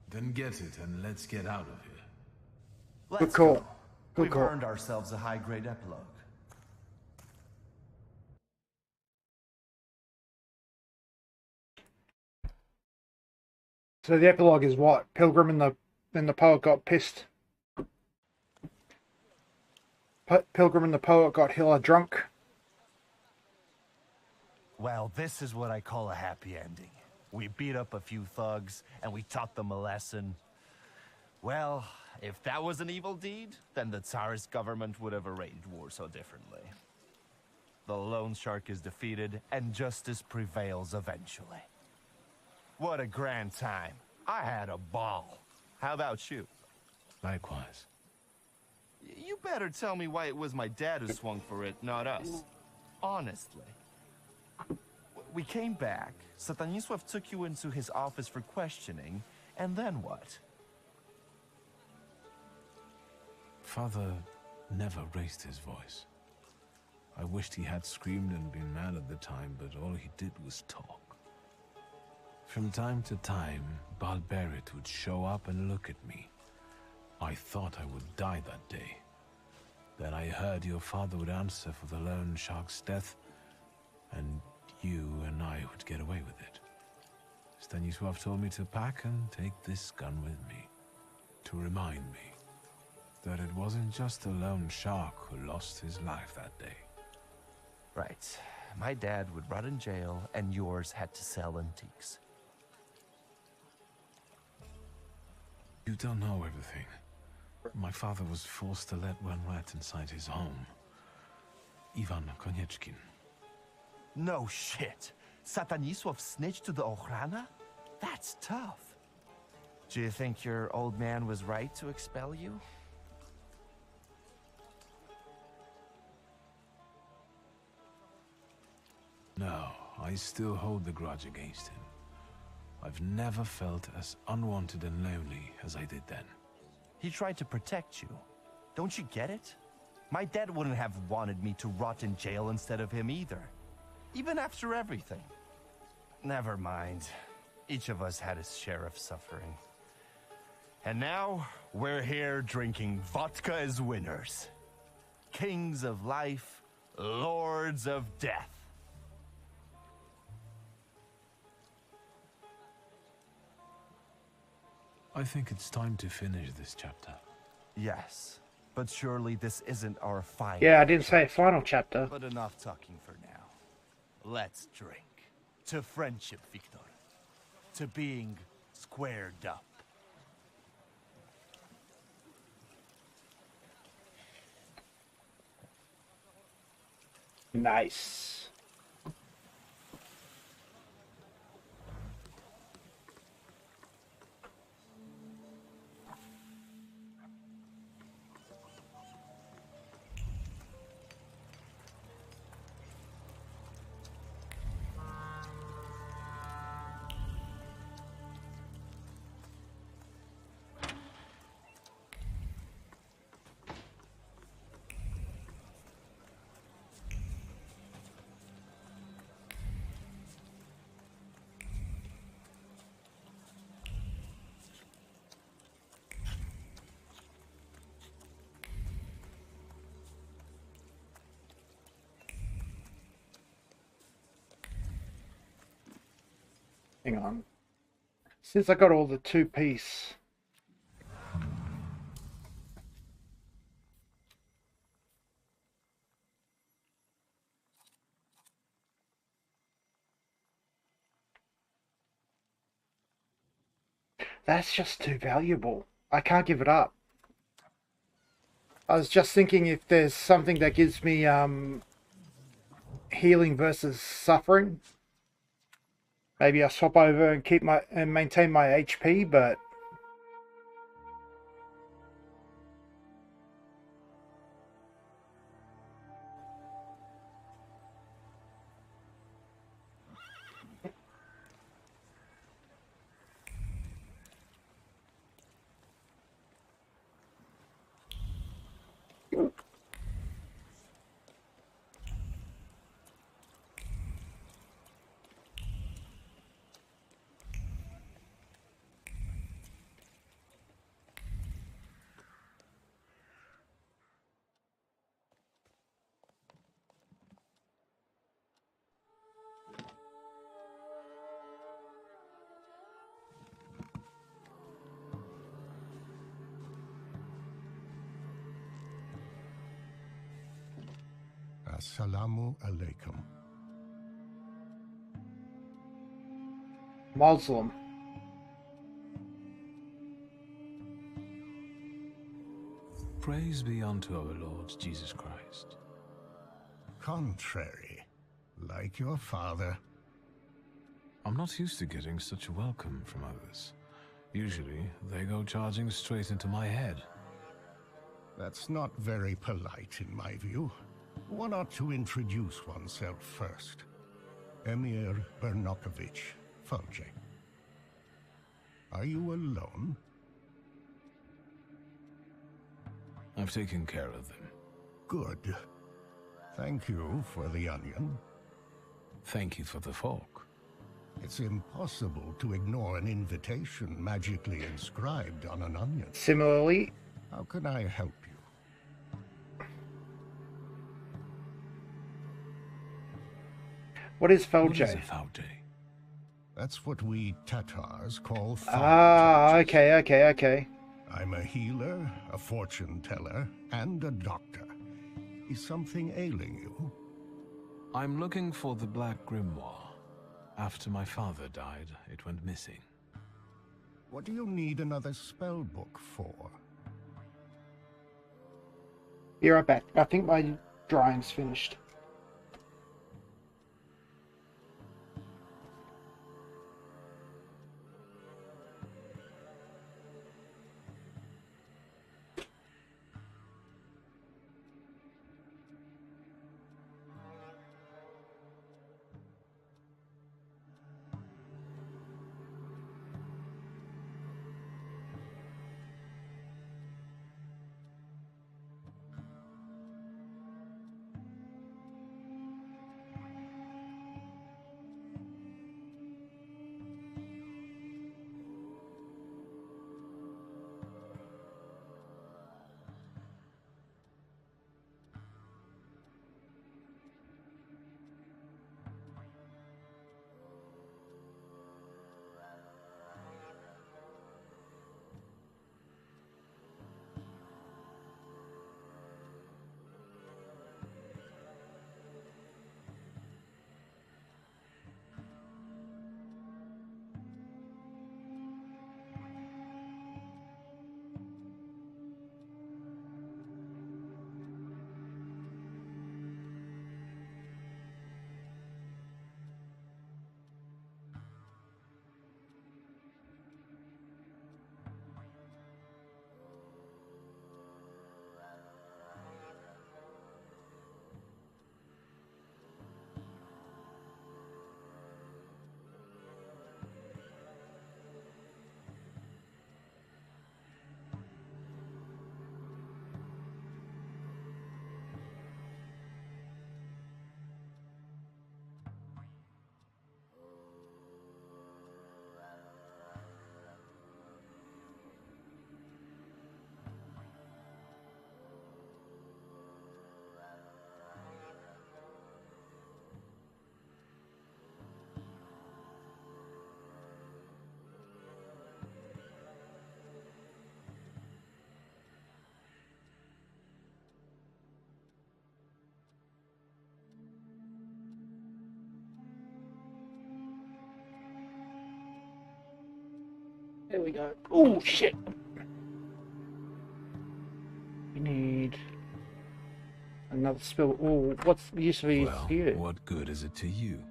[SPEAKER 3] Then get it and let's get out of here.
[SPEAKER 10] Let's
[SPEAKER 1] call.
[SPEAKER 10] go.
[SPEAKER 1] Good
[SPEAKER 10] We've
[SPEAKER 1] call.
[SPEAKER 10] earned ourselves a high-grade epilogue.
[SPEAKER 1] So the epilogue is what? Pilgrim and the poet got pissed. Pilgrim and the poet got Hilla drunk.
[SPEAKER 21] Well, this is what I call a happy ending. We beat up a few thugs, and we taught them a lesson. Well, if that was an evil deed, then the Tsarist government would have arranged war so differently. The loan shark is defeated, and justice prevails eventually. What a grand time. I had a ball. How about you?
[SPEAKER 3] Likewise.
[SPEAKER 21] You better tell me why it was my dad who swung for it, not us. Honestly. We came back, Sataniswav took you into his office for questioning, and then what?
[SPEAKER 3] Father never raised his voice. I wished he had screamed and been mad at the time, but all he did was talk. From time to time, Balberit would show up and look at me. I thought I would die that day. Then I heard your father would answer for the lone shark's death, and you and I would get away with it. Stanisław told me to pack and take this gun with me, to remind me that it wasn't just a lone shark who lost his life that day.
[SPEAKER 21] Right. My dad would rot in jail, and yours had to sell antiques.
[SPEAKER 3] You don't know everything. My father was forced to let one rat inside his home. Ivan Konieczkin.
[SPEAKER 21] No shit. Satanisław snitched to the Ochrana? That's tough. Do you think your old man was right to expel you?
[SPEAKER 3] No, I still hold the grudge against him. I've never felt as unwanted and lonely as I did then.
[SPEAKER 21] He tried to protect you. Don't you get it? My dad wouldn't have wanted me to rot in jail instead of him either. Even after everything. Never mind. Each of us had his share of suffering. And now, we're here drinking vodka as winners. Kings of life, lords of death.
[SPEAKER 3] I think it's time to finish this chapter.
[SPEAKER 21] Yes, but surely this isn't our final.
[SPEAKER 1] Yeah, I didn't say final chapter.
[SPEAKER 21] But enough talking for now. Let's drink. To friendship, Victor. To being squared up.
[SPEAKER 1] Nice. Hang on. Since I got all the two-piece... That's just too valuable. I can't give it up. I was just thinking if there's something that gives me healing versus suffering. Maybe I'll swap over and keep my and maintain my HP, but
[SPEAKER 4] Assalamu alaikum.
[SPEAKER 1] Muslim.
[SPEAKER 3] Praise be unto our Lord Jesus Christ.
[SPEAKER 4] Contrary, like your father.
[SPEAKER 3] I'm not used to getting such a welcome from others. Usually, they go charging straight into my head.
[SPEAKER 4] That's not very polite in my view. One ought to introduce oneself first. Emir Bernakovich, Thaumaturge. Are you alone?
[SPEAKER 3] I've taken care of them.
[SPEAKER 4] Good. Thank you for the onion.
[SPEAKER 3] Thank you for the fork.
[SPEAKER 4] It's impossible to ignore an invitation magically inscribed on an onion.
[SPEAKER 1] Similarly,
[SPEAKER 4] how can I help you?
[SPEAKER 1] What is Thaumaturge?
[SPEAKER 3] What is a Thaumaturge?
[SPEAKER 4] That's what we Tatars call
[SPEAKER 1] okay.
[SPEAKER 4] I'm a healer, a fortune teller, and a doctor. Is something ailing you?
[SPEAKER 3] I'm looking for the Black Grimoire. After my father died, it went missing.
[SPEAKER 4] What do you need another spell book for?
[SPEAKER 1] Be right back. I think my drying's finished. There we go. Oh shit! We need another spell. Oh, what's the use of these here?
[SPEAKER 3] What good is it to you?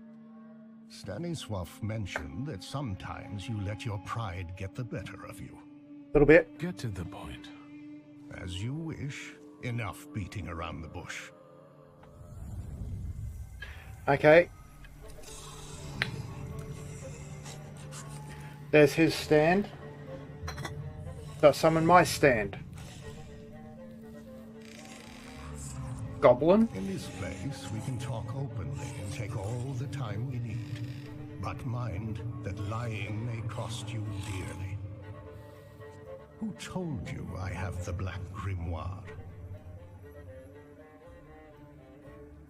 [SPEAKER 4] Stanisław mentioned that sometimes you let your pride get the better of you.
[SPEAKER 1] A little bit.
[SPEAKER 3] Get to the point.
[SPEAKER 4] As you wish. Enough beating around the bush.
[SPEAKER 1] Okay. There's his stand. So summon my stand. Goblin.
[SPEAKER 4] In this place, we can talk openly and take all the time we need. But mind that lying may cost you dearly. Who told you I have the Black Grimoire?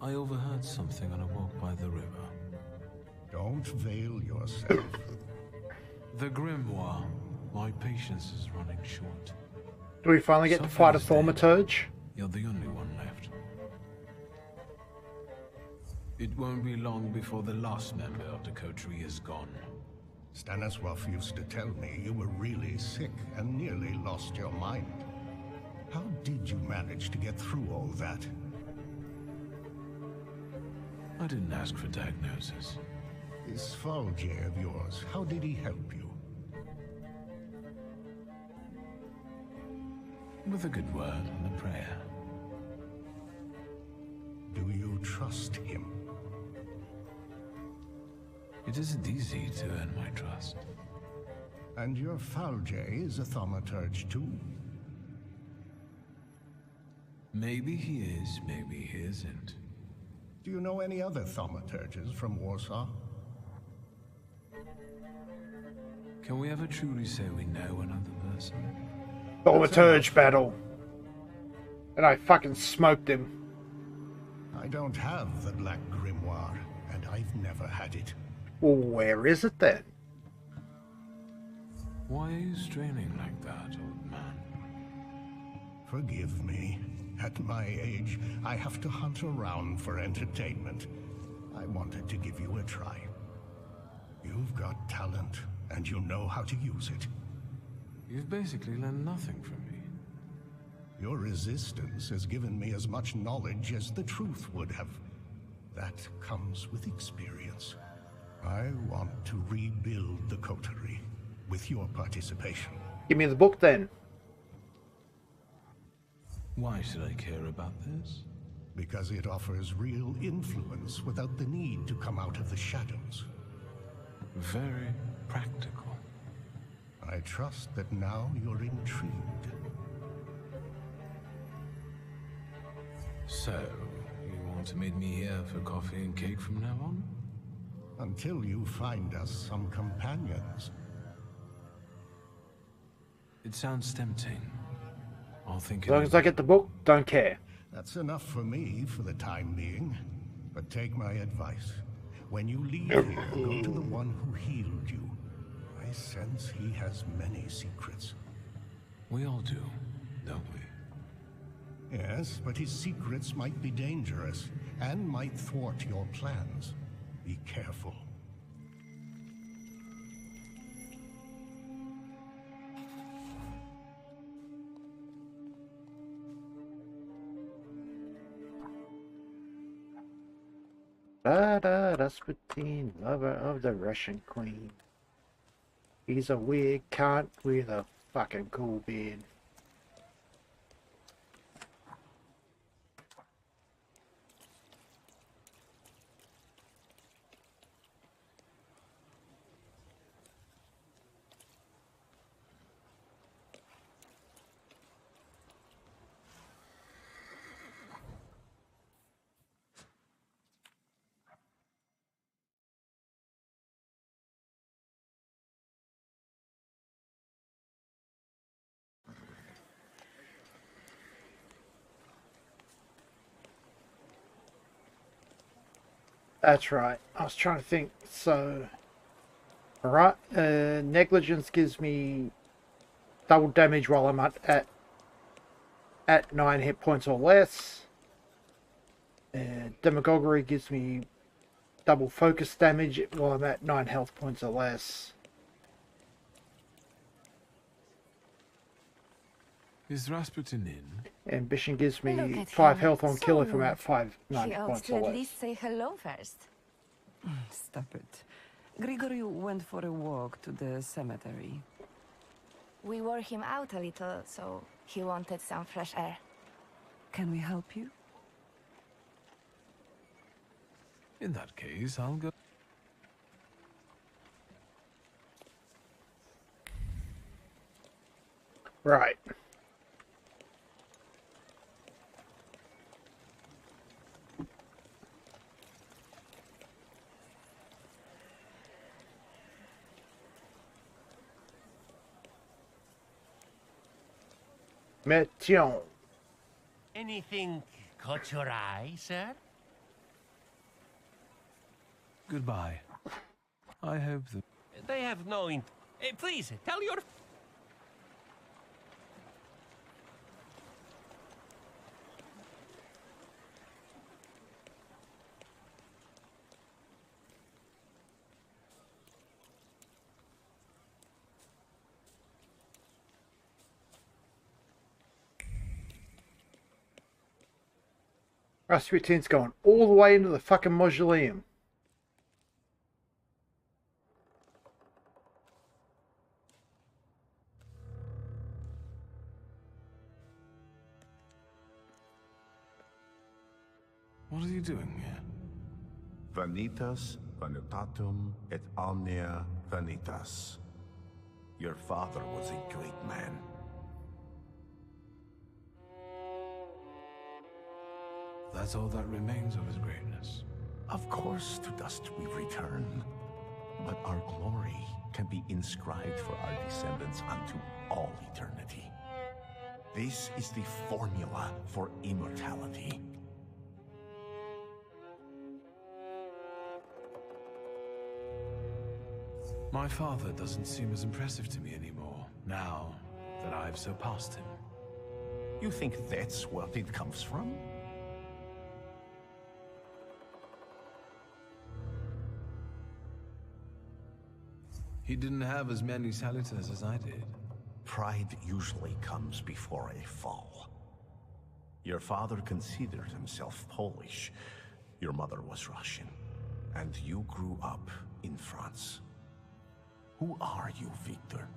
[SPEAKER 3] I overheard something on a walk by the river.
[SPEAKER 4] Don't veil yourself.
[SPEAKER 3] The Grimoire. My patience is running short.
[SPEAKER 1] Do we finally get to fight a Thaumaturge?
[SPEAKER 3] You're the only one left. It won't be long before the last member of the coterie is gone.
[SPEAKER 4] Stanisław used to tell me you were really sick and nearly lost your mind. How did you manage to get through all that?
[SPEAKER 3] I didn't ask for diagnosis.
[SPEAKER 4] This Thaumaturge of yours, how did he help you?
[SPEAKER 3] With a good word and a prayer.
[SPEAKER 4] Do you trust him?
[SPEAKER 3] It isn't easy to earn my trust.
[SPEAKER 4] And your Thaumaturge is a Thaumaturge too?
[SPEAKER 3] Maybe he is, maybe he isn't.
[SPEAKER 4] Do you know any other Thaumaturges from Warsaw?
[SPEAKER 3] Can we ever truly say we know another person?
[SPEAKER 1] Thaumaturge battle. And I fucking smoked him.
[SPEAKER 4] I don't have the Black Grimoire, and I've never had it.
[SPEAKER 1] Well, where is it then?
[SPEAKER 3] Why are you straining like that, old man?
[SPEAKER 4] Forgive me. At my age, I have to hunt around for entertainment. I wanted to give you a try. You've got talent, and you know how to use it.
[SPEAKER 3] You've basically learned nothing from me.
[SPEAKER 4] Your resistance has given me as much knowledge as the truth would have. That comes with experience. I want to rebuild the coterie with your participation.
[SPEAKER 1] Give me the book then.
[SPEAKER 3] Why should I care about this?
[SPEAKER 4] Because it offers real influence without the need to come out of the shadows.
[SPEAKER 3] Very practical.
[SPEAKER 4] I trust that now you're intrigued.
[SPEAKER 3] So, you want to meet me here for coffee and cake from now on?
[SPEAKER 4] Until you find us some companions.
[SPEAKER 3] It sounds tempting. I'll think
[SPEAKER 1] As long as I get the book, don't care.
[SPEAKER 4] That's enough for me for the time being. But take my advice. When you leave here, go to the one who healed you. I sense he has many secrets.
[SPEAKER 3] We all do, don't we?
[SPEAKER 4] Yes, but his secrets might be dangerous and might thwart your plans. Be careful.
[SPEAKER 1] Rasputin, lover of the Russian queen. He's a weird cunt with a fucking cool beard. That's right. I was trying to think. So, alright. Negligence gives me double damage while I'm at 9 hit points or less. Demagoguery gives me double focus damage while I'm at 9 health points or less.
[SPEAKER 3] Is Rasputin in?
[SPEAKER 1] Ambition gives me
[SPEAKER 9] Look at
[SPEAKER 1] 5
[SPEAKER 9] him.
[SPEAKER 1] health on kill if I'm
[SPEAKER 9] So
[SPEAKER 1] at 590
[SPEAKER 9] He ought
[SPEAKER 1] points
[SPEAKER 9] to
[SPEAKER 1] or
[SPEAKER 9] at
[SPEAKER 1] less.
[SPEAKER 9] least say hello first.
[SPEAKER 12] Stop it. Grigory went for a walk to the cemetery.
[SPEAKER 9] We wore him out a little, so he wanted some fresh air.
[SPEAKER 12] Can we help you?
[SPEAKER 3] In that case, I'll go.
[SPEAKER 1] Right. Metion.
[SPEAKER 11] Anything caught your eye, sir?
[SPEAKER 3] Goodbye. I hope that...
[SPEAKER 11] They have no please, tell your...
[SPEAKER 1] Rasputin's going all the way into the fucking mausoleum.
[SPEAKER 3] What are you doing here?
[SPEAKER 10] Vanitas, vanitatum, et omnia vanitas. Your father was a great man.
[SPEAKER 3] That's all that remains of his greatness.
[SPEAKER 10] Of course, to dust we return. But our glory can be inscribed for our descendants unto all eternity. This is the formula for immortality.
[SPEAKER 3] My father doesn't seem as impressive to me anymore, now that I've surpassed him.
[SPEAKER 10] You think that's what it comes from?
[SPEAKER 3] He didn't have as many salutars as I did.
[SPEAKER 10] Pride usually comes before a fall. Your father considered himself Polish. Your mother was Russian. And you grew up in France. Who are you, Victor?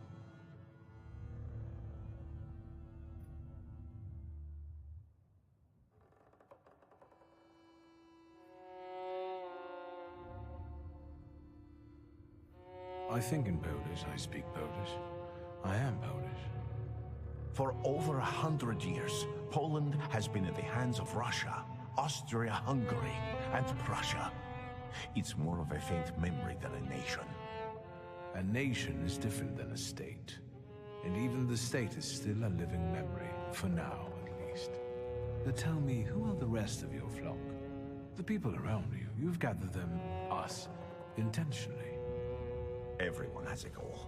[SPEAKER 3] I think in Polish, I speak Polish. I am Polish.
[SPEAKER 10] For over 100 years, Poland has been in the hands of Russia, Austria-Hungary, and Prussia. It's more of a faint memory than a nation.
[SPEAKER 3] A nation is different than a state. And even the state is still a living memory, for now at least. But tell me, who are the rest of your flock? The people around you. You've gathered them, us, intentionally.
[SPEAKER 10] Everyone has a goal.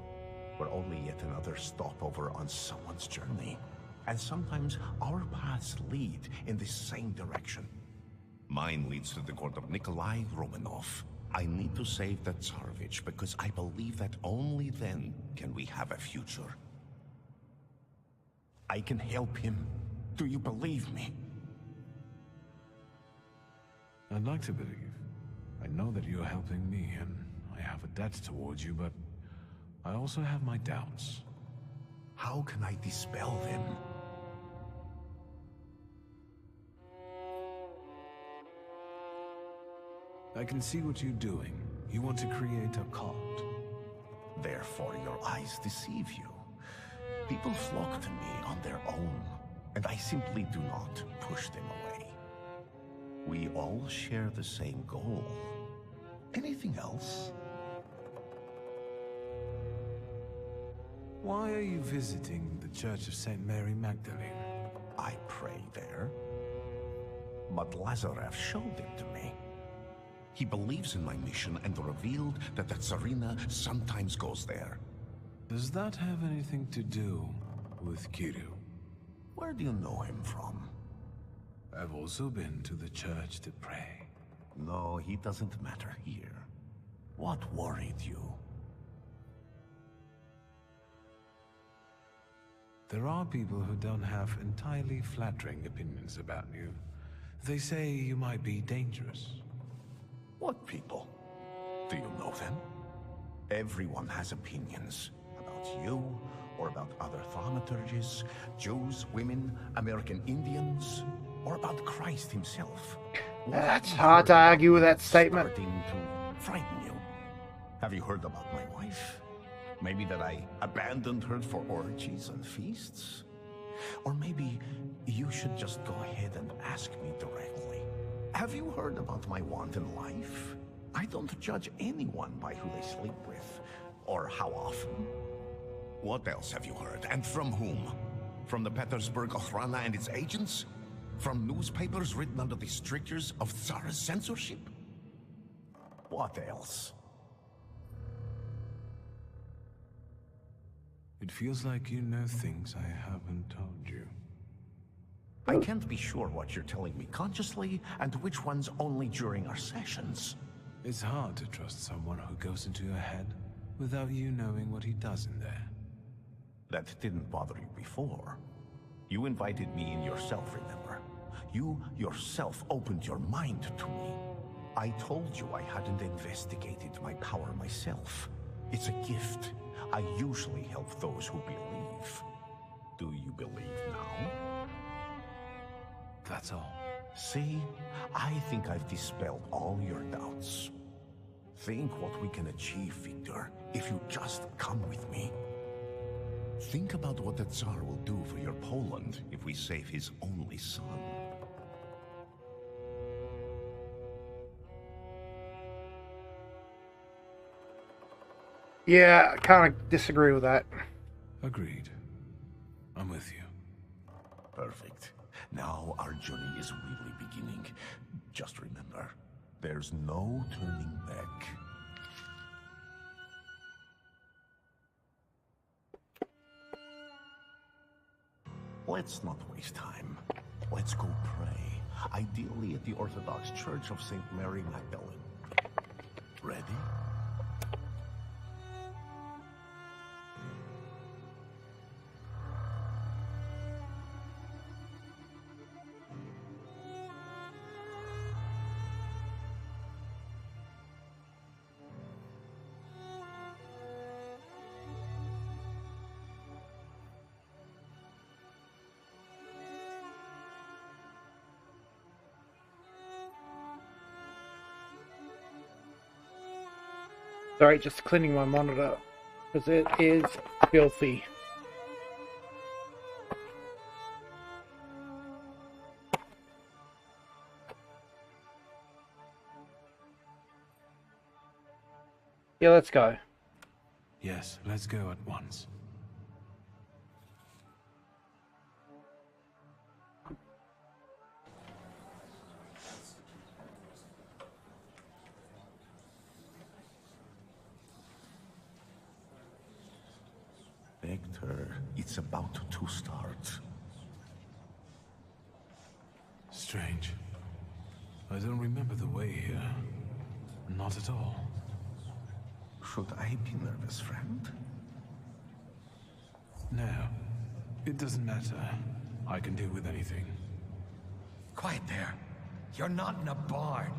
[SPEAKER 10] We're only yet another stopover on someone's journey. And sometimes our paths lead in the same direction. Mine leads to the court of Nikolai Romanov. I need to save the Tsarevich because I believe that only then can we have a future. I can help him. Do you believe me?
[SPEAKER 3] I'd like to believe. I know that you're helping me, and I have a debt towards you, but I also have my doubts.
[SPEAKER 10] How can I dispel them?
[SPEAKER 3] I can see what you're doing. You want to create a cult.
[SPEAKER 10] Therefore your eyes deceive you. People flock to me on their own, and I simply do not push them away. We all share the same goal. Anything else?
[SPEAKER 3] Why are you visiting the Church of St. Mary Magdalene?
[SPEAKER 10] I pray there. But Lazarev showed it to me. He believes in my mission and revealed that the Tsarina sometimes goes there.
[SPEAKER 3] Does that have anything to do with Kirill?
[SPEAKER 10] Where do you know him from?
[SPEAKER 3] I've also been to the church to pray.
[SPEAKER 10] No, he doesn't matter here. What worried you?
[SPEAKER 3] there are people who don't have entirely flattering opinions about you. They say you might be dangerous.
[SPEAKER 11] What people? Do you know them? Everyone has opinions about you, or about other thaumaturges, Jews, women, American Indians, or about Christ himself.
[SPEAKER 1] That's hard to argue with that statement.
[SPEAKER 11] Starting to frighten you. Have you heard about my wife? Maybe that I abandoned her for orgies and feasts? Or maybe you should just go ahead and ask me directly. Have you heard about my wanton life? I don't judge anyone by who they sleep with, or how often. What else have you heard, and from whom? From the Petersburg Okhrana and its agents? From newspapers written under the strictures of Tsar's censorship? What else?
[SPEAKER 3] It feels like you know things I haven't told you.
[SPEAKER 11] I can't be sure what you're telling me consciously, and which ones only during our sessions.
[SPEAKER 3] It's hard to trust someone who goes into your head without you knowing what he does in there.
[SPEAKER 11] That didn't bother you before. You invited me in yourself, remember? You yourself opened your mind to me. I told you I hadn't investigated my power myself. It's a gift. I usually help those who believe. Do you believe now?
[SPEAKER 3] That's all.
[SPEAKER 11] See, I think I've dispelled all your doubts. Think what we can achieve, Victor, if you just come with me. Think about what the Tsar will do for your Poland if we save his only son.
[SPEAKER 1] Yeah, I kind of disagree with that.
[SPEAKER 3] Agreed. I'm with you.
[SPEAKER 11] Perfect. Now our journey is really beginning. Just remember, there's no turning back. Let's not waste time. Let's go pray. Ideally at the Orthodox Church of St. Mary Magdalene. Ready?
[SPEAKER 1] Sorry, just cleaning my monitor, because it is filthy. Yeah, let's go.
[SPEAKER 3] Yes, let's go at once.
[SPEAKER 11] Victor, it's about to start.
[SPEAKER 3] Strange. I don't remember the way here. Not at all.
[SPEAKER 11] Should I be nervous, friend?
[SPEAKER 3] No. It doesn't matter. I can deal with anything.
[SPEAKER 22] Quiet there. You're not in a barn.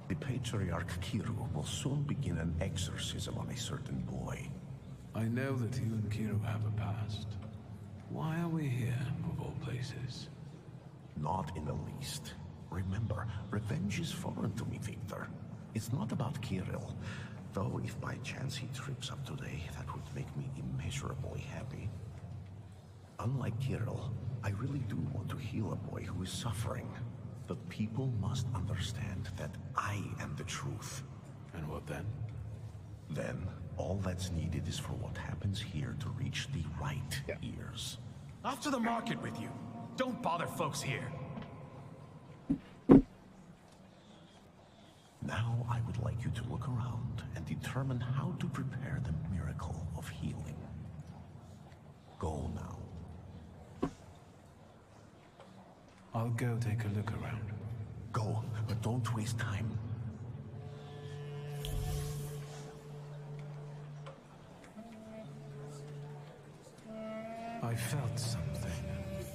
[SPEAKER 11] The Patriarch Kiru will soon begin an exorcism on a certain boy.
[SPEAKER 3] I know that you and Kiru have a past. Why are we here, of all places?
[SPEAKER 11] Not in the least. Remember, revenge is foreign to me, Victor. It's not about Kirill. Though if by chance he trips up today, that would make me immeasurably happy. Unlike Kirill, I really do want to heal a boy who is suffering. But people must understand that I am the truth.
[SPEAKER 3] And what then?
[SPEAKER 11] Then, all that's needed is for what happens here to reach the right ears.
[SPEAKER 22] Off to the market with you. Don't bother folks here.
[SPEAKER 11] Now I would like you to look around and determine how to prepare the miracle of healing. Go now.
[SPEAKER 3] I'll go take a look around.
[SPEAKER 11] Go, but don't waste time.
[SPEAKER 3] I I felt something.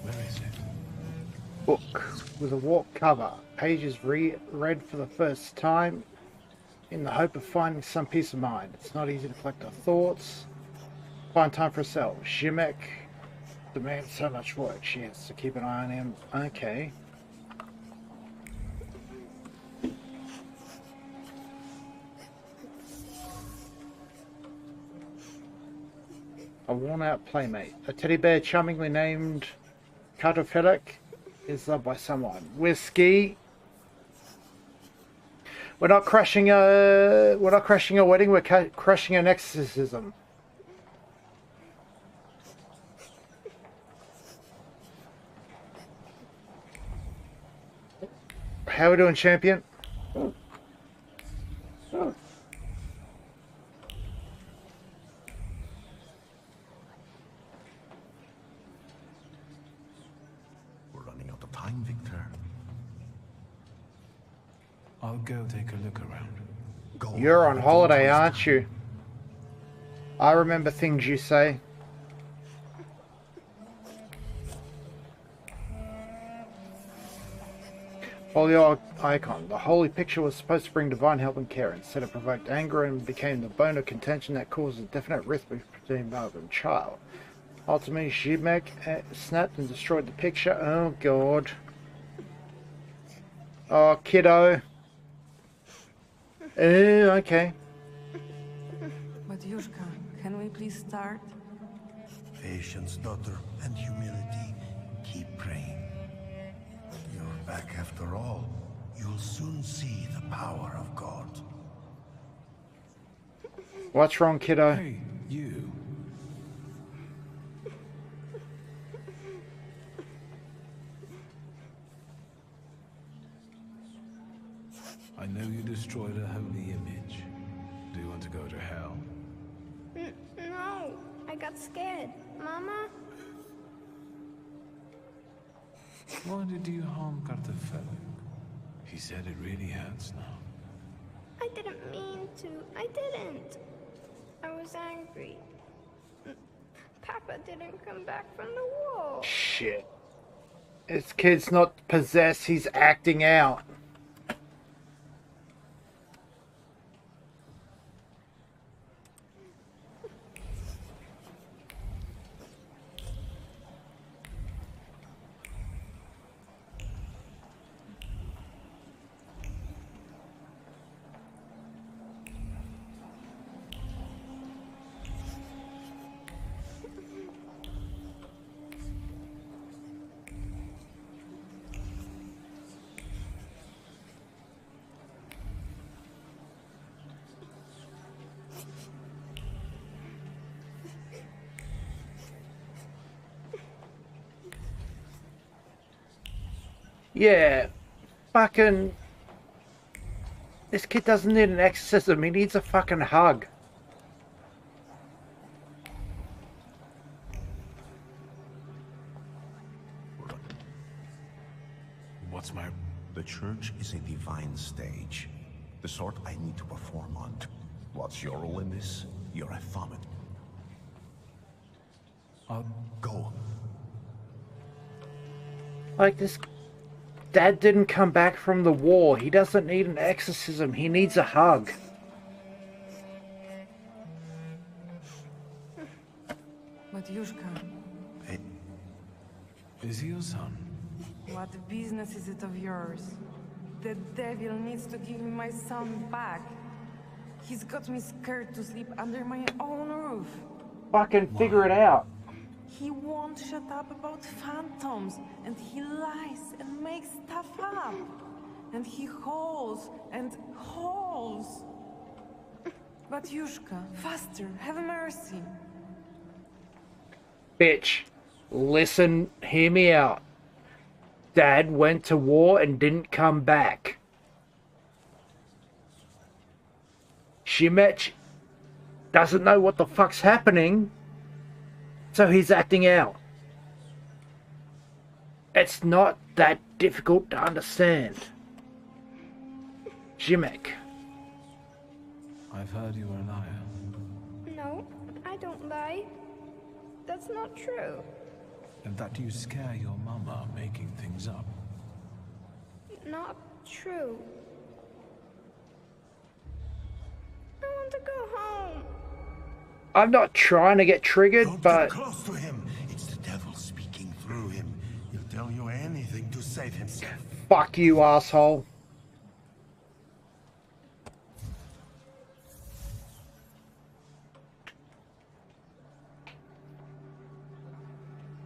[SPEAKER 3] Where is it?
[SPEAKER 1] Book with a warped cover. Pages read for the first time in the hope of finding some peace of mind. It's not easy to collect our thoughts. Find time for herself. Shimek demands so much work. She has to keep an eye on him. Okay. A worn-out playmate. A teddy bear charmingly named Cartopelic is loved by someone. Whiskey. We're not crashing a wedding. We're crashing an exorcism. How we doing, champion?
[SPEAKER 11] Time, Victor.
[SPEAKER 3] I'll go take a look around.
[SPEAKER 1] You're on holiday, aren't you? I remember things you say. Folio icon. The holy picture was supposed to bring divine help and care. Instead it provoked anger and became the bone of contention that caused a definite rift between mother and child. Ultimately, Shimek snapped and destroyed the picture. Oh, God. Oh, kiddo. Okay.
[SPEAKER 12] But Yushka, can we please start?
[SPEAKER 2] Patience, daughter, and humility. Keep praying. You're back after all. You'll soon see the power of God.
[SPEAKER 1] What's wrong, kiddo?
[SPEAKER 3] Hey, you. I know you destroyed a holy image. Do you want to go to hell?
[SPEAKER 18] No, I got scared. Mama?
[SPEAKER 3] Why did you harm Cartefelic? He said it really hurts now.
[SPEAKER 18] I didn't mean to. I didn't. I was angry. Papa didn't come back from the war.
[SPEAKER 1] Shit. This kid's not possessed, he's acting out. Yeah, fucking... This kid doesn't need an exorcism, he needs a fucking hug.
[SPEAKER 3] What's my...
[SPEAKER 11] The church is a divine stage. The sort I need to perform on. What's your role in this? You're a Thaumaturge.
[SPEAKER 3] I'll...
[SPEAKER 11] Go.
[SPEAKER 1] Like, this dad didn't come back from the war. He doesn't need an exorcism. He needs a hug.
[SPEAKER 12] But Yushka...
[SPEAKER 11] Hey.
[SPEAKER 3] Is he your son?
[SPEAKER 12] What business is it of yours? The devil needs to give me my son back. He's got me scared to sleep under my own roof.
[SPEAKER 1] Fucking figure it out.
[SPEAKER 12] He won't shut up about phantoms, and he lies and makes stuff up. And he hauls and hauls. But Yushka, faster, have mercy.
[SPEAKER 1] Bitch, listen, hear me out. Dad went to war and didn't come back. Shimek doesn't know what the fuck's happening, so he's acting out. It's not that difficult to understand. Shimek.
[SPEAKER 3] I've heard you were a liar.
[SPEAKER 18] No, I don't lie. That's not true.
[SPEAKER 3] and that you scare your mama making things up.
[SPEAKER 18] Not true. I want to go home.
[SPEAKER 1] I'm not trying to get triggered,
[SPEAKER 2] Don't
[SPEAKER 1] but...
[SPEAKER 2] get close to him. It's the devil speaking through him. He'll tell you anything to save himself.
[SPEAKER 1] Fuck you, asshole.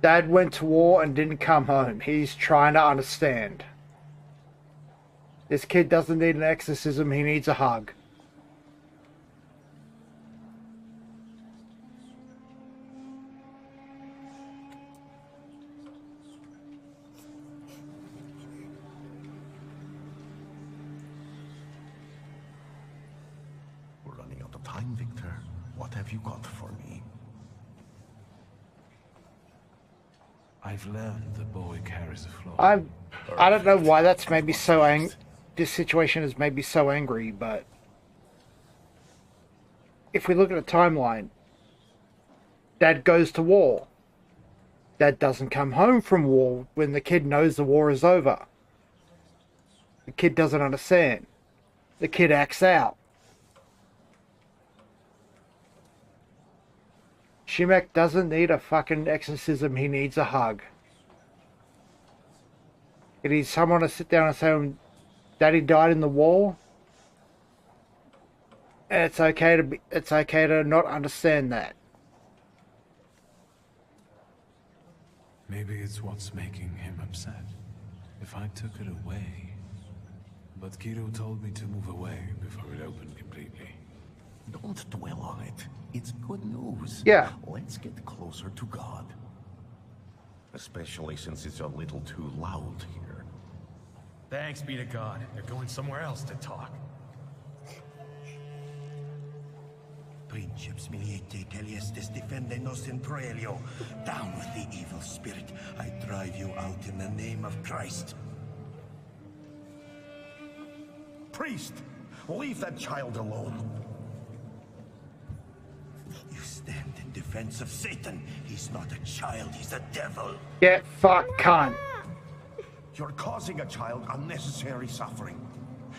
[SPEAKER 1] Dad went to war and didn't come home. He's trying to understand. This kid doesn't need an exorcism, he needs a hug.
[SPEAKER 11] We're running out of time, Victor. What have you got for me?
[SPEAKER 3] I've learned the boy carries a flaw.
[SPEAKER 1] I don't know why that's made me so this situation has made me so angry, but if we look at a timeline, Dad goes to war. Dad doesn't come home from war when the kid knows the war is over. The kid doesn't understand. The kid acts out. Shimek doesn't need a fucking exorcism, he needs a hug. He needs someone to sit down and say, Daddy died in the war. And it's okay to not understand that.
[SPEAKER 3] Maybe it's what's making him upset. If I took it away. But Kiro told me to move away before it opened completely.
[SPEAKER 11] Don't dwell on it. It's good news.
[SPEAKER 1] Yeah.
[SPEAKER 11] Let's get closer to God. Especially since it's a little too loud here.
[SPEAKER 8] Thanks be to God. They're going somewhere else to talk.
[SPEAKER 2] Princeps miliete celestes defende-nos in proelio. Down with the evil spirit. I drive you out in the name of Christ.
[SPEAKER 11] Priest, leave that child alone.
[SPEAKER 2] You stand in defense of Satan. He's not a child, he's a devil.
[SPEAKER 1] Get fucked, cunt.
[SPEAKER 11] You're causing a child unnecessary suffering.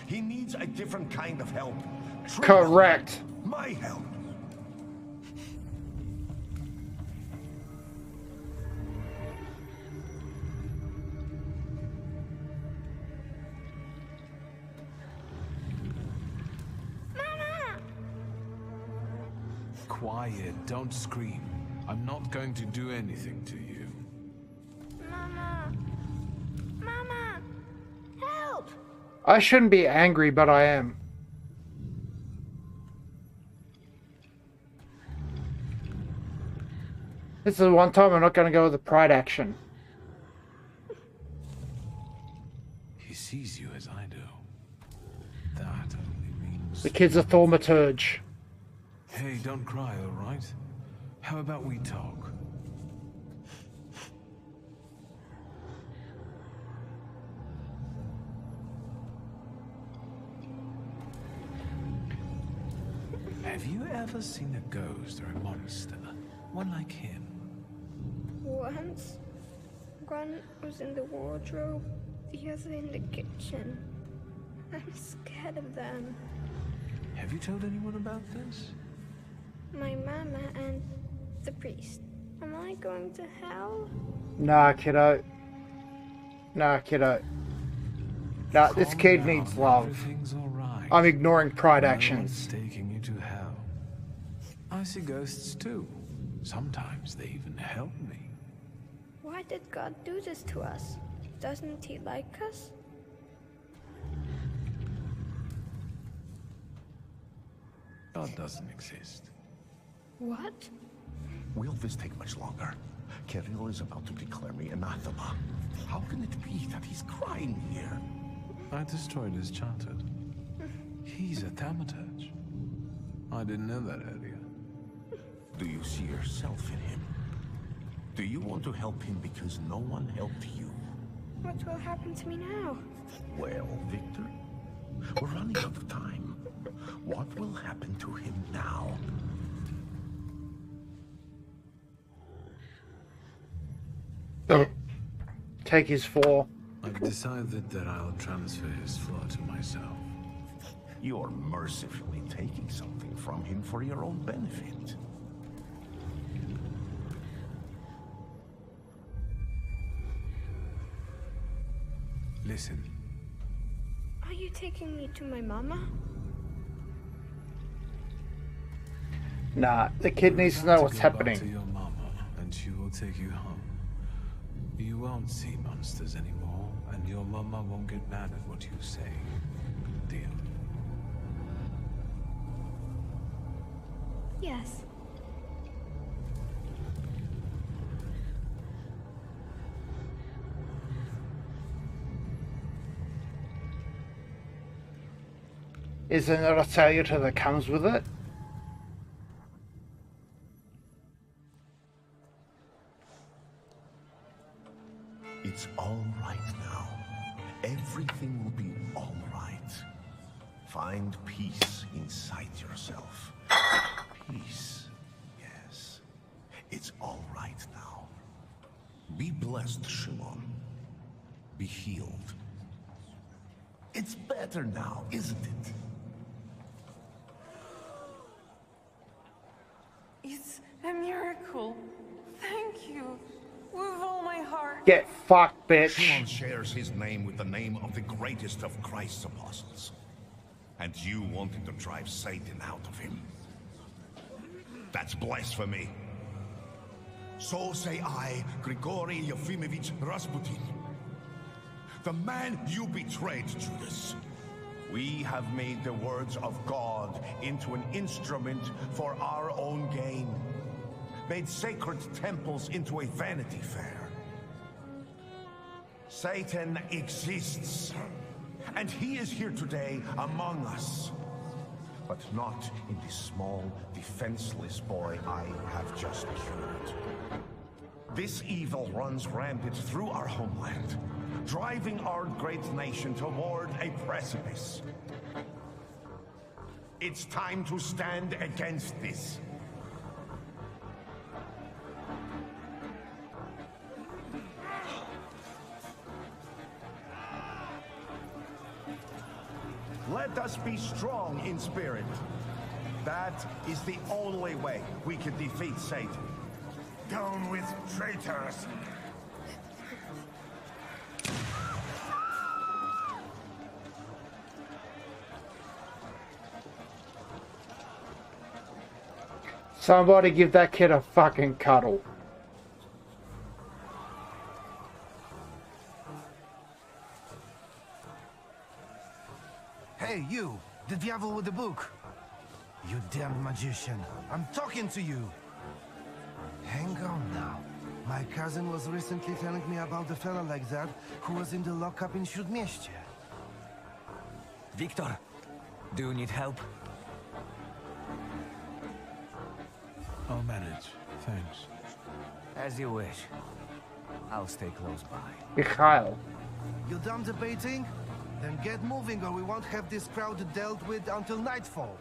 [SPEAKER 11] He needs a different kind of help. True
[SPEAKER 1] Correct.
[SPEAKER 11] help. My help.
[SPEAKER 3] Quiet, don't scream. I'm not going to do anything to you.
[SPEAKER 18] Mama. Mama. Help.
[SPEAKER 1] I shouldn't be angry, but I am. This is the one time I'm not going to go with the pride action.
[SPEAKER 3] He sees you as I do. That only means...
[SPEAKER 1] The kid's a thaumaturge.
[SPEAKER 3] Hey, don't cry, all right? How about we talk? Have you ever seen a ghost or a monster? One like him?
[SPEAKER 18] Once, one was in the wardrobe, the other in the kitchen. I'm scared of them.
[SPEAKER 3] Have you told anyone about this?
[SPEAKER 18] My mama and the priest. Am I going to hell?
[SPEAKER 1] Nah, kiddo. Nah, kiddo. Nah, this kid needs love.
[SPEAKER 3] Everything's all right.
[SPEAKER 1] I'm ignoring pride
[SPEAKER 3] No
[SPEAKER 1] actions.
[SPEAKER 3] one's taking you to hell. I see ghosts too. Sometimes they even help me.
[SPEAKER 18] Why did God do this to us? Doesn't he like us?
[SPEAKER 3] God doesn't exist.
[SPEAKER 18] What?
[SPEAKER 11] Will this take much longer? Kirill is about to declare me anathema. How can it be that he's crying here?
[SPEAKER 3] I destroyed his childhood. He's a Thaumaturge. I didn't know that earlier.
[SPEAKER 11] Do you see yourself in him? Do you want to help him because no one helped you?
[SPEAKER 18] What will happen to me now?
[SPEAKER 11] Well, Victor, we're running out of time. What will happen to him now?
[SPEAKER 1] Take his flaw.
[SPEAKER 3] I've decided that I'll transfer his flaw to myself.
[SPEAKER 11] You're mercifully taking something from him for your own benefit.
[SPEAKER 3] Listen.
[SPEAKER 18] Are you taking me to my mama?
[SPEAKER 1] Nah, the kid needs to know what's happening.
[SPEAKER 3] To your mama, and she will take you home. You won't see monsters anymore, and your mama won't get mad at what you say. Deal?
[SPEAKER 18] Yes.
[SPEAKER 1] Is there not a salutator that comes with it?
[SPEAKER 11] It's all right now. Everything will be all right. Find peace inside yourself. Peace. Yes. It's all right now. Be blessed, Shimon. Be healed. It's better now, isn't it?
[SPEAKER 12] It's a miracle. Thank you. With all my heart.
[SPEAKER 1] Get fucked, bitch.
[SPEAKER 4] Shimon shares his name with the name of the greatest of Christ's apostles. And you wanted to drive Satan out of him. That's blasphemy. So say I, Grigory Yefimovich Rasputin. The man you betrayed, Judas.
[SPEAKER 11] We have made the words of God into an instrument for our own gain. Made sacred temples into a vanity fair. Satan exists, and he is here today among us. But not in the small, defenseless boy I have just cured. This evil runs rampant through our homeland, driving our great nation toward a precipice. It's time to stand against this. Let us be strong in spirit. That is the only way we can defeat Satan.
[SPEAKER 2] Down with traitors!
[SPEAKER 1] Somebody give that kid a fucking cuddle.
[SPEAKER 14] Hey, you! The devil with the book! You damned magician! I'm talking to you! Hang on now. My cousin was recently telling me about a fella like that who was in the lockup in Śródmieście.
[SPEAKER 16] Victor, do you need help?
[SPEAKER 3] I'll manage. Thanks.
[SPEAKER 16] As you wish. I'll stay close by.
[SPEAKER 1] Mikhail.
[SPEAKER 14] You done debating? Then get moving or we won't have this crowd dealt with until nightfall.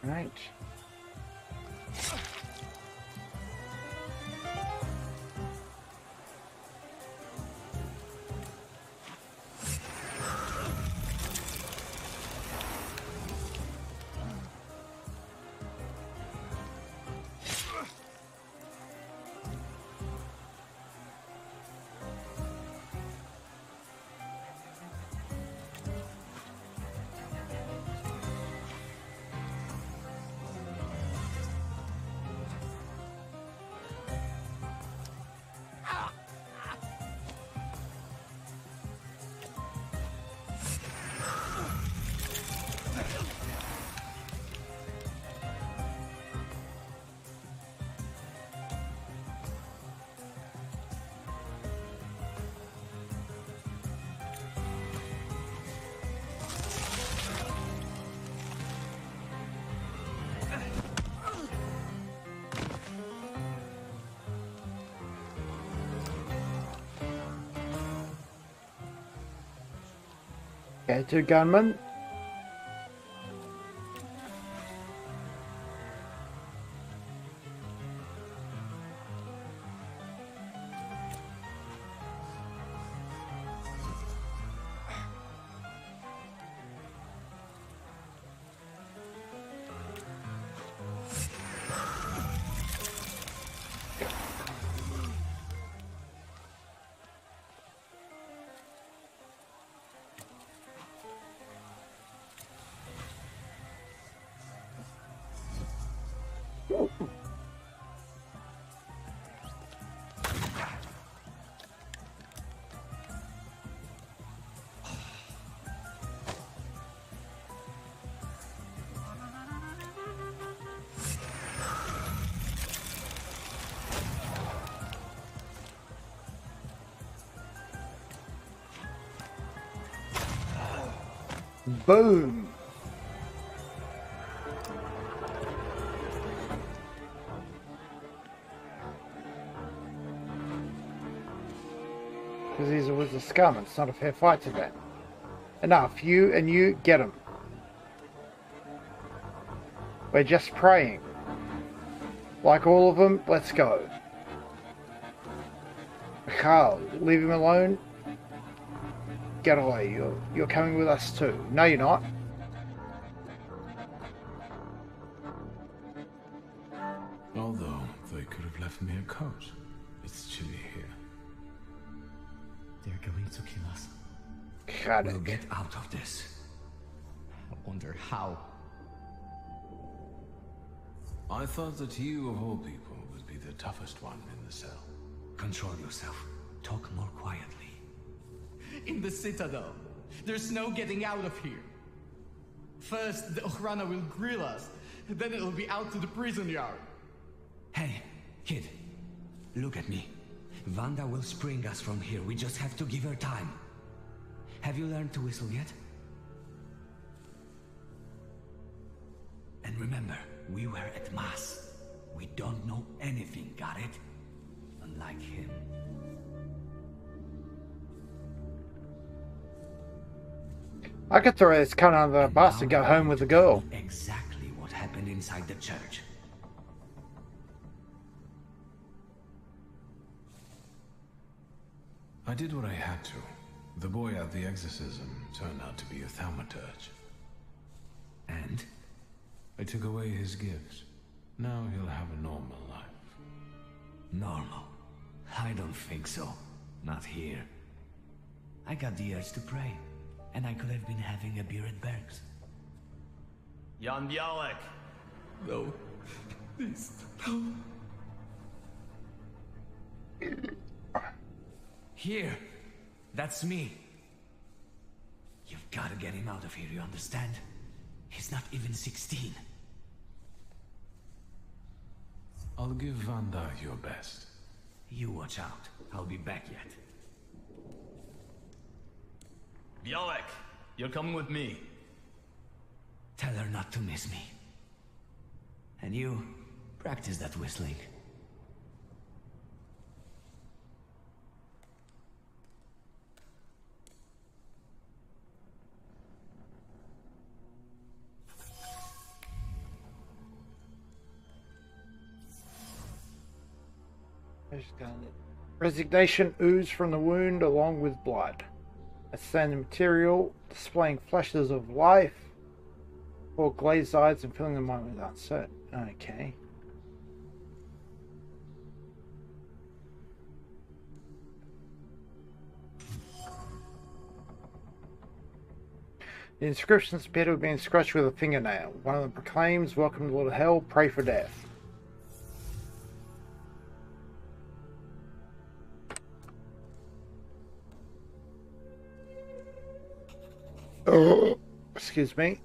[SPEAKER 1] Right. Okay, 2 gunmen. Boom! Because he's a wizard scum, it's not a fair fight to them. Enough, you get him. We're just praying. Like all of them, let's go. Carl, leave him alone. Get away, you're coming with us too. No, you're not.
[SPEAKER 3] Although they could have left me a coat. It's chilly here.
[SPEAKER 8] They're going to kill us.
[SPEAKER 1] We'll
[SPEAKER 8] get out of this. I wonder how.
[SPEAKER 3] I thought that you, of all people, would be the toughest one in the cell.
[SPEAKER 8] Control yourself. Talk more quietly. In the Citadel, there's no getting out of here. First, the Ochrana will grill us, then it'll be out to the prison yard.
[SPEAKER 6] Hey, kid, look at me. Wanda will spring us from here. We just have to give her time. Have you learned to whistle yet? And remember, we were at Mass. We don't know anything, got it? Unlike him.
[SPEAKER 1] I could throw this cunt under the bus and go home with the girl.
[SPEAKER 6] Exactly what happened inside the church.
[SPEAKER 3] I did what I had to. The boy at the exorcism turned out to be a Thaumaturge.
[SPEAKER 6] And?
[SPEAKER 3] I took away his gifts. Now he'll have a normal life.
[SPEAKER 6] Normal? I don't think so. Not here. I got the urge to pray. And I could have been having a beer at Berg's.
[SPEAKER 21] Jan Bialek!
[SPEAKER 8] No. Please, no.
[SPEAKER 6] Here. That's me. You've got to get him out of here, you understand? He's not even 16.
[SPEAKER 3] I'll give Wanda your best.
[SPEAKER 6] You watch out. I'll be back yet.
[SPEAKER 21] Bialek, you're coming with me.
[SPEAKER 6] Tell her not to miss me. And you, practice that whistling.
[SPEAKER 1] Resignation oozed from the wound along with blood. A standing material displaying flashes of life, or glazed eyes and filling the mind with uncertain. Okay. The inscriptions appear to have been scratched with a fingernail. One of them proclaims, "Welcome to Lord Hell, pray for death." Oh, excuse me.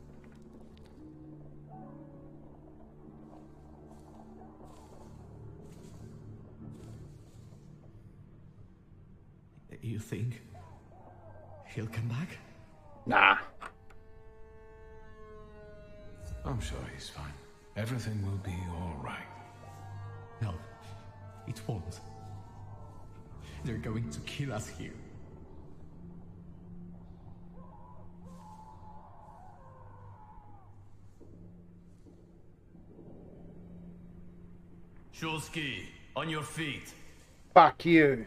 [SPEAKER 6] You think he'll come back?
[SPEAKER 1] Nah.
[SPEAKER 3] I'm sure he's fine. Everything will be all right.
[SPEAKER 8] No, it won't. They're going to kill us here.
[SPEAKER 15] Shulsky, on your feet.
[SPEAKER 1] Fuck you.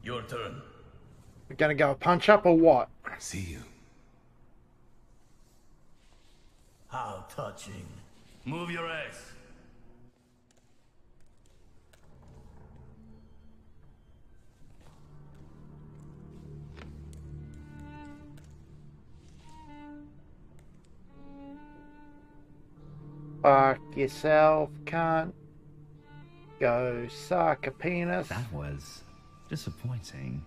[SPEAKER 15] Your turn.
[SPEAKER 1] We're gonna go punch up or what?
[SPEAKER 3] See you.
[SPEAKER 15] How touching. Move your ass.
[SPEAKER 1] Fuck yourself, cunt. Go suck a penis.
[SPEAKER 17] That was disappointing.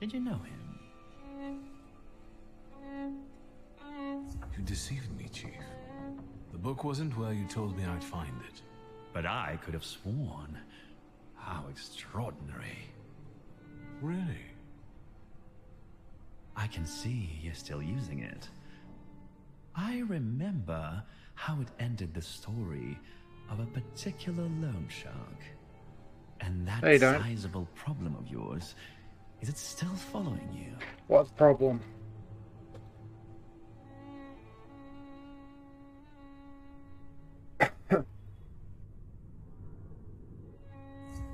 [SPEAKER 17] Did you know him?
[SPEAKER 3] You deceived me, Chief. The book wasn't where you told me I'd find it.
[SPEAKER 17] But I could have sworn. How extraordinary.
[SPEAKER 3] Really?
[SPEAKER 17] I can see you're still using it. I remember how it ended the story of a particular loan shark. And that sizable problem of yours, is it still following you?
[SPEAKER 1] What problem?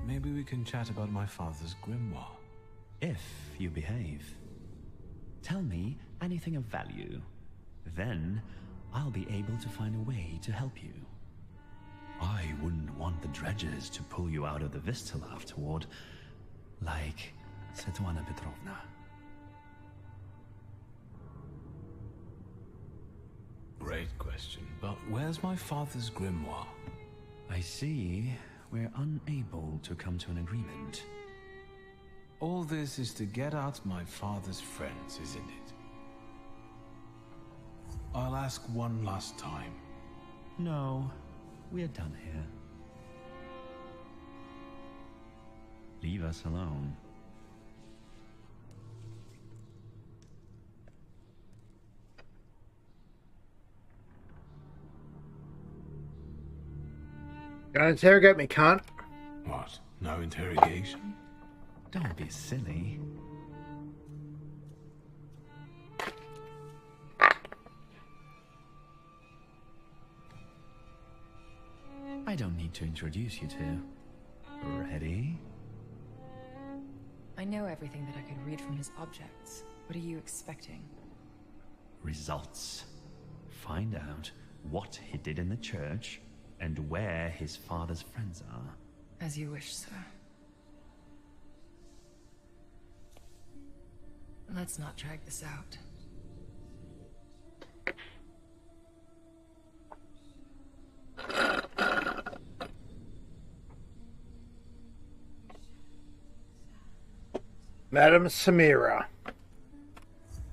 [SPEAKER 3] Maybe we can chat about my father's grimoire.
[SPEAKER 17] If you behave. Tell me anything of value. Then, I'll be able to find a way to help you. I wouldn't want the dredges to pull you out of the Vistal afterward, like Svetlana Petrovna.
[SPEAKER 3] Great question, but where's my father's grimoire?
[SPEAKER 17] I see we're unable to come to an agreement.
[SPEAKER 3] All this is to get out my father's friends, isn't it? I'll ask one last time.
[SPEAKER 17] No, we're done here. Leave us alone.
[SPEAKER 1] Gonna interrogate me, cunt.
[SPEAKER 3] What? No interrogation?
[SPEAKER 17] Don't be silly. I don't need to introduce you to. Ready?
[SPEAKER 23] I know everything that I could read from his objects. What are you expecting?
[SPEAKER 17] Results. Find out what he did in the church and where his father's friends are.
[SPEAKER 23] As you wish, sir. Let's not drag this out.
[SPEAKER 1] Madam Samira.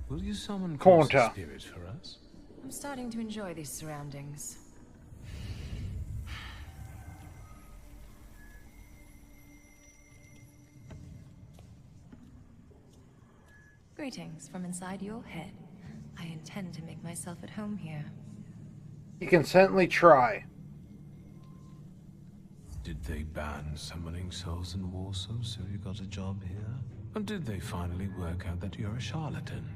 [SPEAKER 3] Will you summon
[SPEAKER 1] Cornta.
[SPEAKER 3] Spirit for us?
[SPEAKER 23] I'm starting to enjoy these surroundings. Greetings from inside your head. I intend to make myself at home here.
[SPEAKER 1] You can certainly try.
[SPEAKER 3] Did they ban summoning souls in Warsaw so you got a job here? Or did they finally work out that you're a charlatan?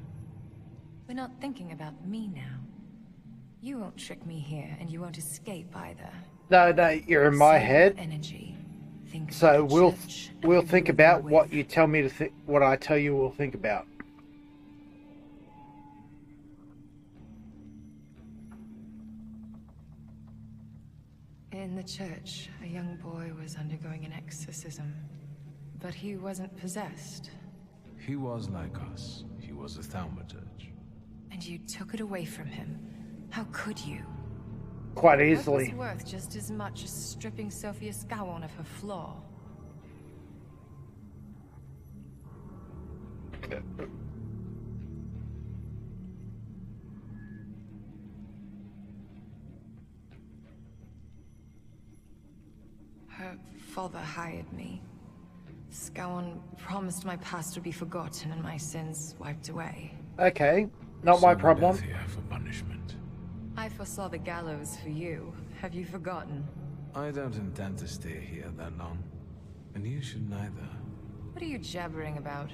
[SPEAKER 23] We're not thinking about me now. You won't trick me here, and you won't escape either.
[SPEAKER 1] No, you're in my head.
[SPEAKER 23] Energy. Think
[SPEAKER 1] So we'll think about what you tell me to think. What I tell you, we'll think about.
[SPEAKER 23] In the church, a young boy was undergoing an exorcism. But he wasn't possessed.
[SPEAKER 3] He was like us. He was a Thaumaturge.
[SPEAKER 23] And you took it away from him. How could you?
[SPEAKER 1] Quite easily.
[SPEAKER 23] It was worth just as much as stripping Sophia Skowon of her flaw. Her father hired me. Skowon promised my past would be forgotten and my sins wiped away.
[SPEAKER 1] Okay, not my problem.
[SPEAKER 3] Death here for punishment.
[SPEAKER 23] I foresaw the gallows for you. Have you forgotten?
[SPEAKER 3] I don't intend to stay here that long. And you should neither.
[SPEAKER 23] What are you jabbering about?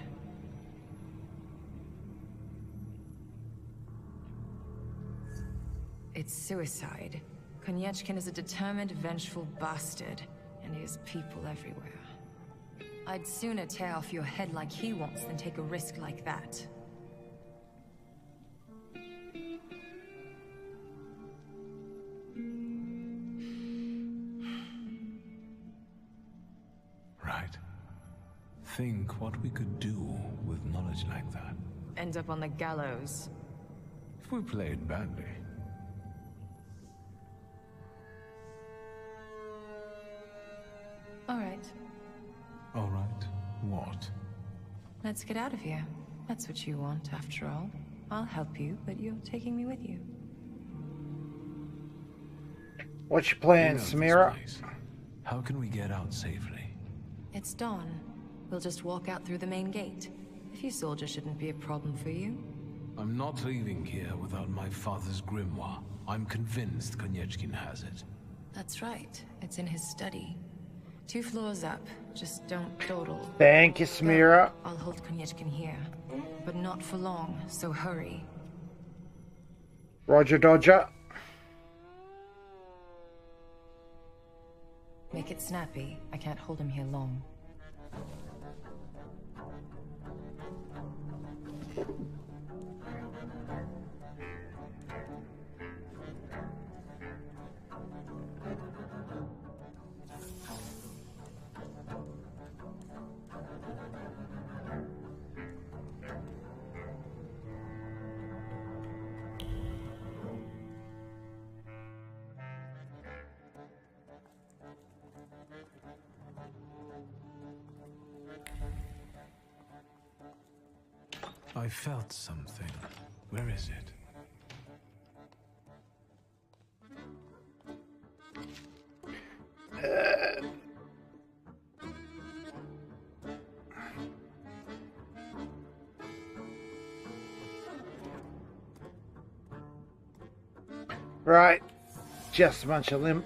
[SPEAKER 23] It's suicide. Konyechkin is a determined, vengeful bastard, and he has people everywhere. I'd sooner tear off your head like he wants than take a risk like that.
[SPEAKER 3] Right. Think what we could do with knowledge like that.
[SPEAKER 23] End up on the gallows.
[SPEAKER 3] If we played badly.
[SPEAKER 23] All right.
[SPEAKER 3] All right. What?
[SPEAKER 23] Let's get out of here. That's what you want, after all. I'll help you, but you're taking me with you.
[SPEAKER 1] What's your plan, Samira?
[SPEAKER 3] How can we get out safely?
[SPEAKER 23] It's dawn. We'll just walk out through the main gate. A few soldiers shouldn't be a problem for you.
[SPEAKER 3] I'm not leaving here without my father's grimoire. I'm convinced Konyechkin has it.
[SPEAKER 23] That's right. It's in his study. 2 floors up. Just don't dawdle.
[SPEAKER 1] Thank you, Samira.
[SPEAKER 23] Go. I'll hold Konyechkin here. But not for long, so hurry.
[SPEAKER 1] Roger Dodger.
[SPEAKER 23] Make it snappy. I can't hold him here long.
[SPEAKER 3] I felt something. Where is it?
[SPEAKER 1] Right. Just a bunch of limp.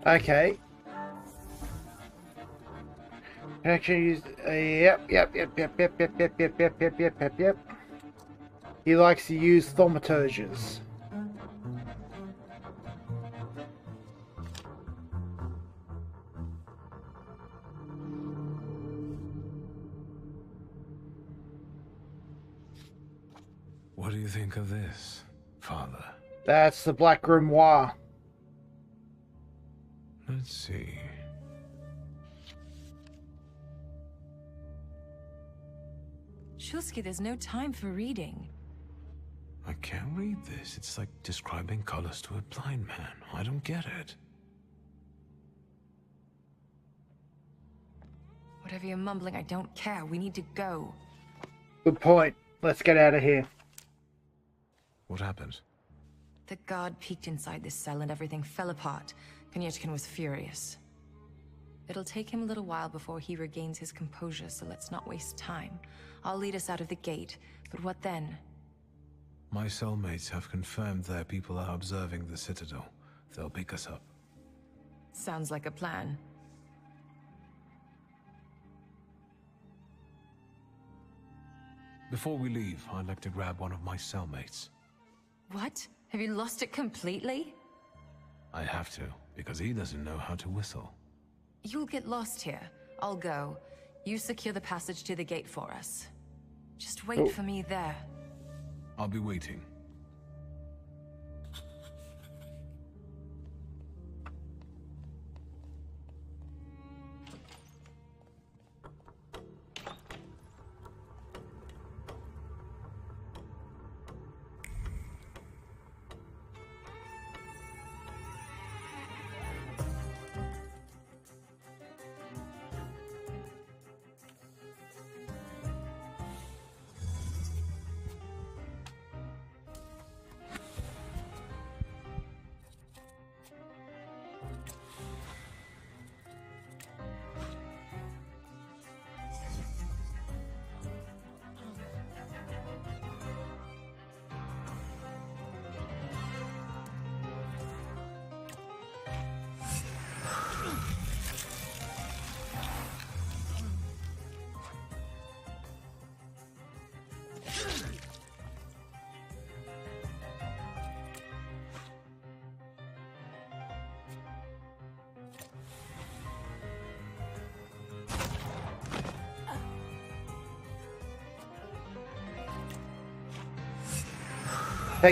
[SPEAKER 1] Okay. Actually, use yep. He likes to use thaumaturges.
[SPEAKER 3] What do you think of this, Father?
[SPEAKER 1] That's the Black Grimoire.
[SPEAKER 3] Let's see.
[SPEAKER 23] Shulsky, there's no time for reading.
[SPEAKER 3] I can't read this. It's like describing colors to a blind man. I don't get it.
[SPEAKER 23] Whatever you're mumbling, I don't care. We need to go.
[SPEAKER 1] Good point. Let's get out of here.
[SPEAKER 3] What happened?
[SPEAKER 23] The guard peeked inside this cell and everything fell apart. Konyechkin was furious. It'll take him a little while before he regains his composure, so let's not waste time. I'll lead us out of the gate, but what then?
[SPEAKER 3] My cellmates have confirmed their people are observing the Citadel. They'll pick us up.
[SPEAKER 23] Sounds like a plan.
[SPEAKER 3] Before we leave, I'd like to grab one of my cellmates.
[SPEAKER 23] What? Have you lost it completely?
[SPEAKER 3] I have to, because he doesn't know how to whistle.
[SPEAKER 23] You'll get lost here. I'll go. You secure the passage to the gate for us. Just wait for me there.
[SPEAKER 3] I'll be waiting.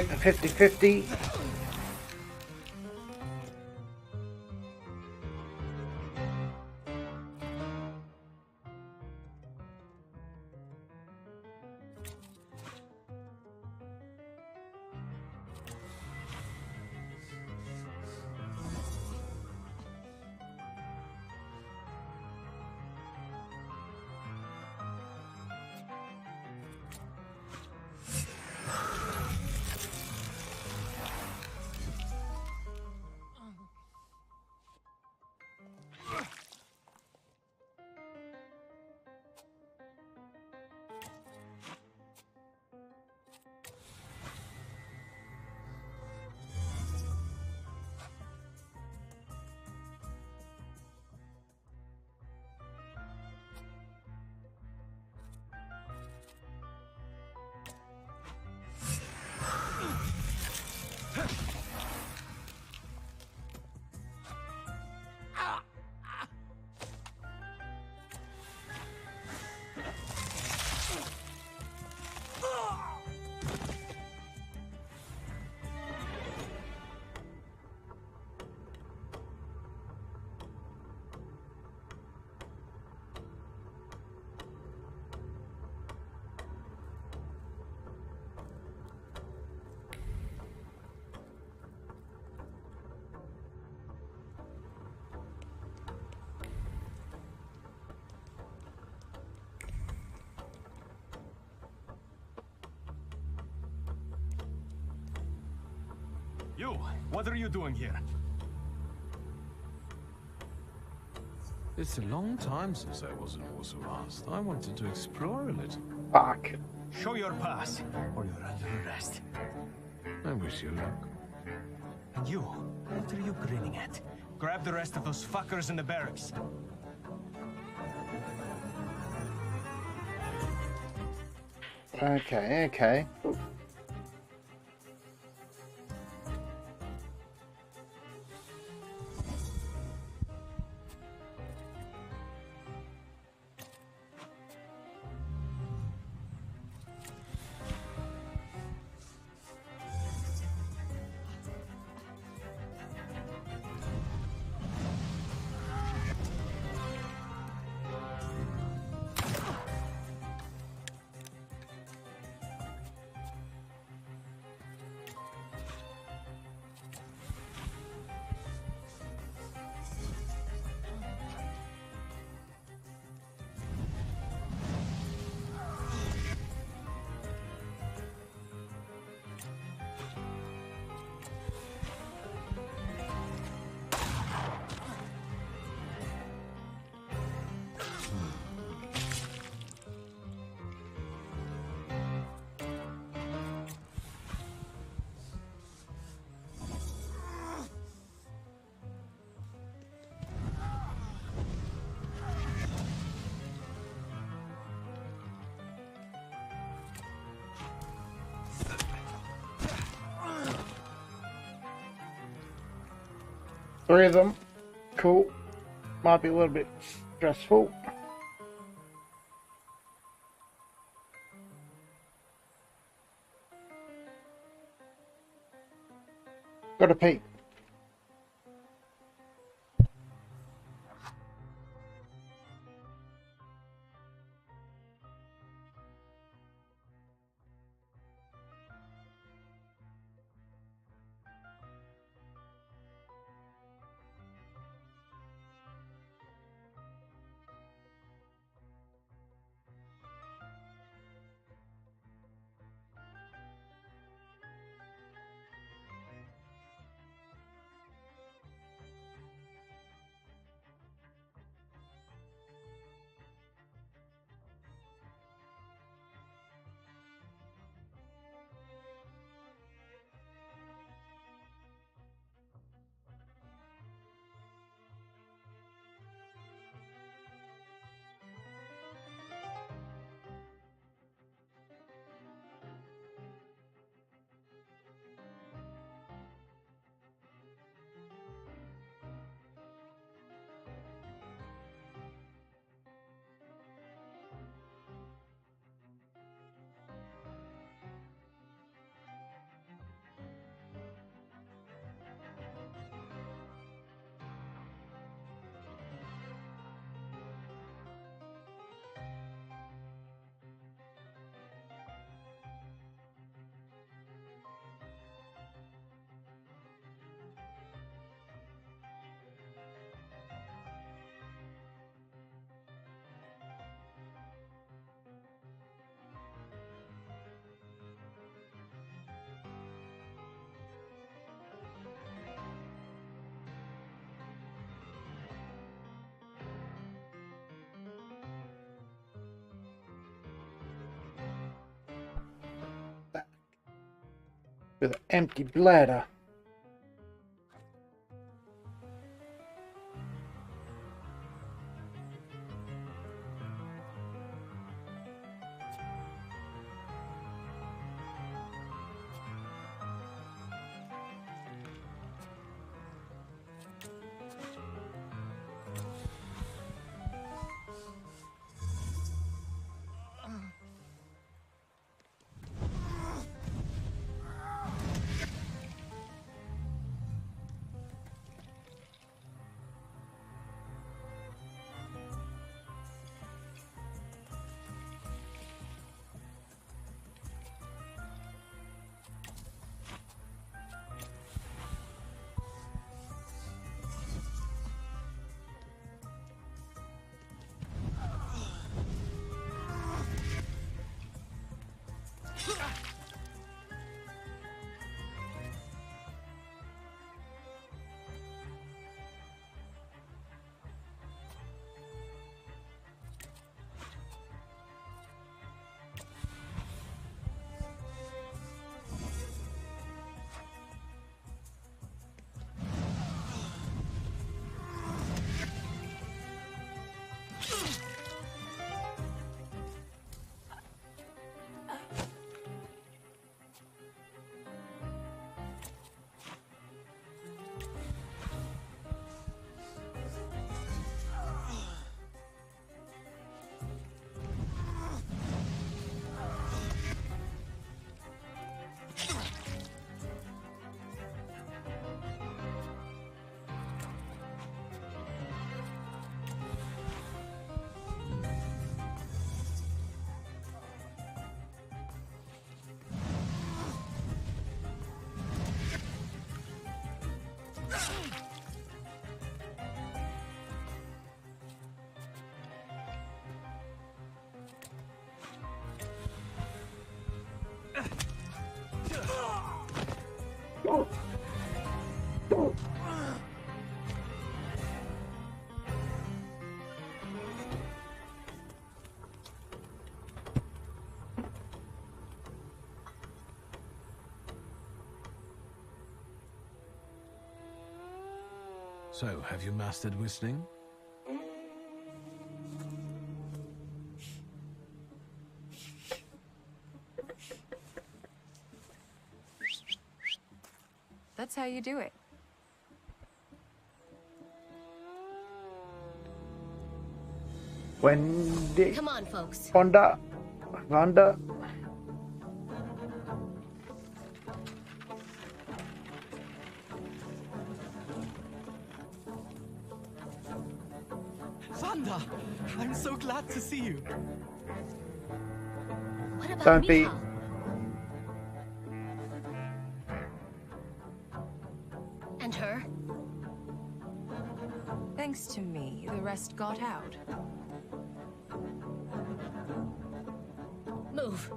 [SPEAKER 1] take the 50-50.
[SPEAKER 5] You, what are you doing here?
[SPEAKER 3] It's a long time since I was in Warsaw last. I wanted to explore a little.
[SPEAKER 1] Fuck.
[SPEAKER 5] Show your pass, or you're under arrest.
[SPEAKER 3] I wish you luck.
[SPEAKER 5] And you, what are you grinning at? Grab the rest of those fuckers in the barracks.
[SPEAKER 1] Okay, okay. Three of them. Cool. Might be a little bit stressful. Got a peek. with an empty bladder.
[SPEAKER 3] So, have you mastered whistling?
[SPEAKER 23] That's how you do it.
[SPEAKER 1] Wendy.
[SPEAKER 7] Come on, folks.
[SPEAKER 1] Wanda.
[SPEAKER 8] Wanda, I'm so glad to see you.
[SPEAKER 7] What about
[SPEAKER 1] Don't be.
[SPEAKER 7] Mihal? And her?
[SPEAKER 23] Thanks to me, the rest got out.
[SPEAKER 7] Move.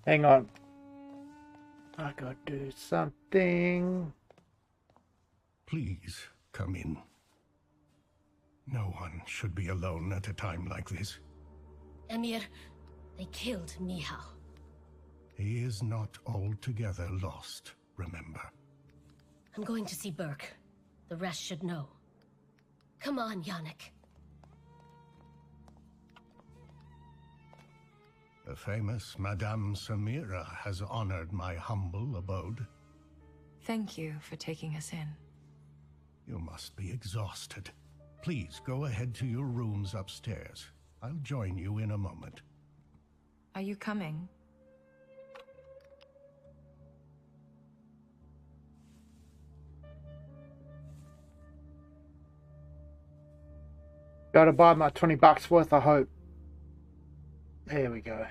[SPEAKER 1] Hang on. I gotta do something.
[SPEAKER 4] Please, come in. No one should be alone at a time like this.
[SPEAKER 7] Emir, they killed Mihal.
[SPEAKER 4] He is not altogether lost, remember.
[SPEAKER 7] I'm going to see Burke. The rest should know. Come on, Yannick.
[SPEAKER 4] The famous Madame Samira has honored my humble abode.
[SPEAKER 23] Thank you for taking us in.
[SPEAKER 4] You must be exhausted. Please go ahead to your rooms upstairs. I'll join you in a moment.
[SPEAKER 23] Are you coming?
[SPEAKER 1] Gotta buy my $20 worth of hope. There we go.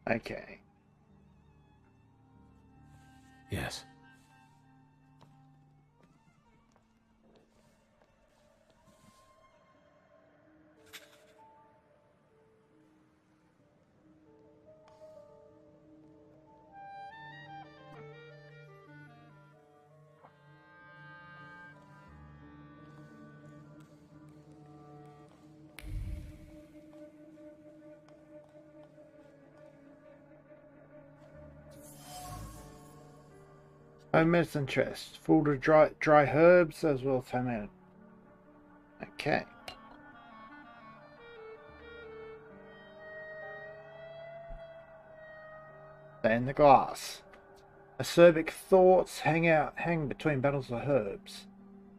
[SPEAKER 1] Okay.
[SPEAKER 3] Yes.
[SPEAKER 1] Home medicine chest, full of dry herbs as well as home. Okay. And the glass. Acerbic thoughts hang between battles of herbs.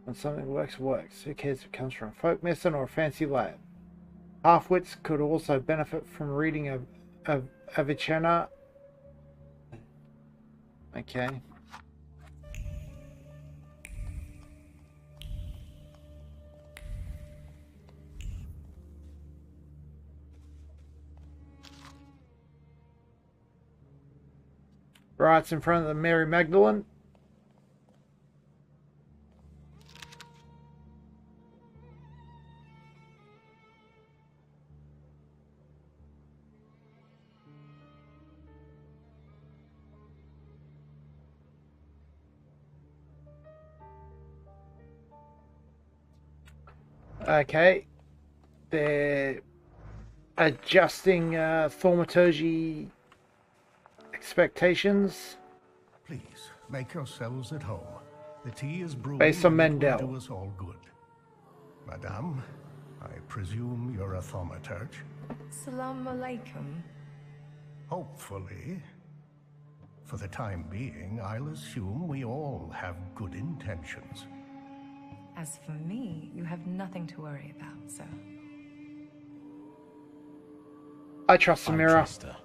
[SPEAKER 1] When something works, who cares if it comes from folk medicine or a fancy lab? Half-wits could also benefit from reading of Avicenna. Okay. Right, it's in front of the Mary Magdalene. Okay. They're adjusting Thaumaturge expectations.
[SPEAKER 4] Please, make yourselves at home. The tea is brewing.
[SPEAKER 1] Based on
[SPEAKER 4] and it will
[SPEAKER 1] Mendel.
[SPEAKER 4] do us all good. Madame, I presume you're a Thaumaturge?
[SPEAKER 23] Salam alaikum.
[SPEAKER 4] Hopefully. For the time being, I'll assume we all have good intentions.
[SPEAKER 23] As for me, you have nothing to worry about, sir.
[SPEAKER 1] I trust Samira.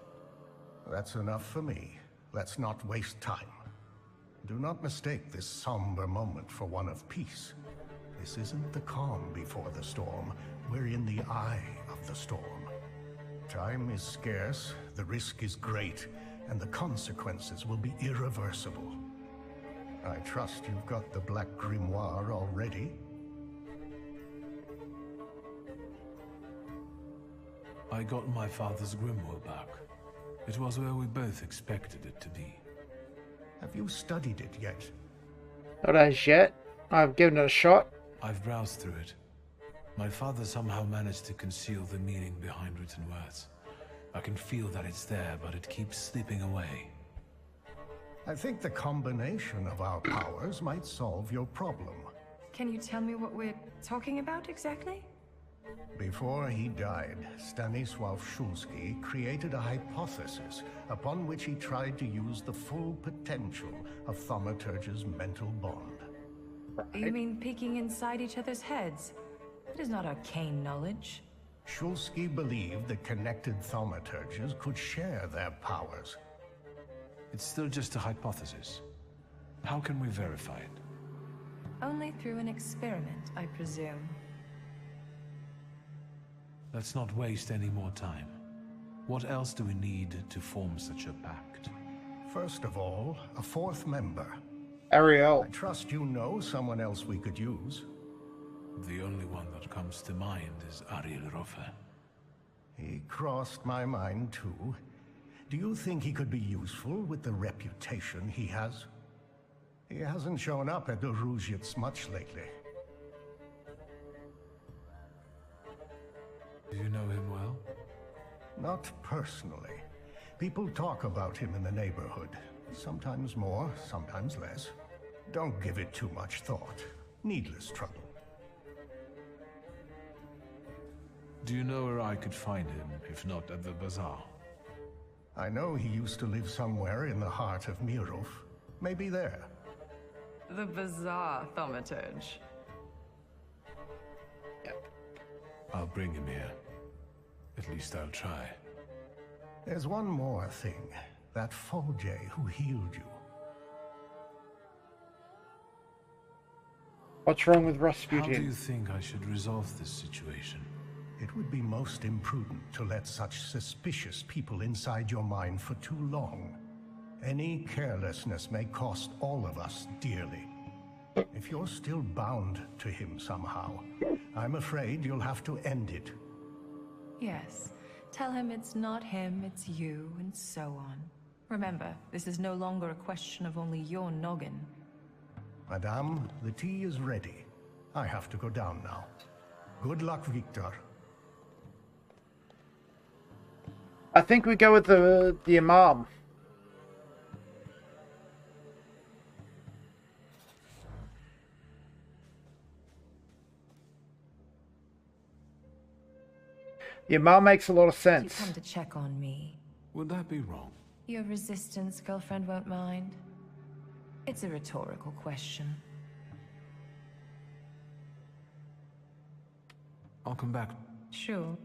[SPEAKER 4] That's enough for me. Let's not waste time. Do not mistake this somber moment for one of peace. This isn't the calm before the storm. We're in the eye of the storm. Time is scarce, the risk is great, and the consequences will be irreversible. I trust you've got the Black Grimoire already.
[SPEAKER 3] I got my father's grimoire back. It was where we both expected it to be.
[SPEAKER 4] Have you studied it yet?
[SPEAKER 1] Not as yet. I've given it a shot.
[SPEAKER 3] I've browsed through it. My father somehow managed to conceal the meaning behind written words. I can feel that it's there, but it keeps slipping away.
[SPEAKER 4] I think the combination of our powers might solve your problem.
[SPEAKER 23] Can you tell me what we're talking about exactly?
[SPEAKER 4] Before he died, Stanisław Szulski created a hypothesis upon which he tried to use the full potential of Thaumaturge's mental bond.
[SPEAKER 23] You mean peeking inside each other's heads? It is not arcane knowledge.
[SPEAKER 4] Szulski believed that connected Thaumaturges could share their powers.
[SPEAKER 3] It's still just a hypothesis. How can we verify it?
[SPEAKER 23] Only through an experiment, I presume.
[SPEAKER 3] Let's not waste any more time. What else do we need to form such a pact?
[SPEAKER 4] First of all, a fourth member.
[SPEAKER 1] Ariel.
[SPEAKER 4] I trust you know someone else we could use.
[SPEAKER 3] The only one that comes to mind is Ariel Rofe.
[SPEAKER 4] He crossed my mind too. Do you think he could be useful with the reputation he has? He hasn't shown up at the Ruzhitz much lately.
[SPEAKER 3] Do you know him well?
[SPEAKER 4] Not personally. People talk about him in the neighborhood. Sometimes more, sometimes less. Don't give it too much thought. Needless trouble.
[SPEAKER 3] Do you know where I could find him, if not at the bazaar?
[SPEAKER 4] I know he used to live somewhere in the heart of Mirov. Maybe there.
[SPEAKER 23] The bazaar, Thaumaturge.
[SPEAKER 3] I'll bring him here. At least I'll try.
[SPEAKER 4] There's one more thing. That Folje who healed you.
[SPEAKER 1] What's wrong with Rasputin?
[SPEAKER 3] How do you think I should resolve this situation?
[SPEAKER 4] It would be most imprudent to let such suspicious people inside your mind for too long. Any carelessness may cost all of us dearly. If you're still bound to him somehow, I'm afraid you'll have to end it.
[SPEAKER 23] Yes. Tell him it's not him, it's you, and so on. Remember, this is no longer a question of only your noggin.
[SPEAKER 4] Madame, the tea is ready. I have to go down now. Good luck, Victor.
[SPEAKER 1] I think we go with the Imam. The Imam makes a lot of sense.
[SPEAKER 23] You come to check on me.
[SPEAKER 3] Would that be wrong?
[SPEAKER 23] Your resistance girlfriend won't mind. It's a rhetorical question.
[SPEAKER 3] I'll come back.
[SPEAKER 23] Sure.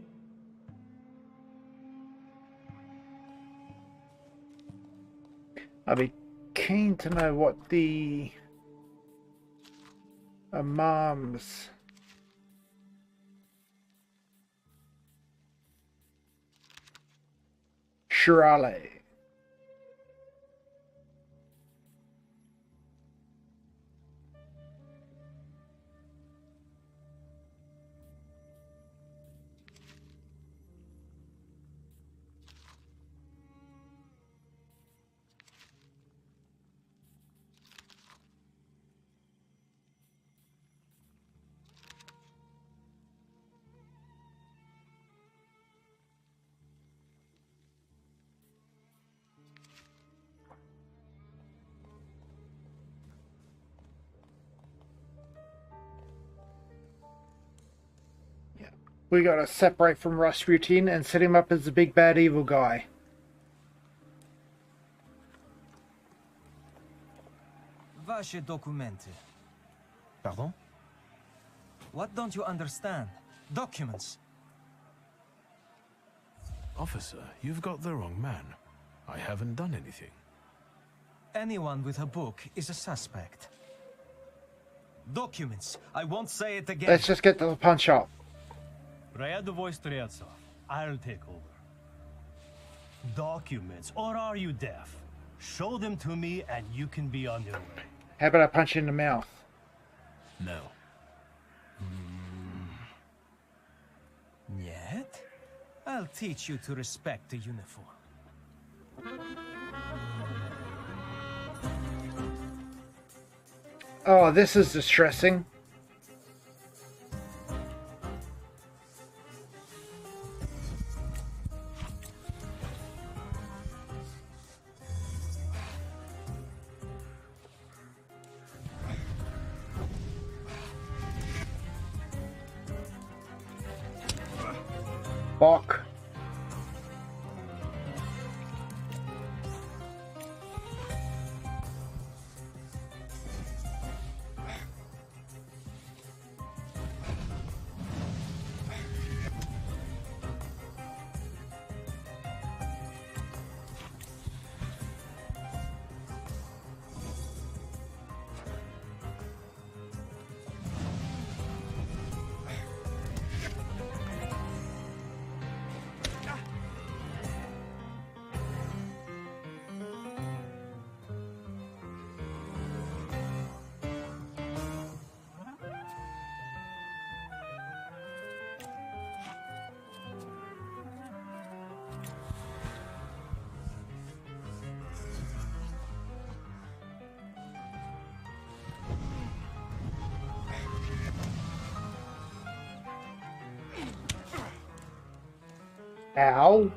[SPEAKER 1] I'd be keen to know what the Imam's Shirale. We gotta separate from Rasputin and set him up as the big bad evil guy.
[SPEAKER 22] Ваши документы. Pardon? What don't you understand? Documents.
[SPEAKER 3] Officer, you've got the wrong man. I haven't done anything.
[SPEAKER 22] Anyone with a book is a suspect. Documents. I won't say it again.
[SPEAKER 1] Let's just get to the punch up.
[SPEAKER 13] Рядовой Стрельцов, I'll take over. Documents, or are you deaf? Show them to me and you can be on your way.
[SPEAKER 1] How about I punch you in the mouth?
[SPEAKER 3] No.
[SPEAKER 22] Yet? I'll teach you to respect the uniform.
[SPEAKER 1] Oh, this is distressing. Fuck. Ow.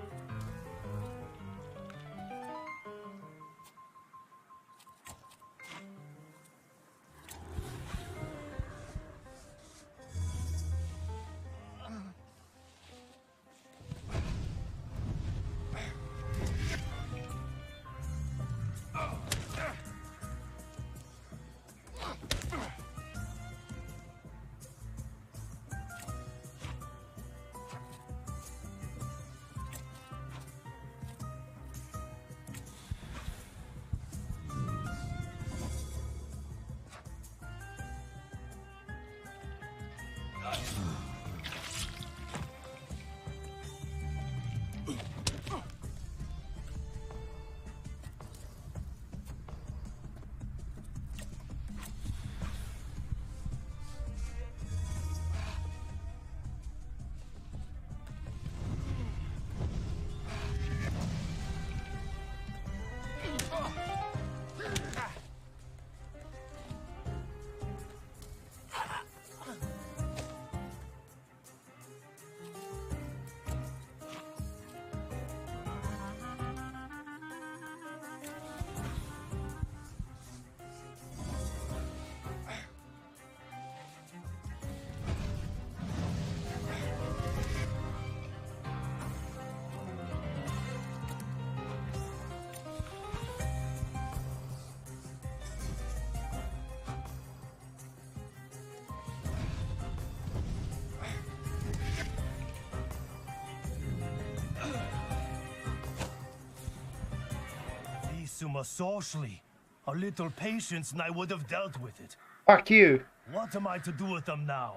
[SPEAKER 13] Summa socially. A little patience and I would have dealt with it.
[SPEAKER 1] Fuck you.
[SPEAKER 13] What am I to do with them now?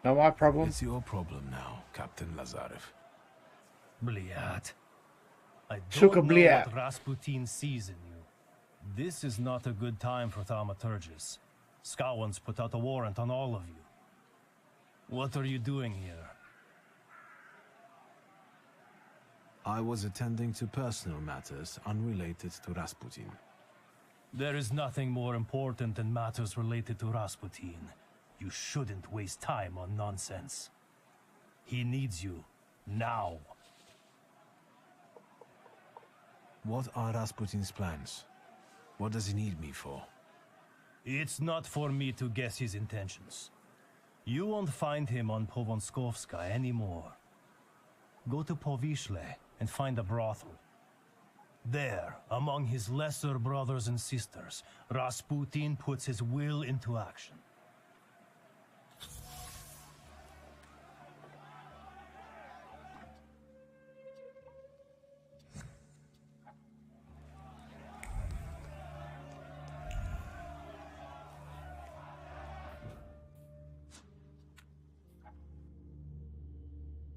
[SPEAKER 1] Not my problem.
[SPEAKER 3] It's your problem now, Captain Lazarev.
[SPEAKER 13] Bliat. I
[SPEAKER 1] Suka
[SPEAKER 13] don't know
[SPEAKER 1] Bliat.
[SPEAKER 13] what Rasputin sees in you. This is not a good time for Thaumaturges. Skawans put out a warrant on all of you. What are you doing here?
[SPEAKER 3] I was attending to personal matters unrelated to Rasputin.
[SPEAKER 13] There is nothing more important than matters related to Rasputin. You shouldn't waste time on nonsense. He needs you, now.
[SPEAKER 3] What are Rasputin's plans? What does he need me for?
[SPEAKER 13] It's not for me to guess his intentions. You won't find him on Povonskovska anymore. Go to Povishle and find a brothel. There, among his lesser brothers and sisters, Rasputin puts his will into action.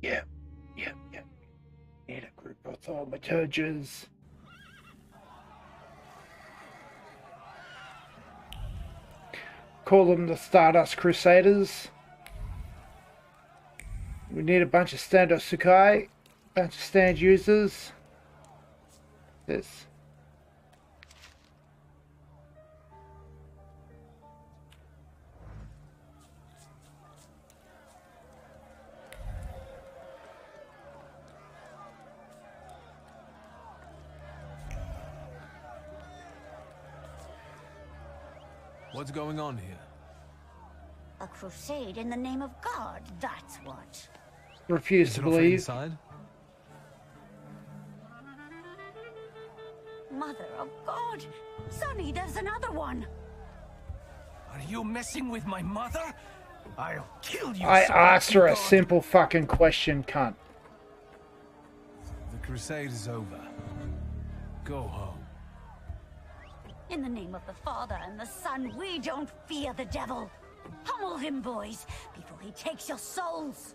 [SPEAKER 1] Yeah. Need a group of thaumaturges. Call them the Stardust Crusaders. We need a bunch of Stando Sukai, bunch of stand users. This.
[SPEAKER 3] What's going on here?
[SPEAKER 9] A crusade in the name of God, that's what.
[SPEAKER 1] Refuse to believe.
[SPEAKER 3] Inside?
[SPEAKER 9] Mother of God! Sonny, there's another one!
[SPEAKER 22] Are you messing with my mother? I'll kill you.
[SPEAKER 1] I
[SPEAKER 22] son
[SPEAKER 1] asked her a
[SPEAKER 22] of God.
[SPEAKER 1] simple fucking question, cunt.
[SPEAKER 3] The crusade is over. Go home.
[SPEAKER 9] In the name of the Father and the Son, we don't fear the devil. Pummel him, boys, before he takes your souls.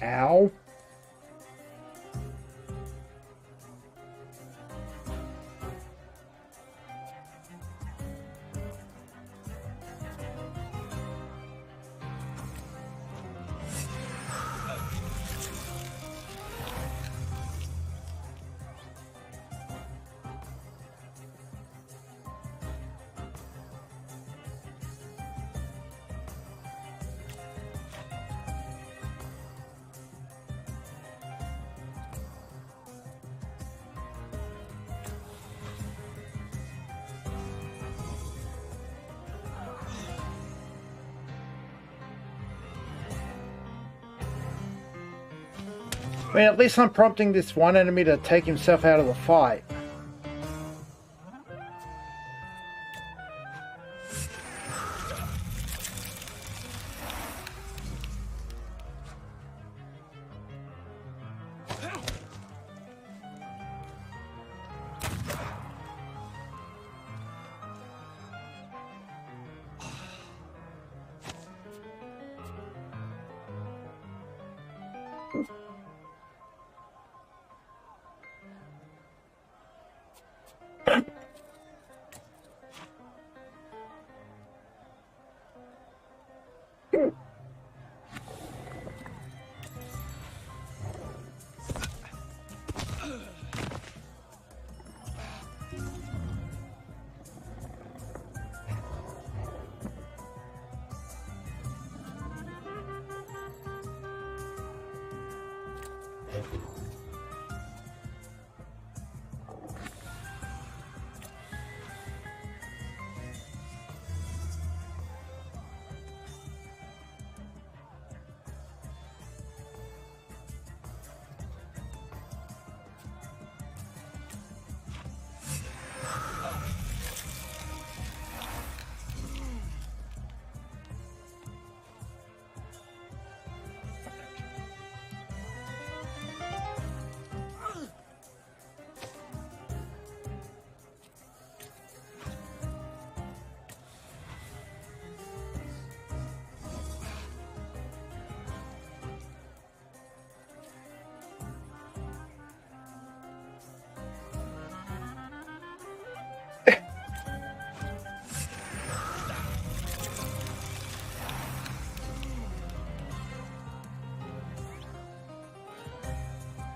[SPEAKER 1] Ow. I mean, at least I'm prompting this one enemy to take himself out of the fight.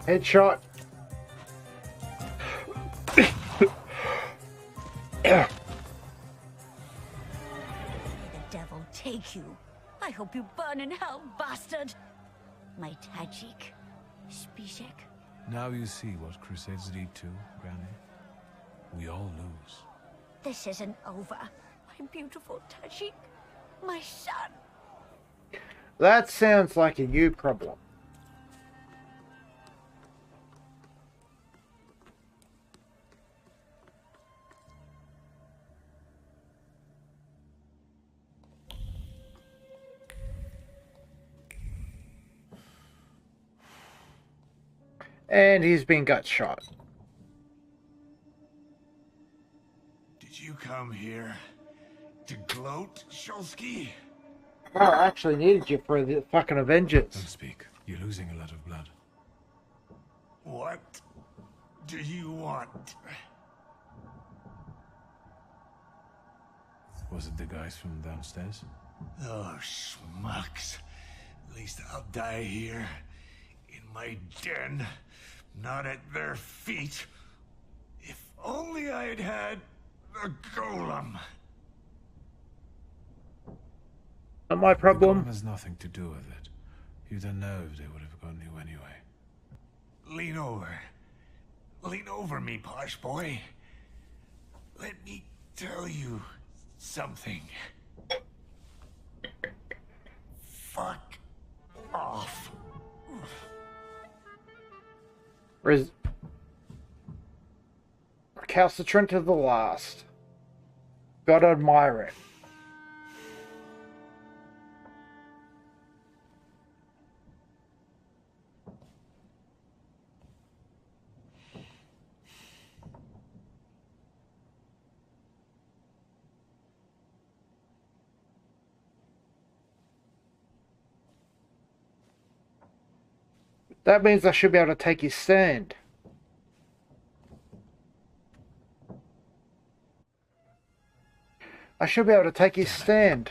[SPEAKER 1] Headshot.
[SPEAKER 9] May the devil take you. I hope you burn in hell, bastard. My Tajik. Spishek.
[SPEAKER 3] Now you see what crusades lead to, Granny. We all lose.
[SPEAKER 9] This isn't over. My beautiful Tajik. My son.
[SPEAKER 1] That sounds like a you problem. And he's been gut shot.
[SPEAKER 2] Did you come here to gloat, Shulsky?
[SPEAKER 1] I actually needed you for the fucking Avengers.
[SPEAKER 3] Don't speak. You're losing a lot of blood.
[SPEAKER 2] What do you want?
[SPEAKER 3] Was it the guys from downstairs?
[SPEAKER 2] Oh, schmucks. At least I'll die here. In my den. Not at their feet. If only I'd had the golem.
[SPEAKER 1] Not my problem.
[SPEAKER 3] The golem has nothing to do with it. You don't know if they would have gotten you anyway.
[SPEAKER 2] Lean over. Lean over me, posh boy. Let me tell you something. Fuck off.
[SPEAKER 1] Recalcitrant to the last. Gotta admire it. That means I should be able to take his stand. I should be able to take his stand.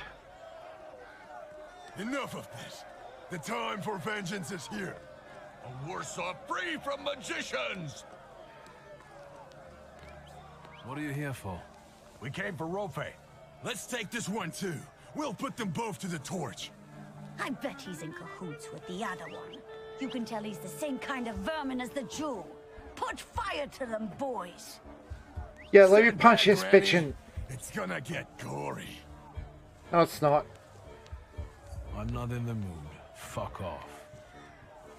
[SPEAKER 2] Enough of this. The time for vengeance is here. A Warsaw free from magicians!
[SPEAKER 3] What are you here for?
[SPEAKER 2] We came for Rofe. Let's take this one too. We'll put them both to the torch.
[SPEAKER 9] I bet he's in cahoots with the other one. You can tell he's the same kind of vermin as the Jew. Put fire to them, boys.
[SPEAKER 1] Yeah, let me punch this bitch in.
[SPEAKER 2] It's gonna get gory.
[SPEAKER 1] No, it's not.
[SPEAKER 3] I'm not in the mood. Fuck off.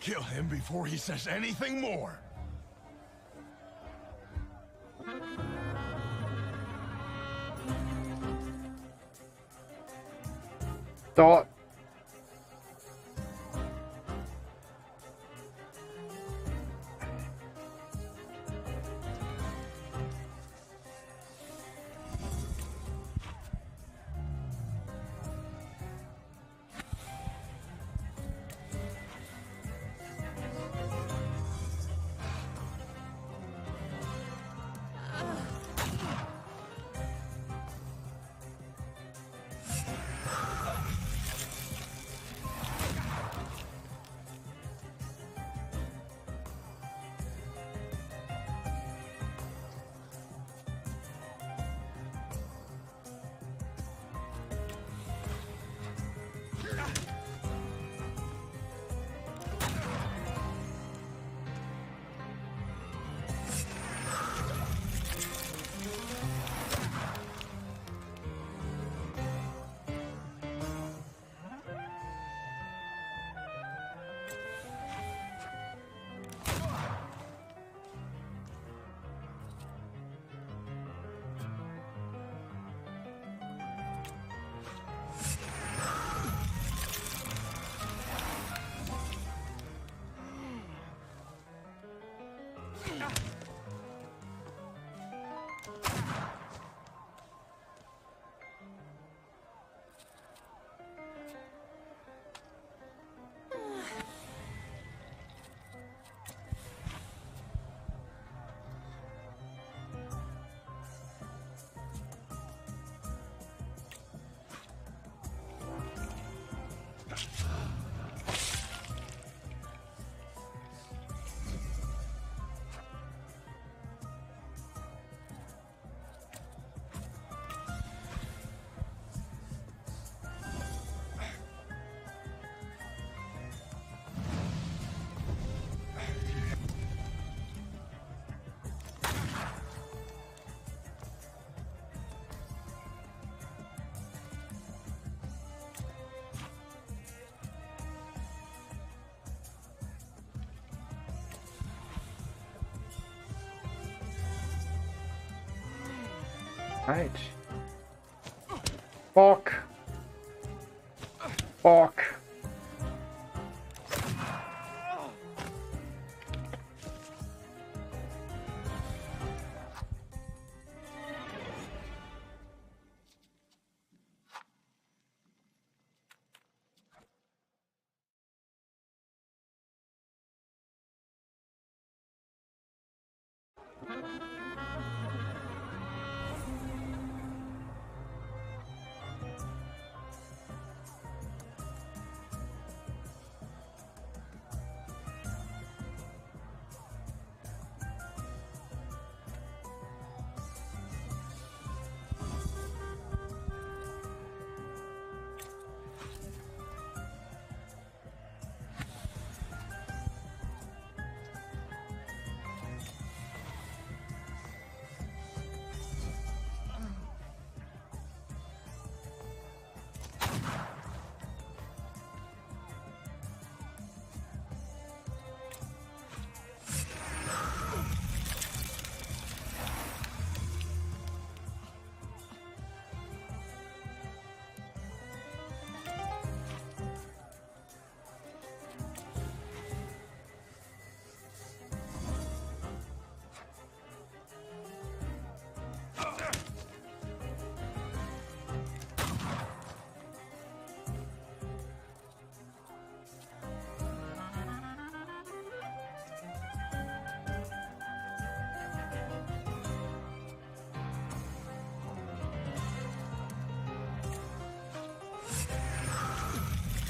[SPEAKER 2] Kill him before he says anything more.
[SPEAKER 1] Dot. Right. Fuck. Fuck.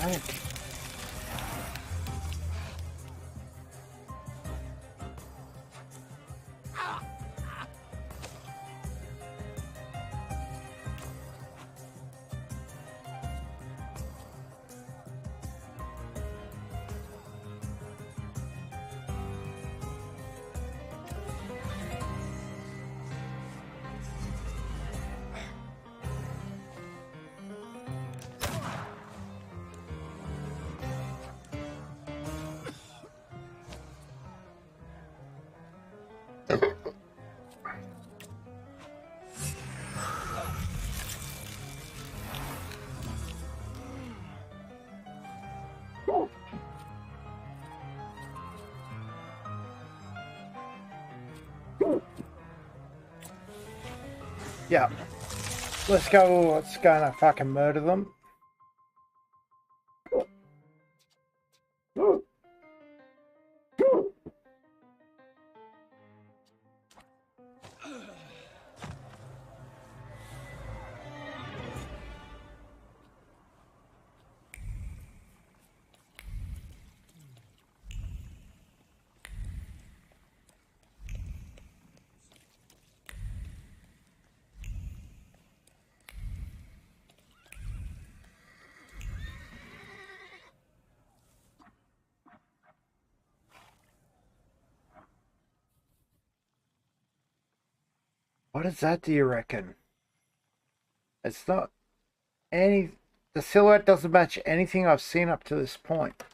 [SPEAKER 1] Right. Yeah. Let's go. Let's go and fucking murder them. What is that, do you reckon? It's not any... The silhouette doesn't match anything I've seen up to this point.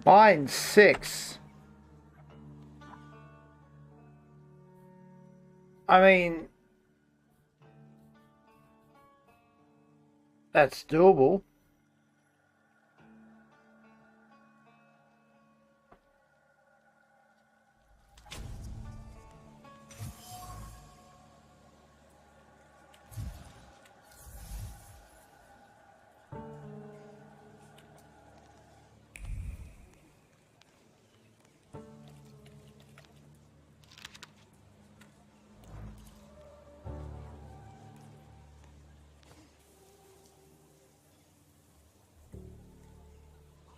[SPEAKER 1] Mine's 6. I mean, that's doable.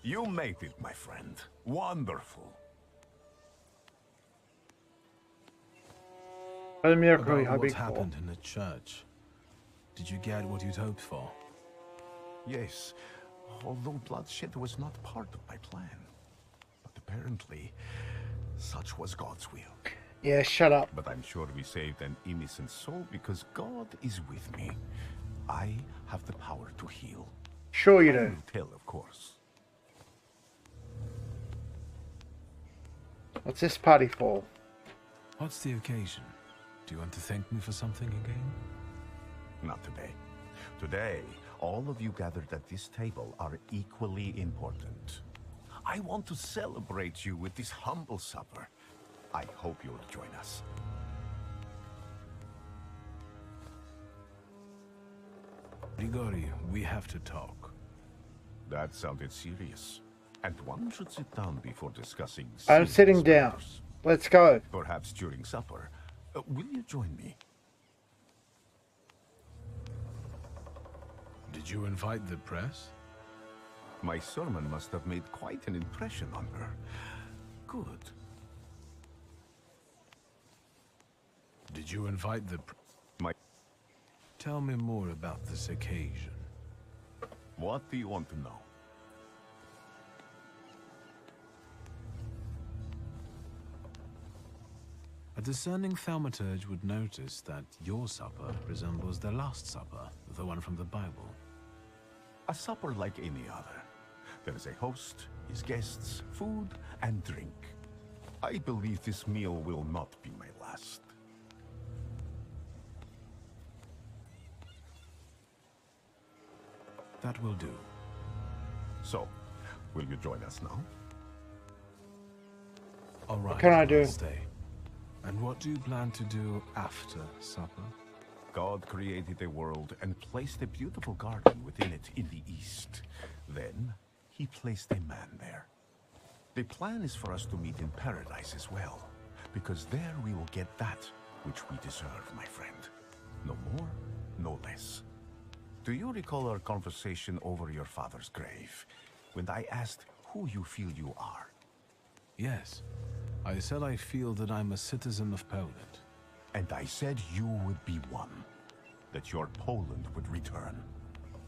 [SPEAKER 11] You made it, my friend. Wonderful.
[SPEAKER 3] About what happened in the church. Did you get what you'd hoped for?
[SPEAKER 11] Yes, although bloodshed was not part of my plan. But apparently, such was God's will.
[SPEAKER 1] Yeah, shut up.
[SPEAKER 11] But I'm sure we saved an innocent soul because God is with me. I have the power to heal.
[SPEAKER 1] Sure you
[SPEAKER 11] I
[SPEAKER 1] do.
[SPEAKER 11] will tell, of course.
[SPEAKER 1] What's this party for?
[SPEAKER 3] What's the occasion? Do you want to thank me for something again?
[SPEAKER 11] Not today. Today, all of you gathered at this table are equally important. I want to celebrate you with this humble supper. I hope you'll join us.
[SPEAKER 3] Grigori, we have to talk.
[SPEAKER 11] That sounded serious. And one should sit down before discussing
[SPEAKER 1] I'm sitting down. Let's go.
[SPEAKER 11] Perhaps during supper. Will you join me?
[SPEAKER 3] Did you invite the press?
[SPEAKER 11] My sermon must have made quite an impression on her. Good.
[SPEAKER 3] Did you invite the Tell me more about this occasion.
[SPEAKER 11] What do you want to know?
[SPEAKER 3] A discerning thaumaturge would notice that your supper resembles the Last Supper, the one from the Bible.
[SPEAKER 11] A supper like any other. There is a host, his guests, food, and drink. I believe this meal will not be my last.
[SPEAKER 3] That will do.
[SPEAKER 11] So, will you join us now?
[SPEAKER 3] All right.
[SPEAKER 1] What can I do?
[SPEAKER 3] Stay. And what do you plan to do after supper?
[SPEAKER 11] God created a world and placed a beautiful garden within it in the east. Then, he placed a man there. The plan is for us to meet in paradise as well, because there we will get that which we deserve, my friend. No more, no less. Do you recall our conversation over your father's grave, when I asked who you feel you are?
[SPEAKER 3] Yes. I said I feel that I'm a citizen of Poland.
[SPEAKER 11] And I said you would be one. That your Poland would return.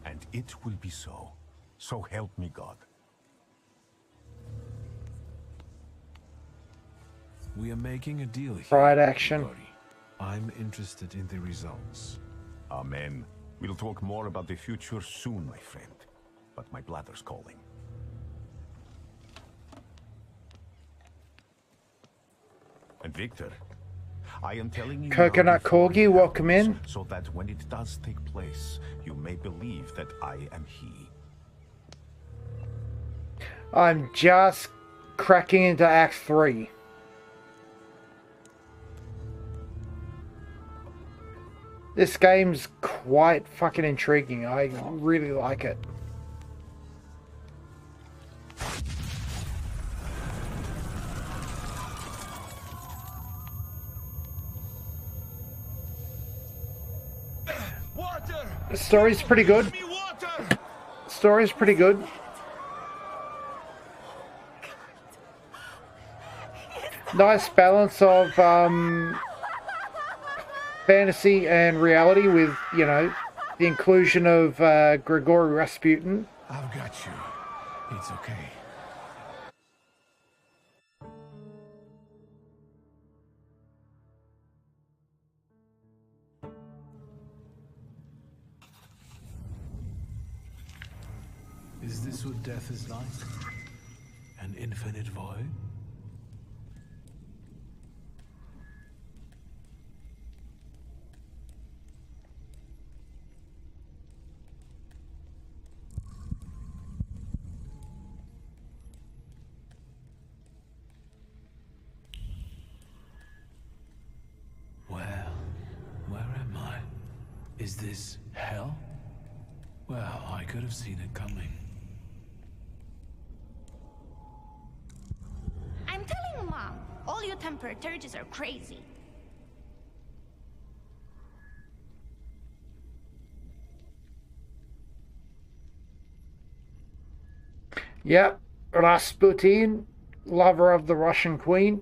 [SPEAKER 11] And it will be so. So help me God.
[SPEAKER 3] We are making a deal here.
[SPEAKER 1] Right action.
[SPEAKER 3] I'm interested in the results.
[SPEAKER 11] Amen. We'll talk more about the future soon, my friend. But my bladder's calling. And Victor, I am telling you
[SPEAKER 1] Coconut Corgi, welcome in.
[SPEAKER 11] so that when it does take place, you may believe that I am he.
[SPEAKER 1] I'm just cracking into Act 3. This game's quite fucking intriguing. I really like it. The story's pretty good. The story's pretty good. Nice balance of fantasy and reality with, you know, the inclusion of Grigory Rasputin.
[SPEAKER 3] I've got you. It's okay. Is this what death is like? An infinite void? Is this hell? Well, I could have seen it coming.
[SPEAKER 10] I'm telling Mom, all you Thaumaturges are crazy.
[SPEAKER 1] Yep, Rasputin, lover of the Russian queen.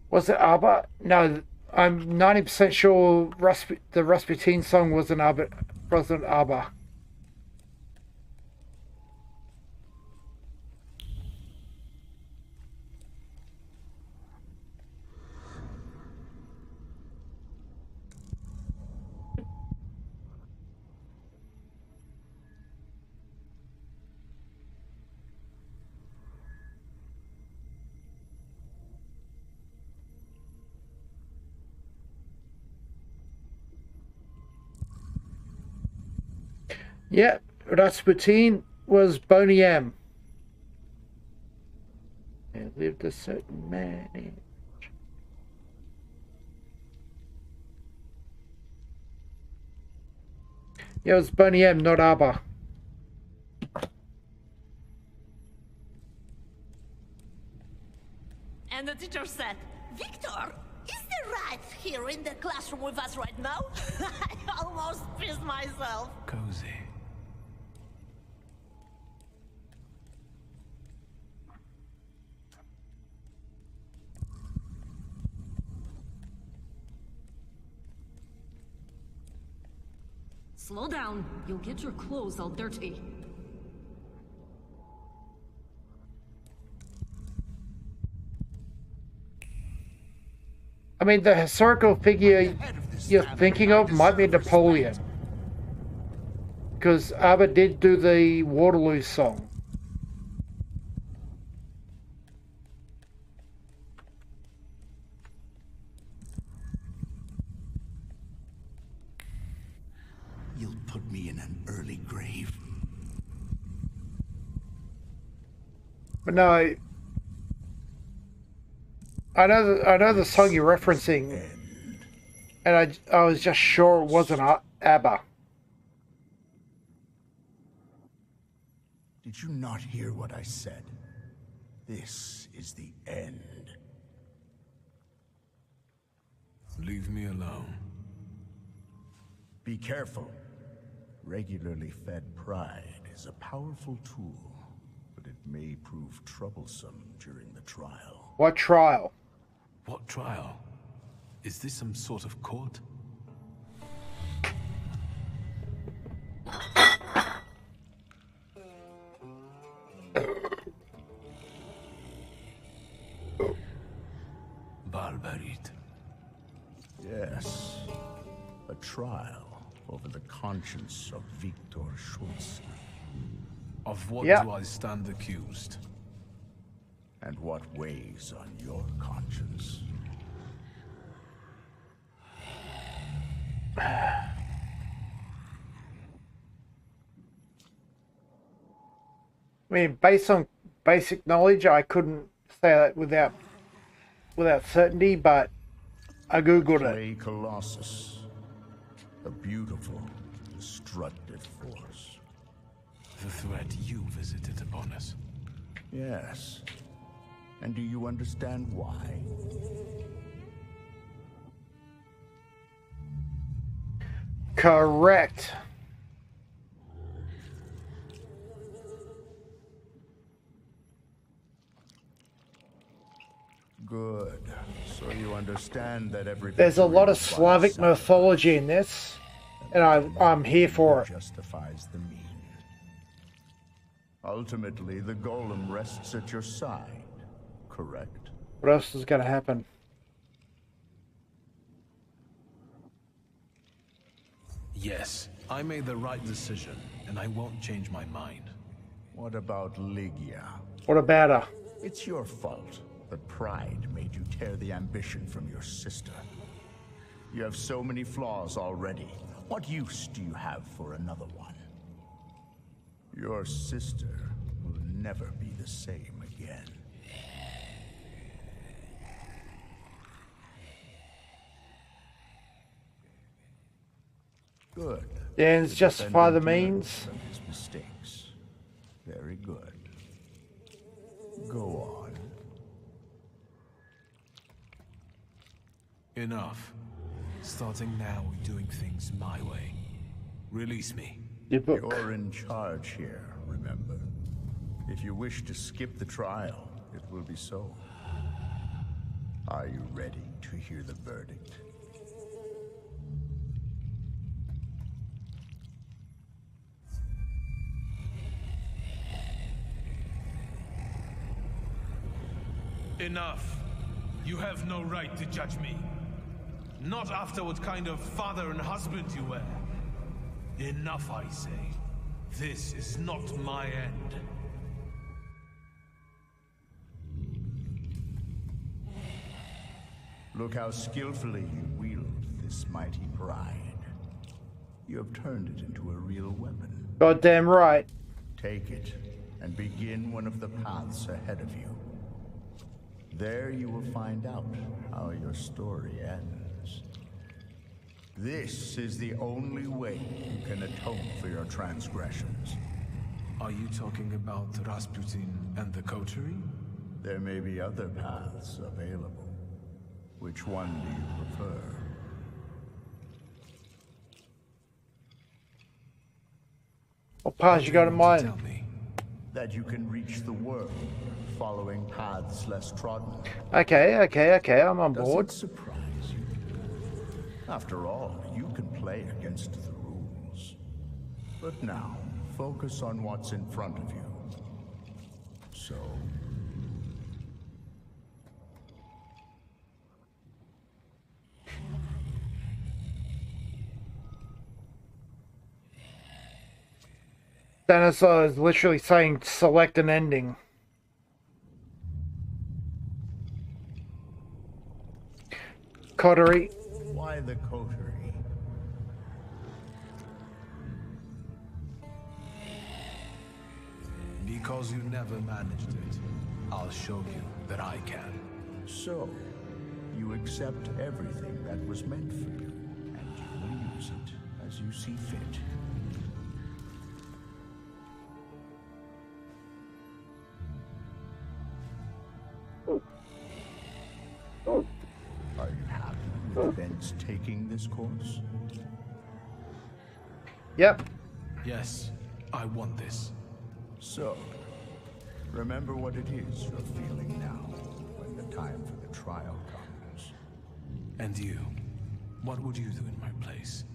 [SPEAKER 1] Was it ABBA? No, I'm 90% sure the Rasputin song wasn't ABBA. Yeah, Rasputin was Boney M. There lived a certain man in... Yeah, it was Boney M, not ABBA.
[SPEAKER 19] And the teacher said, Victor, is the rat here in the classroom with us right now? I almost pissed myself.
[SPEAKER 3] Cozy.
[SPEAKER 20] Slow down. You'll get your clothes all dirty.
[SPEAKER 1] I mean, the historical figure you're thinking of might be Napoleon. Because ABBA did do the Waterloo song.
[SPEAKER 11] You'll put me in an early grave.
[SPEAKER 1] But no, I know the song you're referencing, and I was just sure it wasn't ABBA.
[SPEAKER 11] Did you not hear what I said? This is the end.
[SPEAKER 3] Leave me alone.
[SPEAKER 11] Be careful. Regularly fed pride is a powerful tool, but it may prove troublesome during the trial.
[SPEAKER 1] What trial?
[SPEAKER 3] What trial? Is this some sort of court? Barbarit.
[SPEAKER 11] Yes. A trial over the conscience of Victor Schultz.
[SPEAKER 3] Of what do I stand accused?
[SPEAKER 11] And what weighs on your conscience?
[SPEAKER 1] I mean, based on basic knowledge, I couldn't say that without certainty, but I googled it.
[SPEAKER 11] Colossus, a beautiful, destructive force.
[SPEAKER 3] The threat you visited upon us.
[SPEAKER 11] Yes. And do you understand why?
[SPEAKER 1] Correct.
[SPEAKER 11] Good. So you understand that every...
[SPEAKER 1] There's a lot of Slavic mythology in this, and I'm here for it.
[SPEAKER 11] Justifies the mean. Ultimately, the golem rests at your side, correct?
[SPEAKER 1] What else is going to happen?
[SPEAKER 3] Yes, I made the right decision, and I won't change my mind.
[SPEAKER 11] What about Lygia?
[SPEAKER 1] What about her?
[SPEAKER 11] It's your fault that pride made you tear the ambition from your sister. You have so many flaws already. What use do you have for another one? Your sister will never be the same again. Good.
[SPEAKER 1] The ends justify the means.
[SPEAKER 11] From his mistakes. Very good. Go on.
[SPEAKER 3] Enough. Starting now, we're doing things my way. Release me.
[SPEAKER 11] You're in charge here, remember? If you wish to skip the trial, it will be so. Are you ready to hear the verdict?
[SPEAKER 3] Enough. You have no right to judge me. Not after what kind of father and husband you were. Enough, I say. This is not my end.
[SPEAKER 11] Look how skillfully you wield this mighty pride. You have turned it into a real weapon.
[SPEAKER 1] Goddamn right.
[SPEAKER 11] Take it and begin one of the paths ahead of you. There you will find out how your story ends. This is the only way you can atone for your transgressions.
[SPEAKER 3] Are you talking about Rasputin and the coterie?
[SPEAKER 11] There may be other paths available. Which one do you prefer?
[SPEAKER 1] What paths you got in mind?
[SPEAKER 11] That you can reach the world, following paths less trodden.
[SPEAKER 1] Okay, I'm on board.
[SPEAKER 11] Does it surprise you? After all, you can play against the rules. But now, focus on what's in front of you. So...
[SPEAKER 1] Stanislaw is literally saying select an ending. Coterie.
[SPEAKER 11] Why the coterie?
[SPEAKER 3] Because you never managed it. I'll show you that I can.
[SPEAKER 11] So, you accept everything that was meant for you, and you will use it as you see fit. Are you happy with events taking this course?
[SPEAKER 1] Yep.
[SPEAKER 3] Yes, I want this.
[SPEAKER 11] So, remember what it is you're feeling now, when the time for the trial comes.
[SPEAKER 3] And you? What would you do in my place?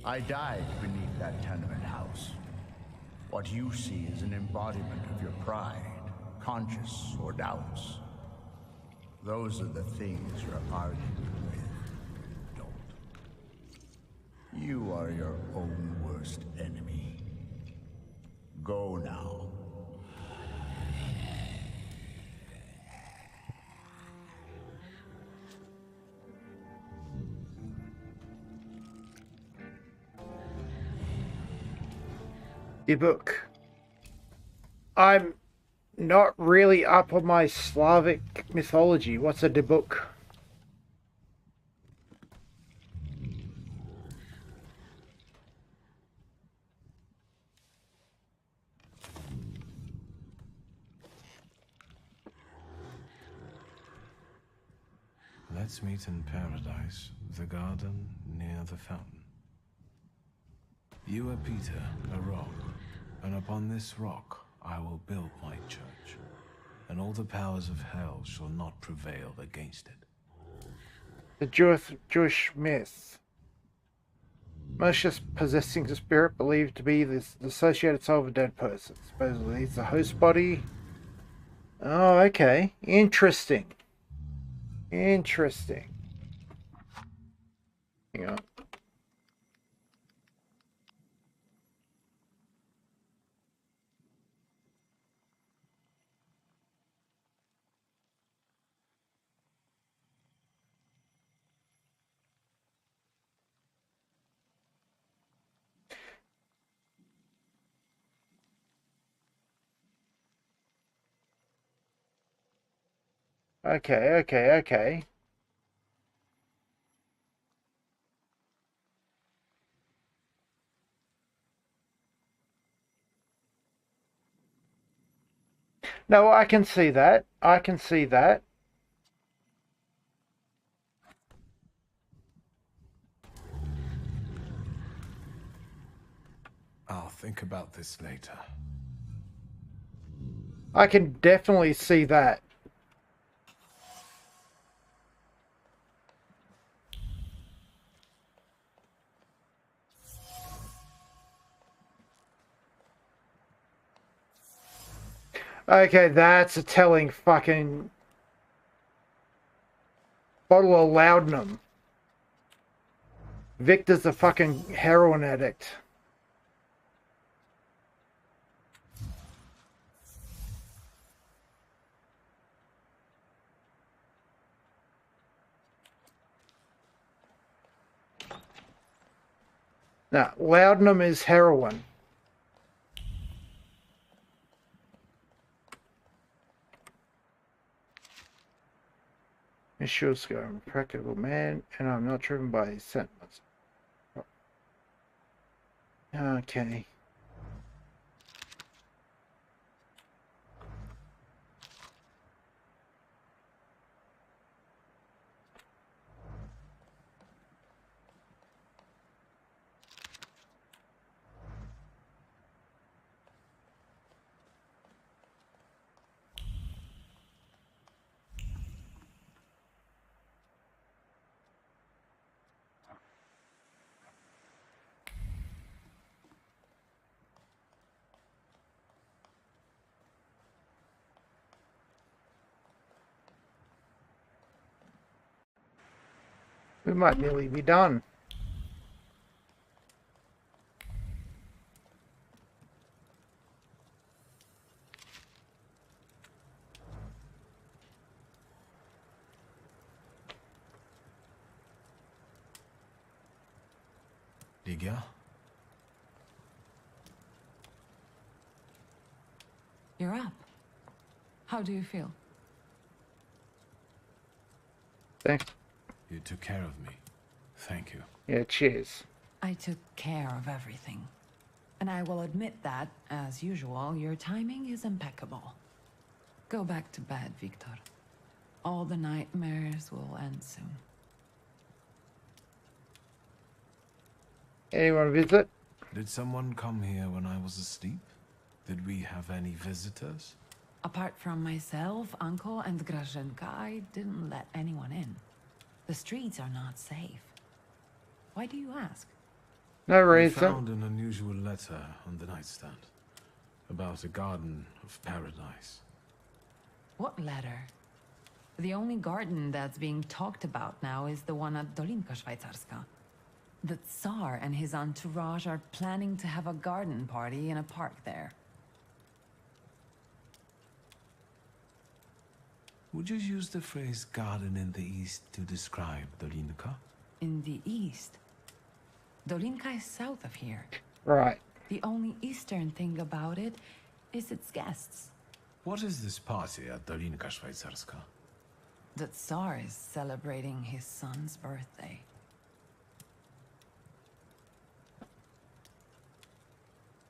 [SPEAKER 11] I died beneath that tenement house. What you see is an embodiment of your pride, conscience, or doubts. Those are the things you're arguing with, don't. You are your own worst enemy. Go now.
[SPEAKER 1] The book. I'm not really up on my Slavic mythology. What's a debuk?
[SPEAKER 3] Let's meet in paradise, the garden near the fountain. You are Peter, a rock, and upon this rock I will build my church, and all the powers of hell shall not prevail against it.
[SPEAKER 1] The Jewish myth. Malicious possessing the spirit believed to be the associated soul of a dead person. Supposedly it's the host body. Oh, okay. Interesting. Interesting. Hang on. Okay. No, I can see that. I can see that.
[SPEAKER 3] I'll think about this later.
[SPEAKER 1] I can definitely see that. Okay, that's a telling fucking bottle of laudanum. Victor's a fucking heroin addict. Now, laudanum is heroin. Monsieur Scar, I'm a practical man, and I'm not driven by sentiments. Okay. We might nearly be done.
[SPEAKER 3] Ligia?
[SPEAKER 23] You're up. How do you feel?
[SPEAKER 1] Thanks.
[SPEAKER 3] You took care of me. Thank you.
[SPEAKER 1] Yeah, cheers.
[SPEAKER 23] I took care of everything. And I will admit that, as usual, your timing is impeccable. Go back to bed, Victor. All the nightmares will end soon.
[SPEAKER 1] Anyone visit?
[SPEAKER 3] Did someone come here when I was asleep? Did we have any visitors?
[SPEAKER 23] Apart from myself, Uncle, and Grażynka, I didn't let anyone in. The streets are not safe. Why do you ask?
[SPEAKER 1] No
[SPEAKER 3] I
[SPEAKER 1] reason.
[SPEAKER 3] found an unusual letter on the nightstand about a garden of paradise.
[SPEAKER 23] What letter? The only garden that's being talked about now is the one at Dolinka Szwajcarska. The Tsar and his entourage are planning to have a garden party in a park there.
[SPEAKER 3] Would you use the phrase garden in the east to describe Dolinka?
[SPEAKER 23] In the east? Dolinka is south of here.
[SPEAKER 1] Right.
[SPEAKER 23] The only eastern thing about it is its guests.
[SPEAKER 3] What is this party at Dolinka Szwajcarska?
[SPEAKER 23] The Tsar is celebrating his son's birthday.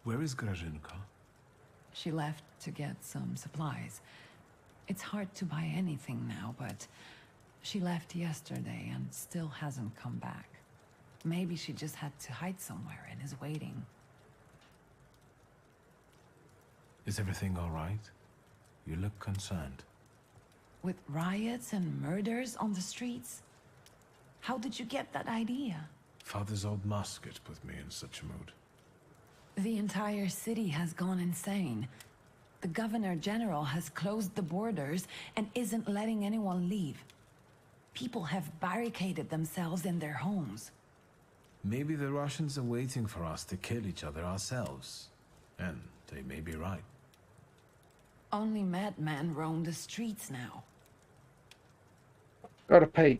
[SPEAKER 3] Where is Grażynka?
[SPEAKER 23] She left to get some supplies. It's hard to buy anything now, but she left yesterday and still hasn't come back. Maybe she just had to hide somewhere and is waiting.
[SPEAKER 3] Is everything all right? You look concerned.
[SPEAKER 23] With riots and murders on the streets? How did you get that idea?
[SPEAKER 3] Father's old musket put me in such a mood.
[SPEAKER 23] The entire city has gone insane. The Governor General has closed the borders and isn't letting anyone leave. People have barricaded themselves in their homes.
[SPEAKER 3] Maybe the Russians are waiting for us to kill each other ourselves. And they may be right.
[SPEAKER 23] Only madmen roam the streets now.
[SPEAKER 1] Gotta pee.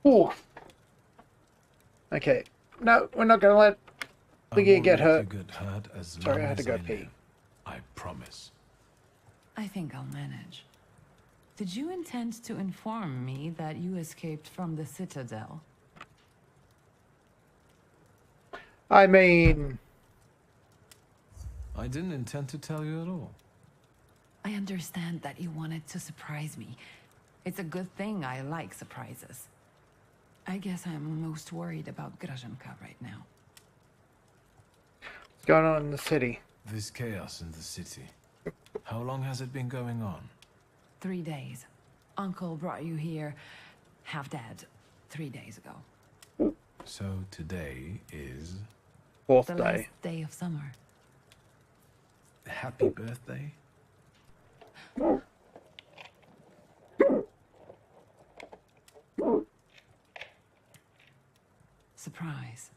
[SPEAKER 1] Ooh. Okay. No, we're not gonna let Lygia get hurt. Sorry, I had to go pee.
[SPEAKER 3] I promise.
[SPEAKER 23] I think I'll manage. Did you intend to inform me that you escaped from the Citadel?
[SPEAKER 1] I mean...
[SPEAKER 3] I didn't intend to tell you at all.
[SPEAKER 23] I understand that you wanted to surprise me. It's a good thing I like surprises. I guess I'm most worried about Grażynka right now.
[SPEAKER 1] What's going on in the city?
[SPEAKER 3] This chaos in the city. How long has it been going on?
[SPEAKER 23] 3 days. Uncle brought you here, half dead, 3 days ago.
[SPEAKER 3] So today is...
[SPEAKER 1] Fourth
[SPEAKER 23] the
[SPEAKER 1] day.
[SPEAKER 23] last day of summer.
[SPEAKER 3] Happy birthday.
[SPEAKER 23] Surprise.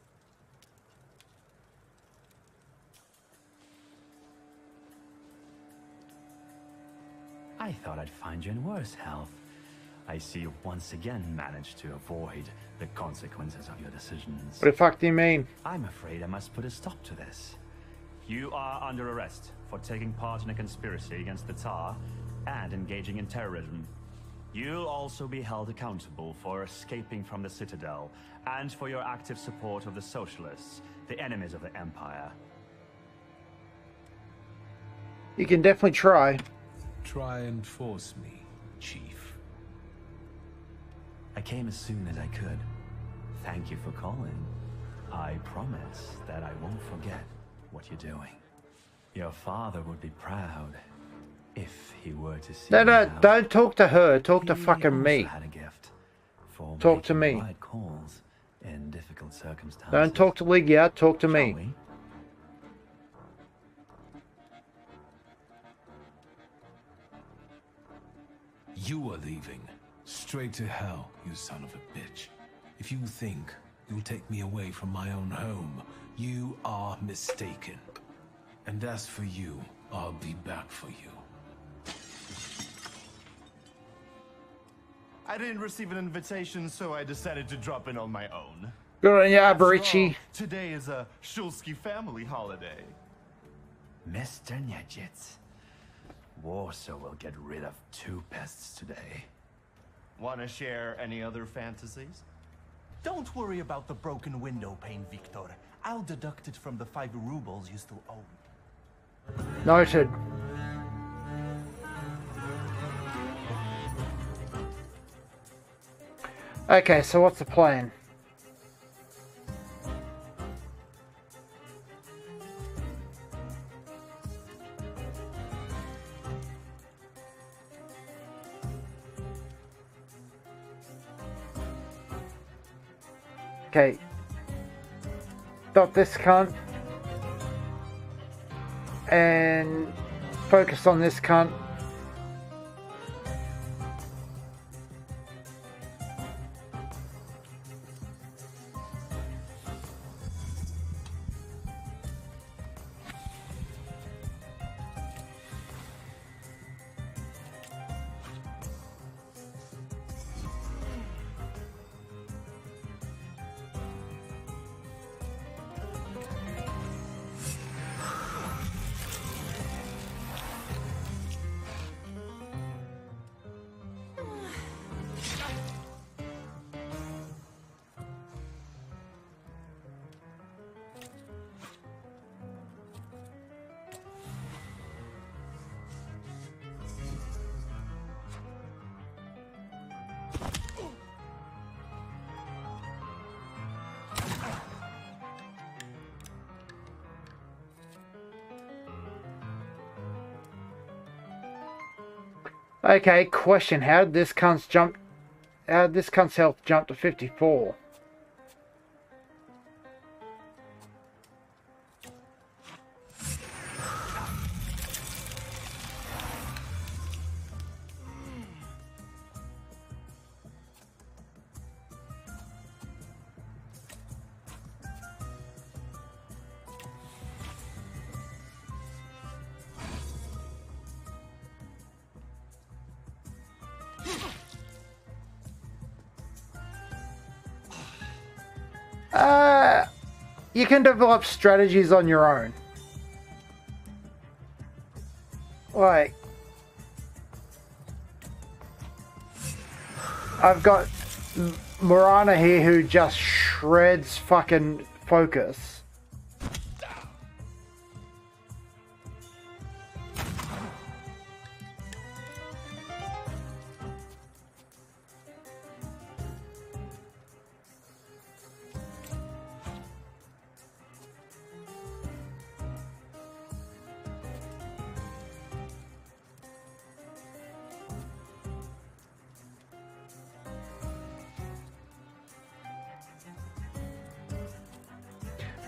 [SPEAKER 17] I thought I'd find you in worse health. I see you once again managed to avoid the consequences of your decisions.
[SPEAKER 1] What the fuck do you mean?
[SPEAKER 17] I'm afraid I must put a stop to this. You are under arrest for taking part in a conspiracy against the Tsar and engaging in terrorism. You'll also be held accountable for escaping from the Citadel and for your active support of the Socialists, the enemies of the Empire.
[SPEAKER 1] You can definitely try.
[SPEAKER 3] Try and force me, Chief.
[SPEAKER 17] I came as soon as I could. Thank you for calling. I promise that I won't forget what you're doing. Your father would be proud if he were to see
[SPEAKER 1] No,
[SPEAKER 17] you
[SPEAKER 1] no,
[SPEAKER 17] now.
[SPEAKER 1] don't talk to her. Talk to
[SPEAKER 17] He
[SPEAKER 1] fucking me.
[SPEAKER 17] also had a gift for
[SPEAKER 1] Talk to
[SPEAKER 17] making
[SPEAKER 1] me.
[SPEAKER 17] right calls in difficult circumstances.
[SPEAKER 1] Don't talk to Lygia. Talk to me.
[SPEAKER 17] we?
[SPEAKER 3] You are leaving. Straight to hell, you son of a bitch. If you think you'll take me away from my own home, you are mistaken. And as for you, I'll be back for you.
[SPEAKER 21] I didn't receive an invitation, so I decided to drop in on my own.
[SPEAKER 1] Good on you,
[SPEAKER 21] After all,
[SPEAKER 1] Aberici.
[SPEAKER 21] today is a Shulsky family holiday.
[SPEAKER 17] Mr. Niedzitz, Warsaw will get rid of 2 pests today.
[SPEAKER 21] Want to share any other fantasies?
[SPEAKER 5] Don't worry about the broken window pane, Victor. I'll deduct it from the 5 rubles you still owe.
[SPEAKER 1] Noted. Okay, so what's the plan? Okay. Stop this cunt. And focus on this cunt. Okay, question. How did this cunt's health jump to 54? you can develop strategies on your own. Like, I've got Marana here who just shreds fucking focus.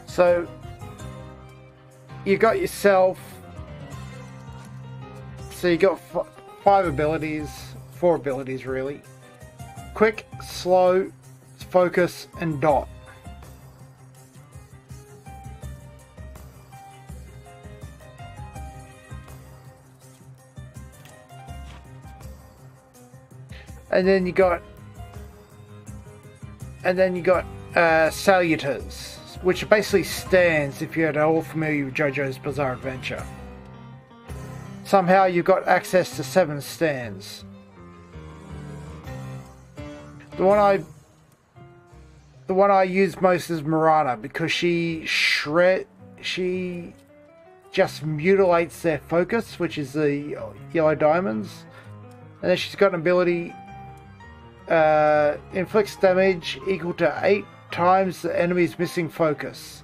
[SPEAKER 1] So you got yourself, so you got 4 abilities really. Quick, slow, focus, and dot. And then you got salutars, which are basically stands if you're at all familiar with JoJo's Bizarre Adventure. Somehow you've got access to 7 stands. The one I use most is Marana because she just mutilates their focus, which is the yellow diamonds. And then she's got an ability inflicts damage equal to 8 times the enemy's missing focus.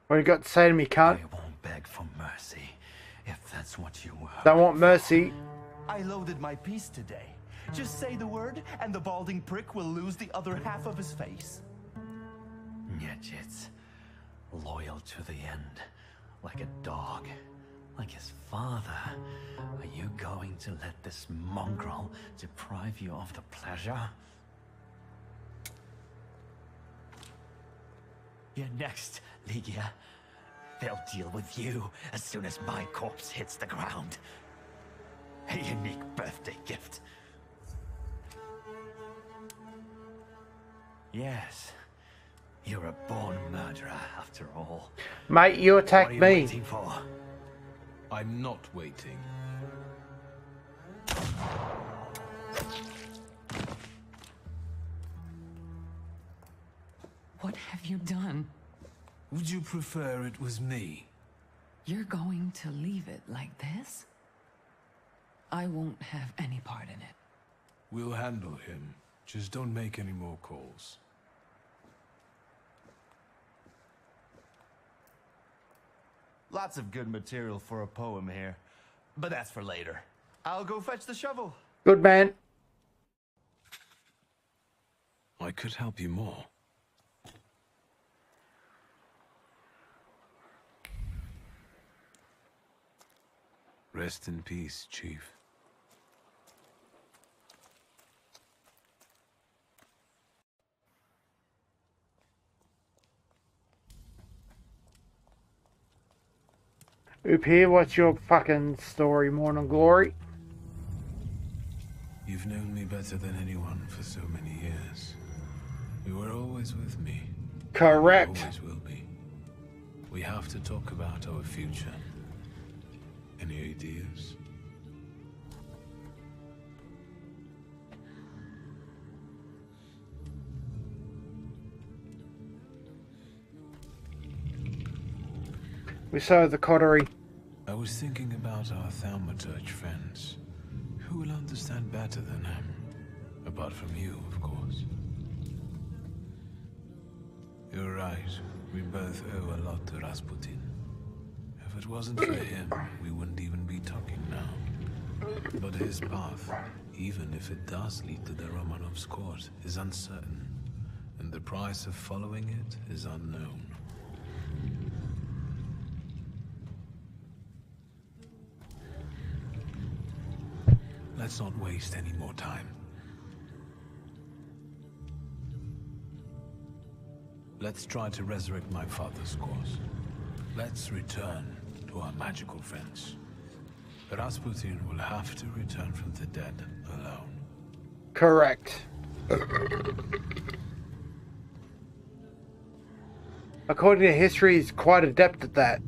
[SPEAKER 1] What you got to say to me, cunt?
[SPEAKER 6] I won't beg for mercy, if that's what you
[SPEAKER 1] Don't want mercy.
[SPEAKER 5] I loaded my piece today. Just say the word, and the balding prick will lose the other half of his face.
[SPEAKER 6] Nyetjits, loyal to the end, like a dog, like his father. Are you going to let this mongrel deprive you of the pleasure? You're next, Ligia. They'll deal with you as soon as my corpse hits the ground. A unique birthday gift. Yes, you're a born murderer after all.
[SPEAKER 1] Mate, you attacked
[SPEAKER 6] What are you
[SPEAKER 1] me.
[SPEAKER 6] waiting for?
[SPEAKER 3] I'm not waiting.
[SPEAKER 20] What have you done?
[SPEAKER 3] Would you prefer it was me?
[SPEAKER 20] You're going to leave it like this? I won't have any part in it.
[SPEAKER 3] We'll handle him. Just don't make any more calls.
[SPEAKER 5] Lots of good material for a poem here. But that's for later. I'll go fetch the shovel.
[SPEAKER 1] Good man.
[SPEAKER 3] I could help you more. Rest in peace, Chief.
[SPEAKER 1] Oop here, what's your fucking story, Morning Glory?
[SPEAKER 3] You've known me better than anyone for so many years. You were always with me.
[SPEAKER 1] Correct.
[SPEAKER 3] You always will be. We have to talk about our future. Any ideas?
[SPEAKER 1] We saw the coterie.
[SPEAKER 3] I was thinking about our Thaumaturge friends. Who will understand better than him? Apart from you, of course. You're right. We both owe a lot to Rasputin. If it wasn't for him, we wouldn't even be talking now. But his path, even if it does lead to the Romanovs' court, is uncertain, and the price of following it is unknown. Let's not waste any more time. Let's try to resurrect my father's course. Let's return to our magical friends. Rasputin will have to return from the dead alone.
[SPEAKER 1] Correct. According to history, he's quite adept at that.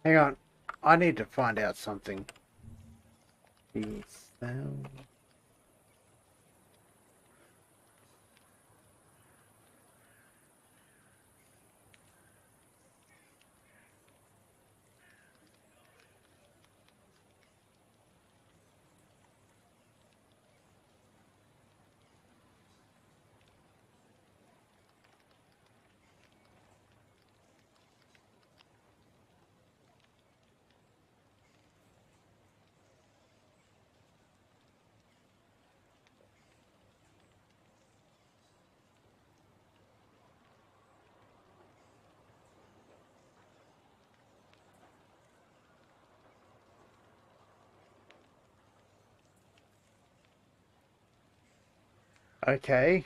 [SPEAKER 1] Hang on, I need to find out something. Okay.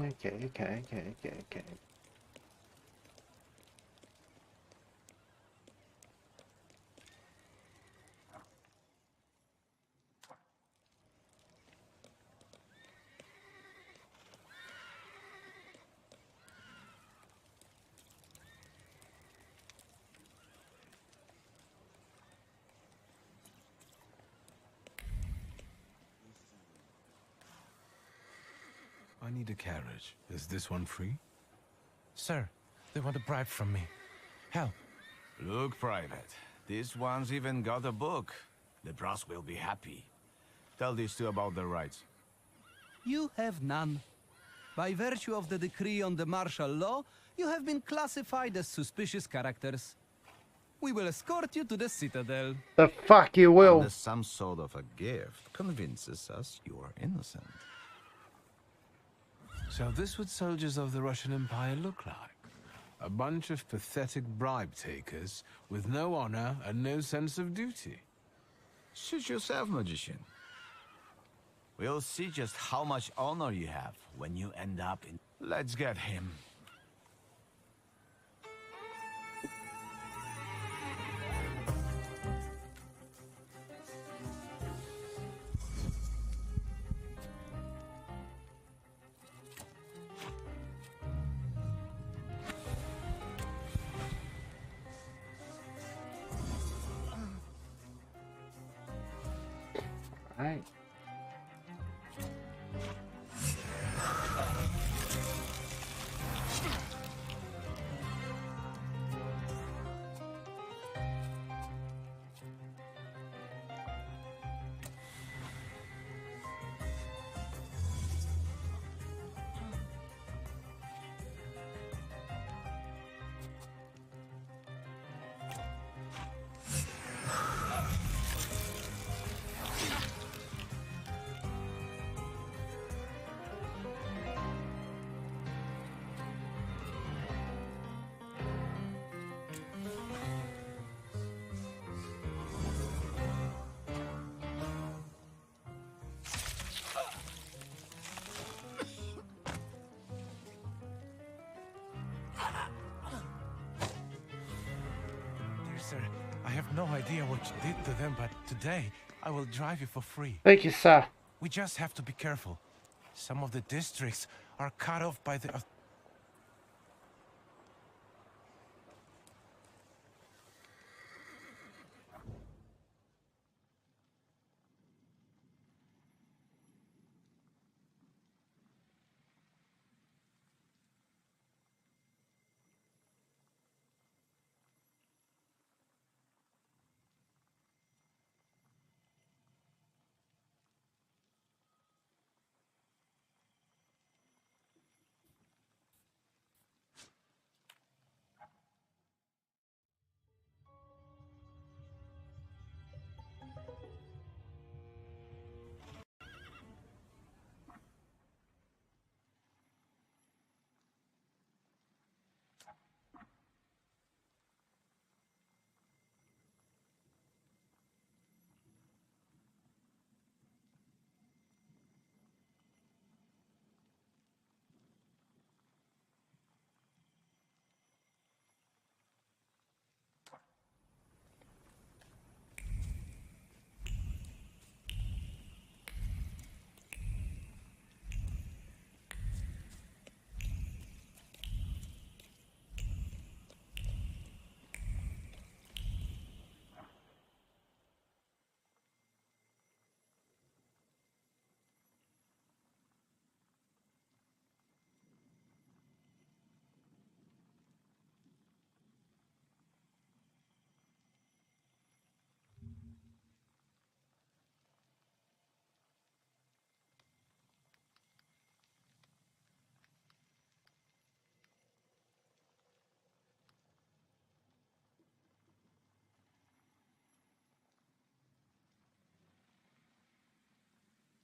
[SPEAKER 1] Okay.
[SPEAKER 3] I need a carriage. Is this one free?
[SPEAKER 5] Sir, they want a bribe from me. Help.
[SPEAKER 11] Look, Private. This one's even got a book. The brass will be happy. Tell these two about their rights.
[SPEAKER 12] You have none. By virtue of the decree on the martial law, you have been classified as suspicious characters. We will escort you to the Citadel.
[SPEAKER 1] The fuck you will.
[SPEAKER 11] Unless some sort of a gift convinces us you are innocent.
[SPEAKER 3] So this what soldiers of the Russian Empire look like. A bunch of pathetic bribe takers with no honor and no sense of duty.
[SPEAKER 11] Suit yourself, magician. We'll see just how much honor you have when you end up in... Let's get him.
[SPEAKER 1] Right.
[SPEAKER 3] sir. I have no idea what you did to them, but today I will drive you for free.
[SPEAKER 1] Thank you, sir.
[SPEAKER 3] We just have to be careful. Some of the districts are cut off by the...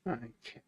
[SPEAKER 1] Okay.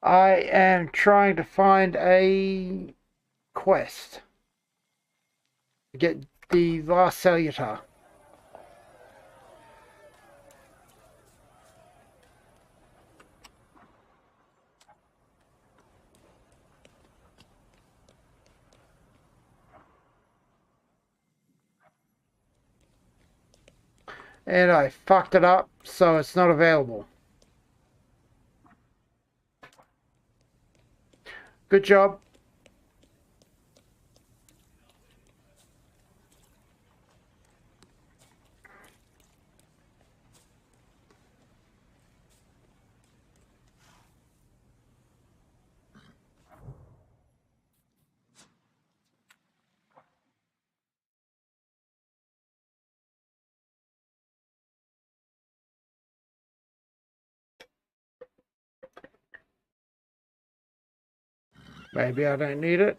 [SPEAKER 1] I am trying to find a quest to get the last salutar. And I fucked it up, so it's not available. Good job. Maybe I don't need it.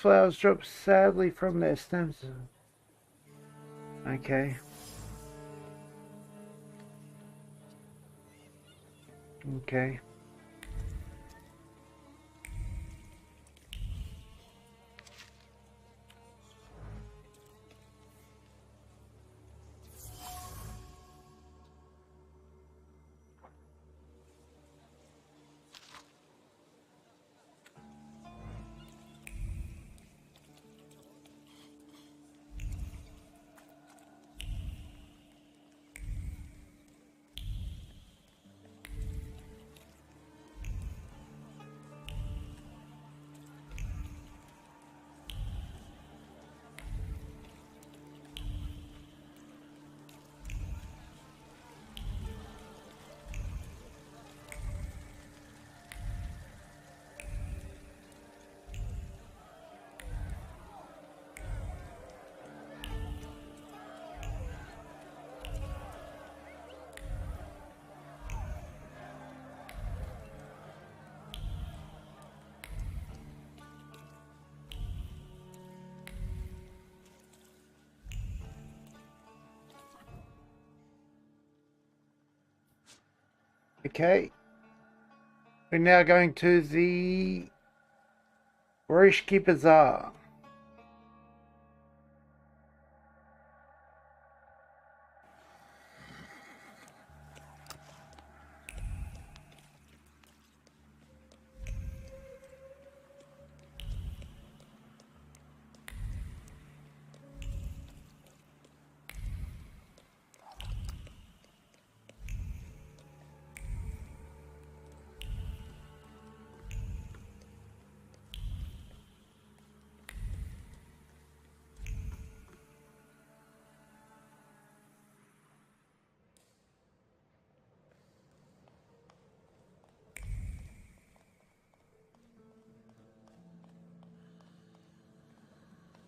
[SPEAKER 1] Flowers drop sadly from their stems. Okay. Okay. Okay. We're now going to the Rishki Bazaar.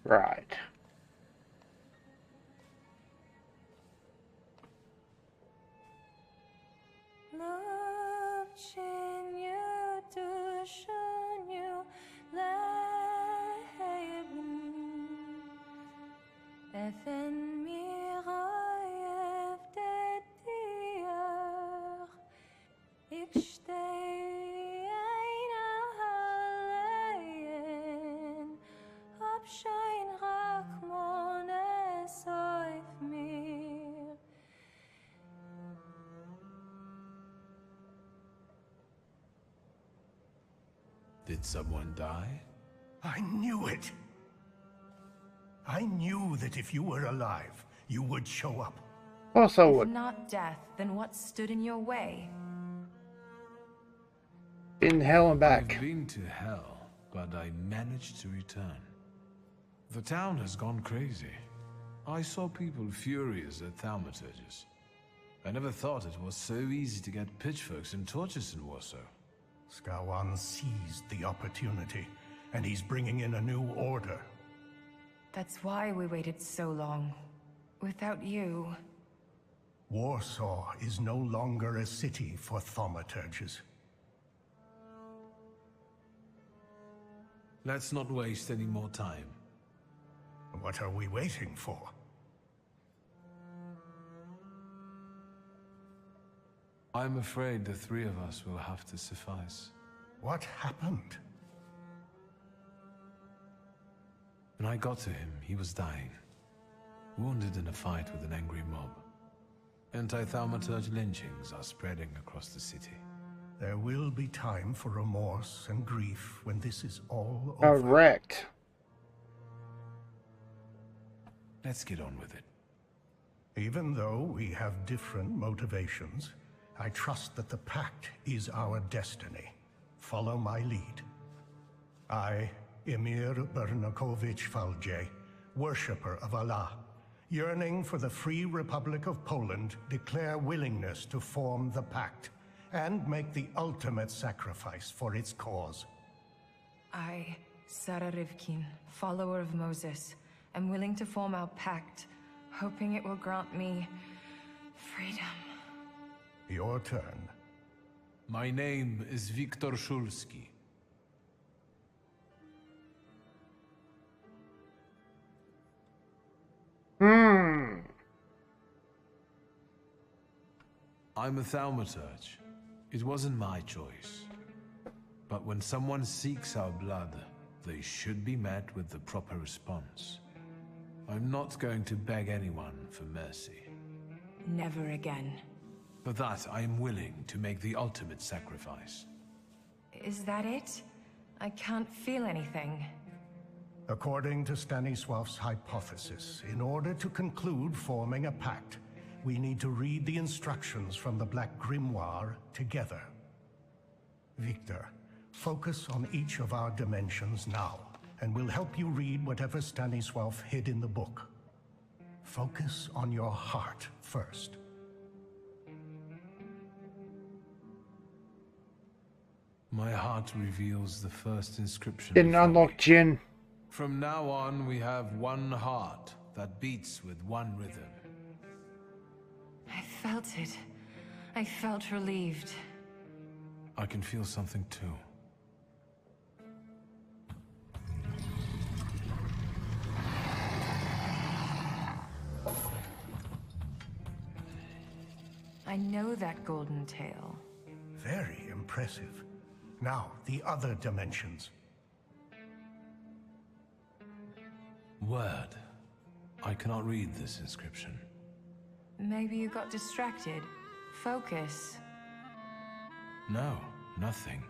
[SPEAKER 1] Right.
[SPEAKER 3] Did someone die?
[SPEAKER 4] I knew it! I knew that if you were alive, you would show up.
[SPEAKER 1] Also
[SPEAKER 23] If
[SPEAKER 1] would.
[SPEAKER 23] not death, then what stood in your way?
[SPEAKER 1] In hell and back.
[SPEAKER 3] I've been to hell, but I managed to return. The town has gone crazy. I saw people furious at Thaumaturges. I never thought it was so easy to get pitchforks and torches in Warsaw.
[SPEAKER 4] Skawan seized the opportunity, and he's bringing in a new order.
[SPEAKER 23] That's why we waited so long. Without you...
[SPEAKER 4] Warsaw is no longer a city for Thaumaturges.
[SPEAKER 3] Let's not waste any more time.
[SPEAKER 4] What are we waiting for?
[SPEAKER 3] I'm afraid the three of us will have to suffice.
[SPEAKER 4] What happened?
[SPEAKER 3] When I got to him, he was dying. Wounded in a fight with an angry mob. Anti-Thaumaturge lynchings are spreading across the city.
[SPEAKER 4] There will be time for remorse and grief when this is all over.
[SPEAKER 1] Correct.
[SPEAKER 3] Let's get on with it.
[SPEAKER 4] Even though we have different motivations, I trust that the Pact is our destiny. Follow my lead. I, Emir Bernakovich Falje, worshipper of Allah, yearning for the free Republic of Poland, declare willingness to form the Pact and make the ultimate sacrifice for its cause.
[SPEAKER 23] I, Sarah Rivkin, follower of Moses, am willing to form our pact, hoping it will grant me freedom.
[SPEAKER 4] Your turn.
[SPEAKER 3] My name is Viktor Szulski. I'm a Thaumaturge. It wasn't my choice. But when someone seeks our blood, they should be met with the proper response. I'm not going to beg anyone for mercy.
[SPEAKER 23] Never again.
[SPEAKER 3] For that, I am willing to make the ultimate sacrifice.
[SPEAKER 23] Is that it? I can't feel anything.
[SPEAKER 4] According to Stanisław's hypothesis, in order to conclude forming a pact, we need to read the instructions from the Black Grimoire together. Victor, focus on each of our dimensions now, and we'll help you read whatever Stanisław hid in the book. Focus on your heart first.
[SPEAKER 3] My heart reveals the first inscription.
[SPEAKER 1] Didn't unlock Jin.
[SPEAKER 3] From now on, we have one heart that beats with one rhythm.
[SPEAKER 23] I felt it. I felt relieved.
[SPEAKER 3] I can feel something too.
[SPEAKER 23] I know that golden tail.
[SPEAKER 4] Very impressive. Now, the other dimensions.
[SPEAKER 3] Word. I cannot read this inscription.
[SPEAKER 23] Maybe you got distracted. Focus.
[SPEAKER 3] No, nothing.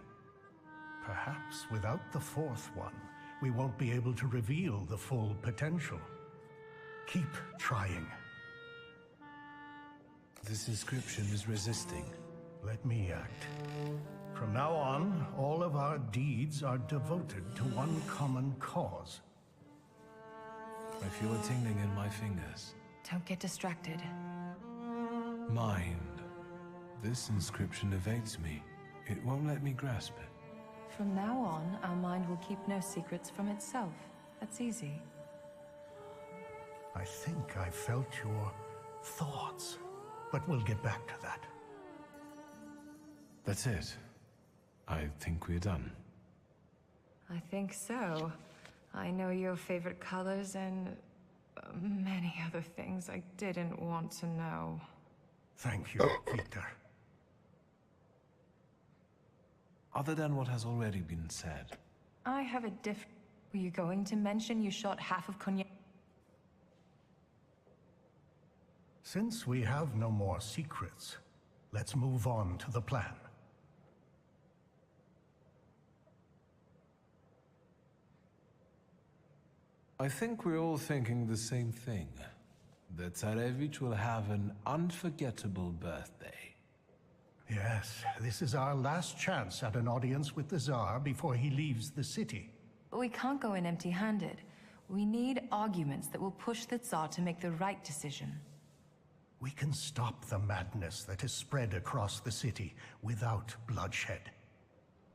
[SPEAKER 4] Perhaps without the fourth one, we won't be able to reveal the full potential. Keep trying.
[SPEAKER 3] This inscription is resisting.
[SPEAKER 4] Let me act. From now on, all of our deeds are devoted to one common cause.
[SPEAKER 3] I feel a tingling in my fingers.
[SPEAKER 23] Don't get distracted.
[SPEAKER 3] Mind. This inscription evades me. It won't let me grasp it.
[SPEAKER 23] From now on, our mind will keep no secrets from itself. That's easy.
[SPEAKER 4] I think I felt your thoughts, but we'll get back to that.
[SPEAKER 3] That's it. I think we're done.
[SPEAKER 23] I think so. I know your favorite colors and many other things I didn't want to know.
[SPEAKER 4] Thank you, Victor.
[SPEAKER 3] Other than what has already been said.
[SPEAKER 23] I have a Were you going to mention you shot half of Cognac?
[SPEAKER 4] Since we have no more secrets, let's move on to the plan.
[SPEAKER 3] I think we're all thinking the same thing. That Tsarevich will have an unforgettable birthday.
[SPEAKER 4] Yes, this is our last chance at an audience with the Tsar before he leaves the city.
[SPEAKER 23] But we can't go in empty-handed. We need arguments that will push the Tsar to make the right decision.
[SPEAKER 4] We can stop the madness that has spread across the city without bloodshed.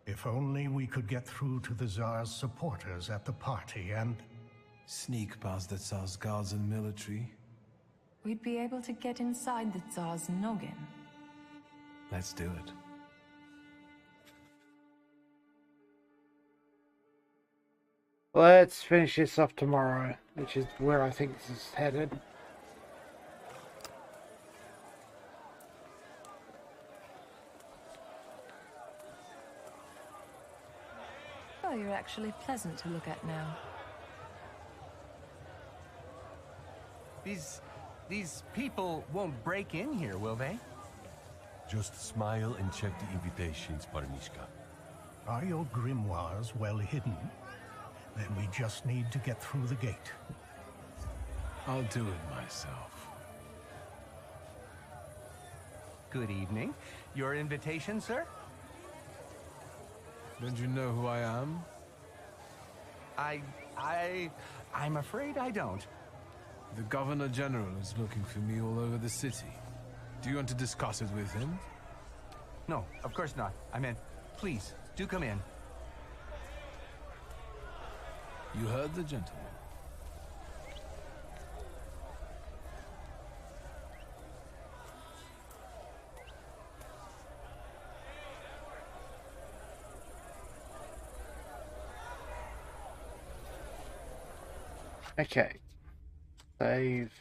[SPEAKER 4] If only we could get through to the Tsar's supporters at the party and...
[SPEAKER 3] Sneak past the Tsar's guards and military.
[SPEAKER 23] We'd be able to get inside the Tsar's noggin.
[SPEAKER 3] Let's do it.
[SPEAKER 1] Let's finish this off tomorrow, which is where I think this is headed.
[SPEAKER 23] actually pleasant to look at now.
[SPEAKER 5] These people won't break in here, will they?
[SPEAKER 14] Just smile and check the invitations, Parnishka.
[SPEAKER 4] Are your grimoires well hidden? Then we just need to get through the gate.
[SPEAKER 3] I'll do it myself.
[SPEAKER 5] Good evening. Your invitation, sir?
[SPEAKER 3] Don't you know who I am?
[SPEAKER 5] I'm afraid I don't.
[SPEAKER 3] The Governor General is looking for me all over the city. Do you want to discuss it with him?
[SPEAKER 5] No, of course not. I meant, please, do come in.
[SPEAKER 3] You heard the gentleman.
[SPEAKER 1] Okay. Save.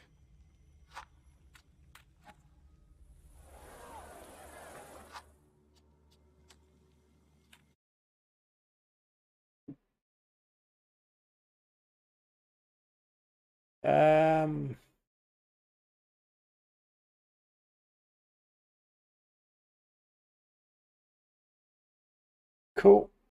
[SPEAKER 1] Cool.